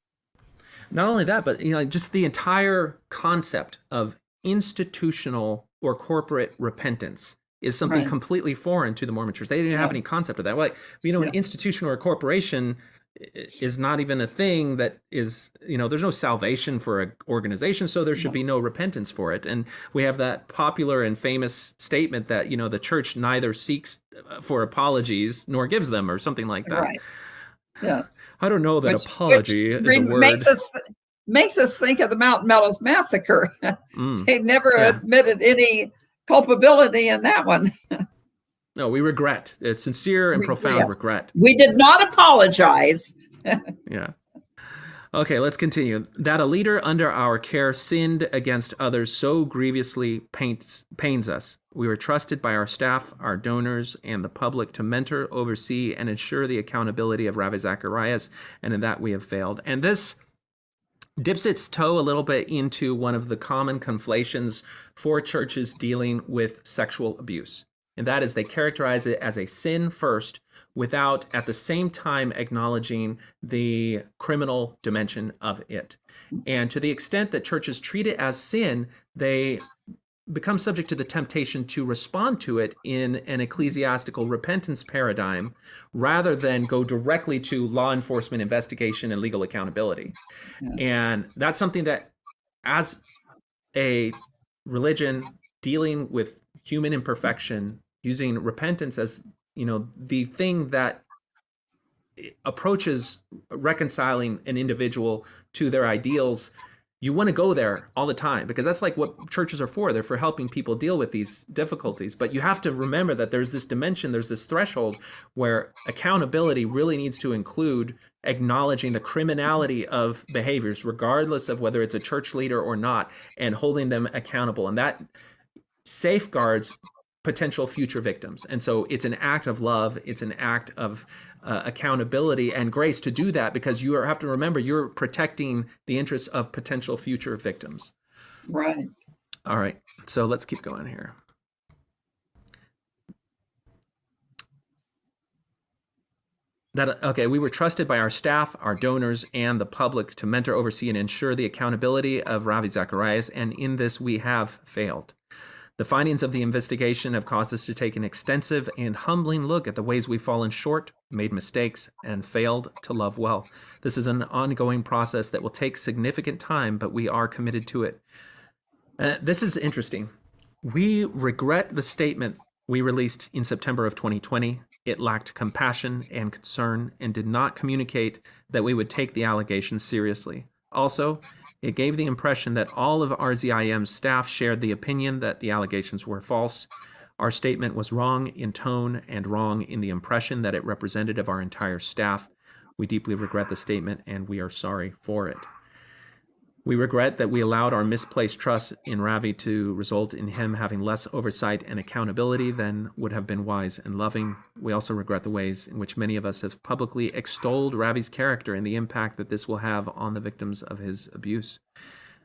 Not only that, but just the entire concept of institutional or corporate repentance is something completely foreign to the Mormon Church. They didn't have any concept of that. Like, an institution or a corporation is not even a thing that is, there's no salvation for an organization, so there should be no repentance for it. And we have that popular and famous statement that, the church neither seeks for apologies nor gives them, or something like that. Right. Yes. I don't know that apology is a word. makes us think of the Mountain Meadows Massacre. They never Yeah. admitted any culpability in that one. No, we regret. It's sincere and profound regret. We did not apologize. Yeah. Okay, let's continue. That a leader under our care sinned against others so grievously pains us. We were trusted by our staff, our donors, and the public to mentor, oversee, and ensure the accountability of Ravi Zacharias, and in that we have failed. And this dips its toe a little bit into one of the common conflations for churches dealing with sexual abuse. And that is they characterize it as a sin first, without at the same time acknowledging the criminal dimension of it. And to the extent that churches treat it as sin, they become subject to the temptation to respond to it in an ecclesiastical repentance paradigm rather than go directly to law enforcement investigation and legal accountability. Yeah. And that's something that, as a religion dealing with human imperfection, using repentance as the thing that approaches reconciling an individual to their ideals, you want to go there all the time because that's like what churches are for. They're for helping people deal with these difficulties. But you have to remember that there's this dimension, there's this threshold where accountability really needs to include acknowledging the criminality of behaviors, regardless of whether it's a church leader or not, and holding them accountable. And that safeguards potential future victims. And so it's an act of love. It's an act of accountability and grace to do that, because you have to remember you're protecting the interests of potential future victims. Right. All right. So let's keep going here. We were trusted by our staff, our donors, and the public to mentor, oversee, and ensure the accountability of Ravi Zacharias, and in this we have failed. The findings of the investigation have caused us to take an extensive and humbling look at the ways we've fallen short, made mistakes, and failed to love well. This is an ongoing process that will take significant time, but we are committed to it. This is interesting. We regret the statement we released in September of 2020. It lacked compassion and concern and did not communicate that we would take the allegations seriously. Also, it gave the impression that all of RZIM's staff shared the opinion that the allegations were false. Our statement was wrong in tone and wrong in the impression that it represented of our entire staff. We deeply regret the statement and we are sorry for it. We regret that we allowed our misplaced trust in Ravi to result in him having less oversight and accountability than would have been wise and loving. We also regret the ways in which many of us have publicly extolled Ravi's character and the impact that this will have on the victims of his abuse.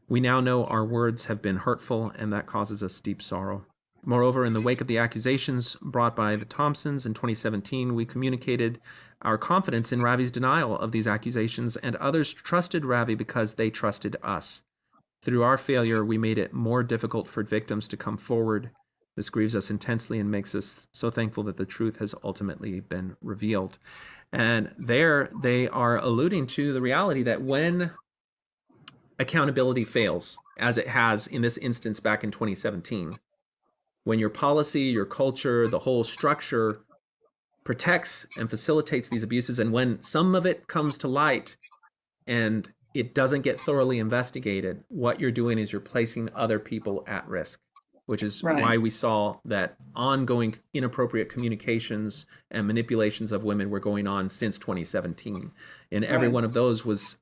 We now know our words have been hurtful, and that causes us deep sorrow. Moreover, in the wake of the accusations brought by the Thompsons in 2017, we communicated our confidence in Ravi's denial of these accusations, and others trusted Ravi because they trusted us. Through our failure, we made it more difficult for victims to come forward. This grieves us intensely and makes us so thankful that the truth has ultimately been revealed. And there they are alluding to the reality that when accountability fails, as it has in this instance back in 2017, when your policy, your culture, the whole structure protects and facilitates these abuses, and when some of it comes to light and it doesn't get thoroughly investigated, what you're doing is you're placing other people at risk, which is why we saw that ongoing inappropriate communications and manipulations of women were going on since 2017. And every one of those was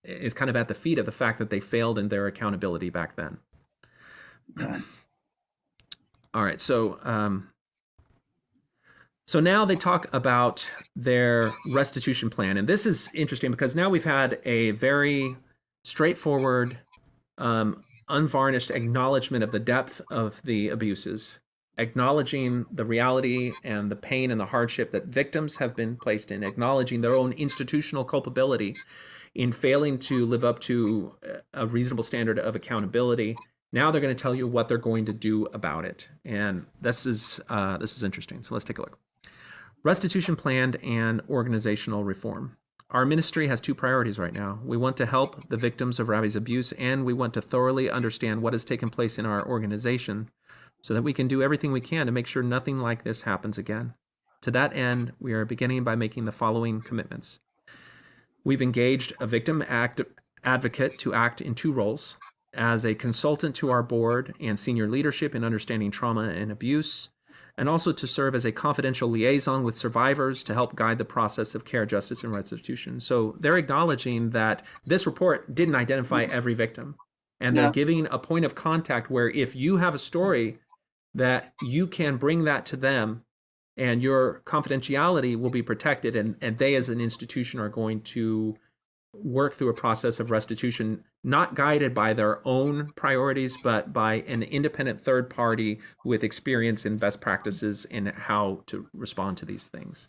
is kind of at the feet of the fact that they failed in their accountability back then. All right, so now they talk about their restitution plan, and this is interesting because now we've had a very straightforward, unvarnished acknowledgement of the depth of the abuses, acknowledging the reality and the pain and the hardship that victims have been placed in, acknowledging their own institutional culpability in failing to live up to a reasonable standard of accountability. Now they're going to tell you what they're going to do about it. And this is interesting. So let's take a look. Restitution plan and organizational reform. Our ministry has two priorities right now. We want to help the victims of Ravi's abuse, and we want to thoroughly understand what has taken place in our organization so that we can do everything we can to make sure nothing like this happens again. To that end, we are beginning by making the following commitments. We've engaged a victim advocate to act in two roles: as a consultant to our board and senior leadership in understanding trauma and abuse, and also to serve as a confidential liaison with survivors to help guide the process of care, justice, and restitution. So they're acknowledging that this report didn't identify every victim, and they're giving a point of contact where if you have a story, that you can bring that to them and your confidentiality will be protected, and they as an institution are going to work through a process of restitution, not guided by their own priorities, but by an independent third party with experience in best practices in how to respond to these things.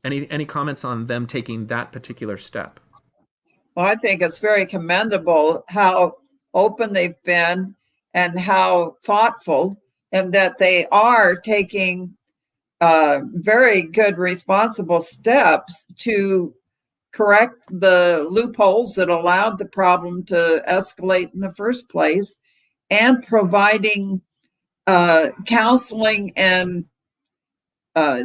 Any comments on them taking that particular step? Well, I think it's very commendable how open they've been and how thoughtful, and that they are taking very good, responsible steps to correct the loopholes that allowed the problem to escalate in the first place, and providing counseling and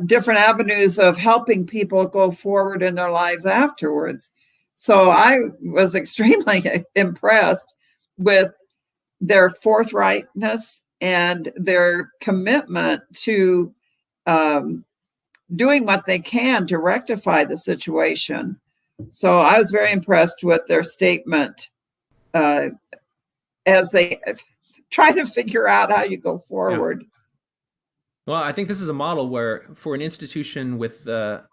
different avenues of helping people go forward in their lives afterwards. So I was extremely impressed with their forthrightness and their commitment to doing what they can to rectify the situation. So I was very impressed with their statement as they try to figure out how you go forward. Yeah. Well, I think this is a model where, for an institution with the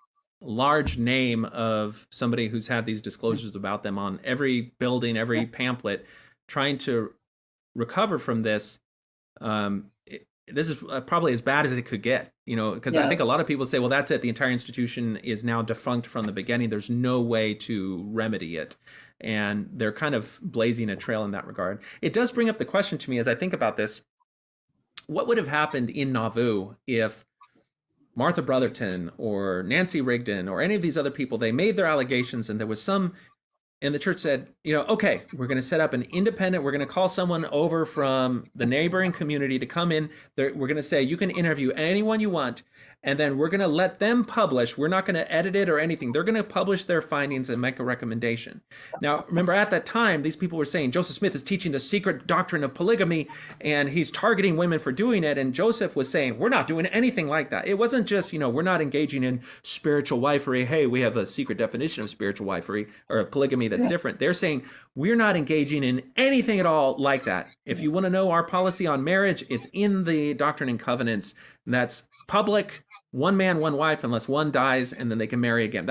large name of somebody who's had these disclosures about them on every building, every pamphlet, trying to recover from this, this is probably as bad as it could get, because I think a lot of people say, well, that's it. The entire institution is now defunct from the beginning. There's no way to remedy it. And they're kind of blazing a trail in that regard. It does bring up the question to me as I think about this: what would have happened in Nauvoo if Martha Brotherton or Nancy Rigdon or any of these other people, they made their allegations and there was some, and the church said, okay, we're going to set up an independent, we're going to call someone over from the neighboring community to come in. We're going to say, you can interview anyone you want, and then we're going to let them publish. We're not going to edit it or anything. They're going to publish their findings and make a recommendation. Now, remember, at that time, these people were saying Joseph Smith is teaching the secret doctrine of polygamy, and he's targeting women for doing it. And Joseph was saying, we're not doing anything like that. It wasn't just, we're not engaging in spiritual wifery. Hey, we have a secret definition of spiritual wifery or of polygamy that's different. They're saying, we're not engaging in anything at all like that. If you want to know our policy on marriage, it's in the Doctrine and Covenants. That's public, one man, one wife, unless one dies, and then they can marry again.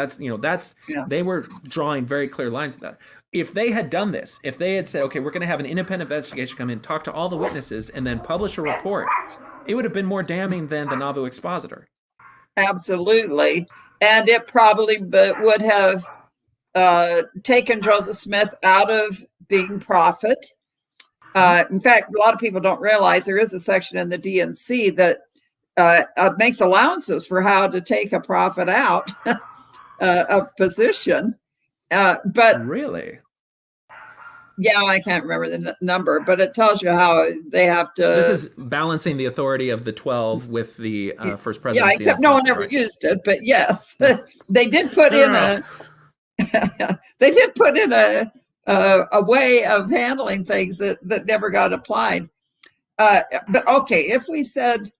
They were drawing very clear lines of that. If they had done this, if they had said, okay, we're going to have an independent investigation come in, talk to all the witnesses, and then publish a report, it would have been more damning than the Nauvoo Expositor. Absolutely. And it probably would have taken Joseph Smith out of being prophet. In fact, a lot of people don't realize there is a section in the D&C that makes allowances for how to take a prophet out of position. But really? Yeah, I can't remember the number, but it tells you how they have to. This is balancing the authority of the 12 with the first presidency. Yeah, except no one ever used it. But yes, they did put in a way of handling things that never got applied. But okay, if we said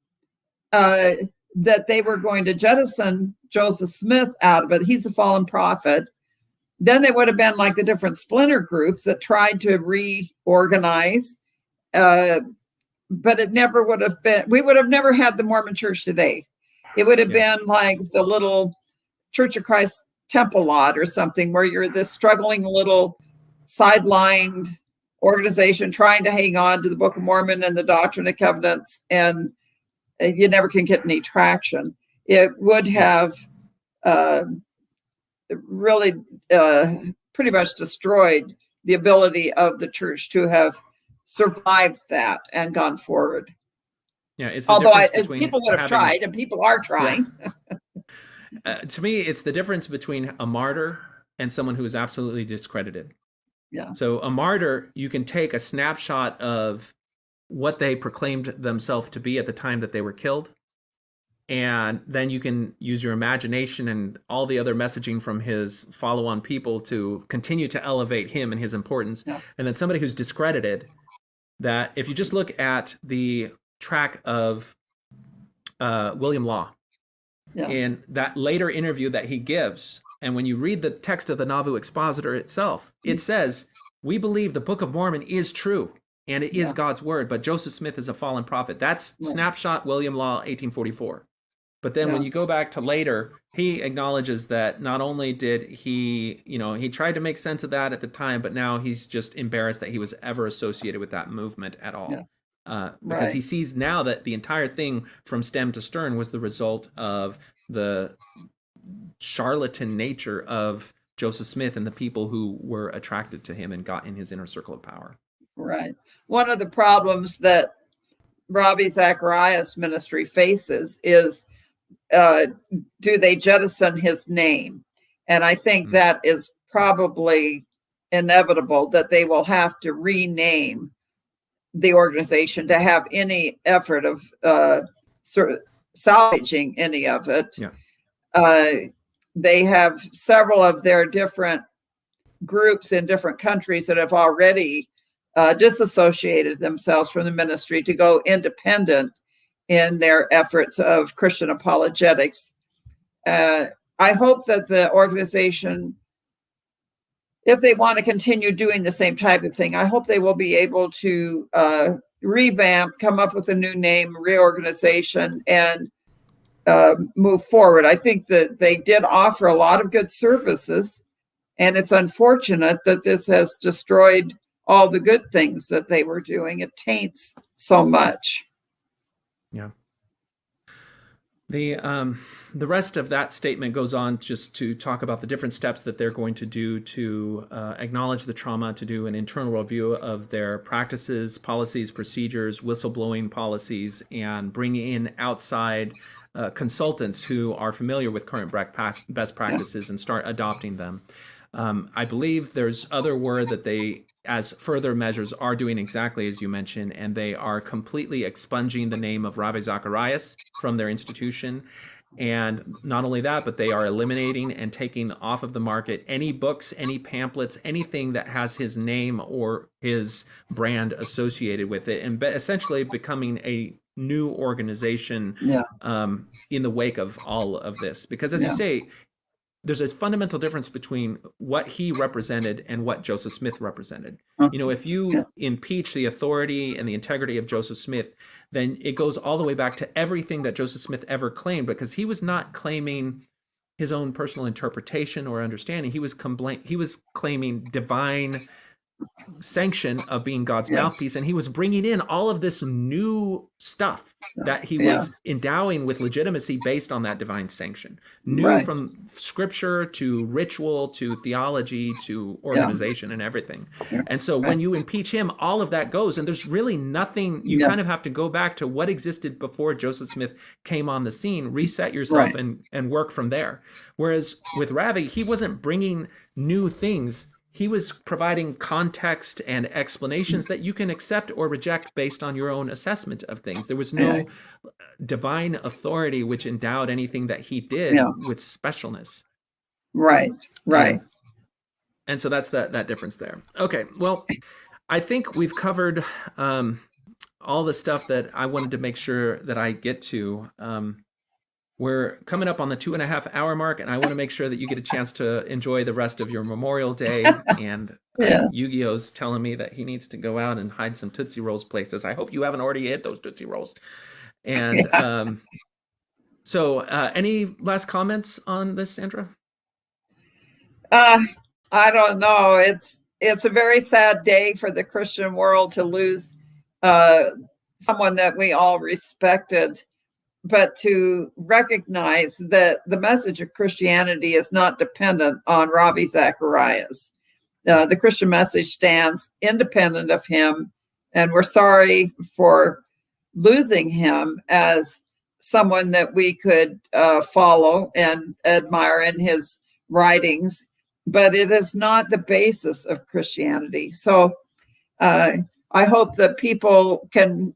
that they were going to jettison Joseph Smith out of it, he's a fallen prophet, then they would have been like the different splinter groups that tried to reorganize. But it never would have been, we would have never had the Mormon church today. It would have been like the little Church of Christ Temple lot or something, where you're this struggling little sidelined organization trying to hang on to the Book of Mormon and the Doctrine and Covenants, and you never can get any traction. It would have really pretty much destroyed the ability of the church to have survived that and gone forward. Yeah, it's although people would have tried, and people are trying. Yeah. To me, it's the difference between a martyr and someone who is absolutely discredited. Yeah. So a martyr, you can take a snapshot of what they proclaimed themselves to be at the time that they were killed, and then you can use your imagination and all the other messaging from his follow-on people to continue to elevate him and his importance. Yeah. And then somebody who's discredited, that if you just look at the track of William Law, in that later interview that he gives, and when you read the text of the Nauvoo Expositor itself, it says, we believe the Book of Mormon is true, and it is God's word, but Joseph Smith is a fallen prophet. That's snapshot William Law, 1844. But then when you go back to later, he acknowledges that not only did he, he tried to make sense of that at the time, but now he's just embarrassed that he was ever associated with that movement at all. Because he sees now that the entire thing from stem to stern was the result of the charlatan nature of Joseph Smith and the people who were attracted to him and got in his inner circle of power. Right. One of the problems that Ravi Zacharias' ministry faces is, do they jettison his name? And I think that is probably inevitable, that they will have to rename the organization to have any effort of sort of salvaging any of it. They have several of their different groups in different countries that have already disassociated themselves from the ministry to go independent in their efforts of Christian apologetics. I hope that the organization, if they want to continue doing the same type of thing, I hope they will be able to revamp, come up with a new name, reorganization, and move forward. I think that they did offer a lot of good services, and it's unfortunate that this has destroyed all the good things that they were doing. It taints so much. Yeah. The rest of that statement goes on just to talk about the different steps that they're going to do to acknowledge the trauma, to do an internal review of their practices, policies, procedures, whistleblowing policies, and bring in outside consultants who are familiar with current best practices and start adopting them. I believe there's other word that they, as further measures, are doing exactly as you mentioned, and they are completely expunging the name of Ravi Zacharias from their institution. And not only that, but they are eliminating and taking off of the market any books, any pamphlets, anything that has his name or his brand associated with it, and essentially becoming a new organization in the wake of all of this. Because as you say, there's a fundamental difference between what he represented and what Joseph Smith represented. If you impeach the authority and the integrity of Joseph Smith, then it goes all the way back to everything that Joseph Smith ever claimed, because he was not claiming his own personal interpretation or understanding. He was claiming divine sanction of being God's mouthpiece, and he was bringing in all of this new stuff that he was endowing with legitimacy based on that divine sanction, from scripture to ritual to theology to organization and everything. And so when you impeach him, all of that goes, and there's really nothing. You kind of have to go back to what existed before Joseph Smith came on the scene, reset yourself, and work from there. Whereas with Ravi, he wasn't bringing new things. He was providing context and explanations that you can accept or reject based on your own assessment of things. There was no divine authority which endowed anything that he did with specialness. Right. And so that's that difference there. Okay, well, I think we've covered all the stuff that I wanted to make sure that I get to. We're coming up on the 2.5 hour mark, and I want to make sure that you get a chance to enjoy the rest of your Memorial Day. And Yu-Gi-Oh's telling me that he needs to go out and hide some Tootsie Rolls places. I hope you haven't already hid those Tootsie Rolls. And so any last comments on this, Sandra? I don't know. It's a very sad day for the Christian world to lose someone that we all respected. But to recognize that the message of Christianity is not dependent on Ravi Zacharias. The Christian message stands independent of him, and we're sorry for losing him as someone that we could follow and admire in his writings, but it is not the basis of Christianity. So I hope that people can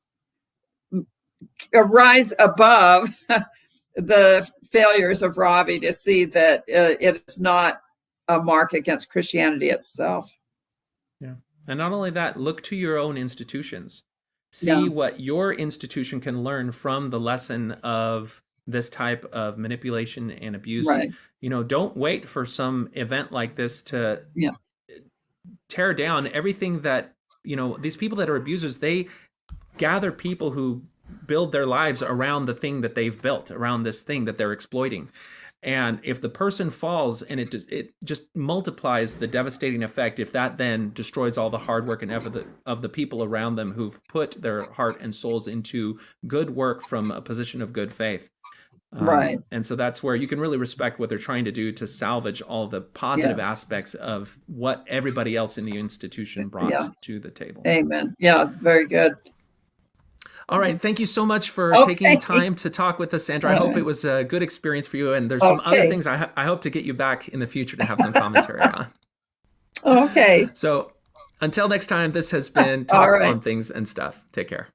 rise above the failures of Ravi to see that it is not a mark against Christianity itself. Yeah. And not only that, look to your own institutions. See what your institution can learn from the lesson of this type of manipulation and abuse. Right. Don't wait for some event like this to tear down everything that, these people that are abusers, they gather people who build their lives around the thing that they've built, around this thing that they're exploiting. And if the person falls, and it just multiplies the devastating effect, if that then destroys all the hard work and effort of the people around them who've put their heart and souls into good work from a position of good faith. Right. And so that's where you can really respect what they're trying to do to salvage all the positive aspects of what everybody else in the institution brought to the table. Amen. Yeah, very good. All right. Thank you so much for taking time to talk with us, Sandra. I hope it was a good experience for you. And there's some other things I hope to get you back in the future to have some commentary on. Okay. So until next time, this has been Talk on Things and Stuff. Take care.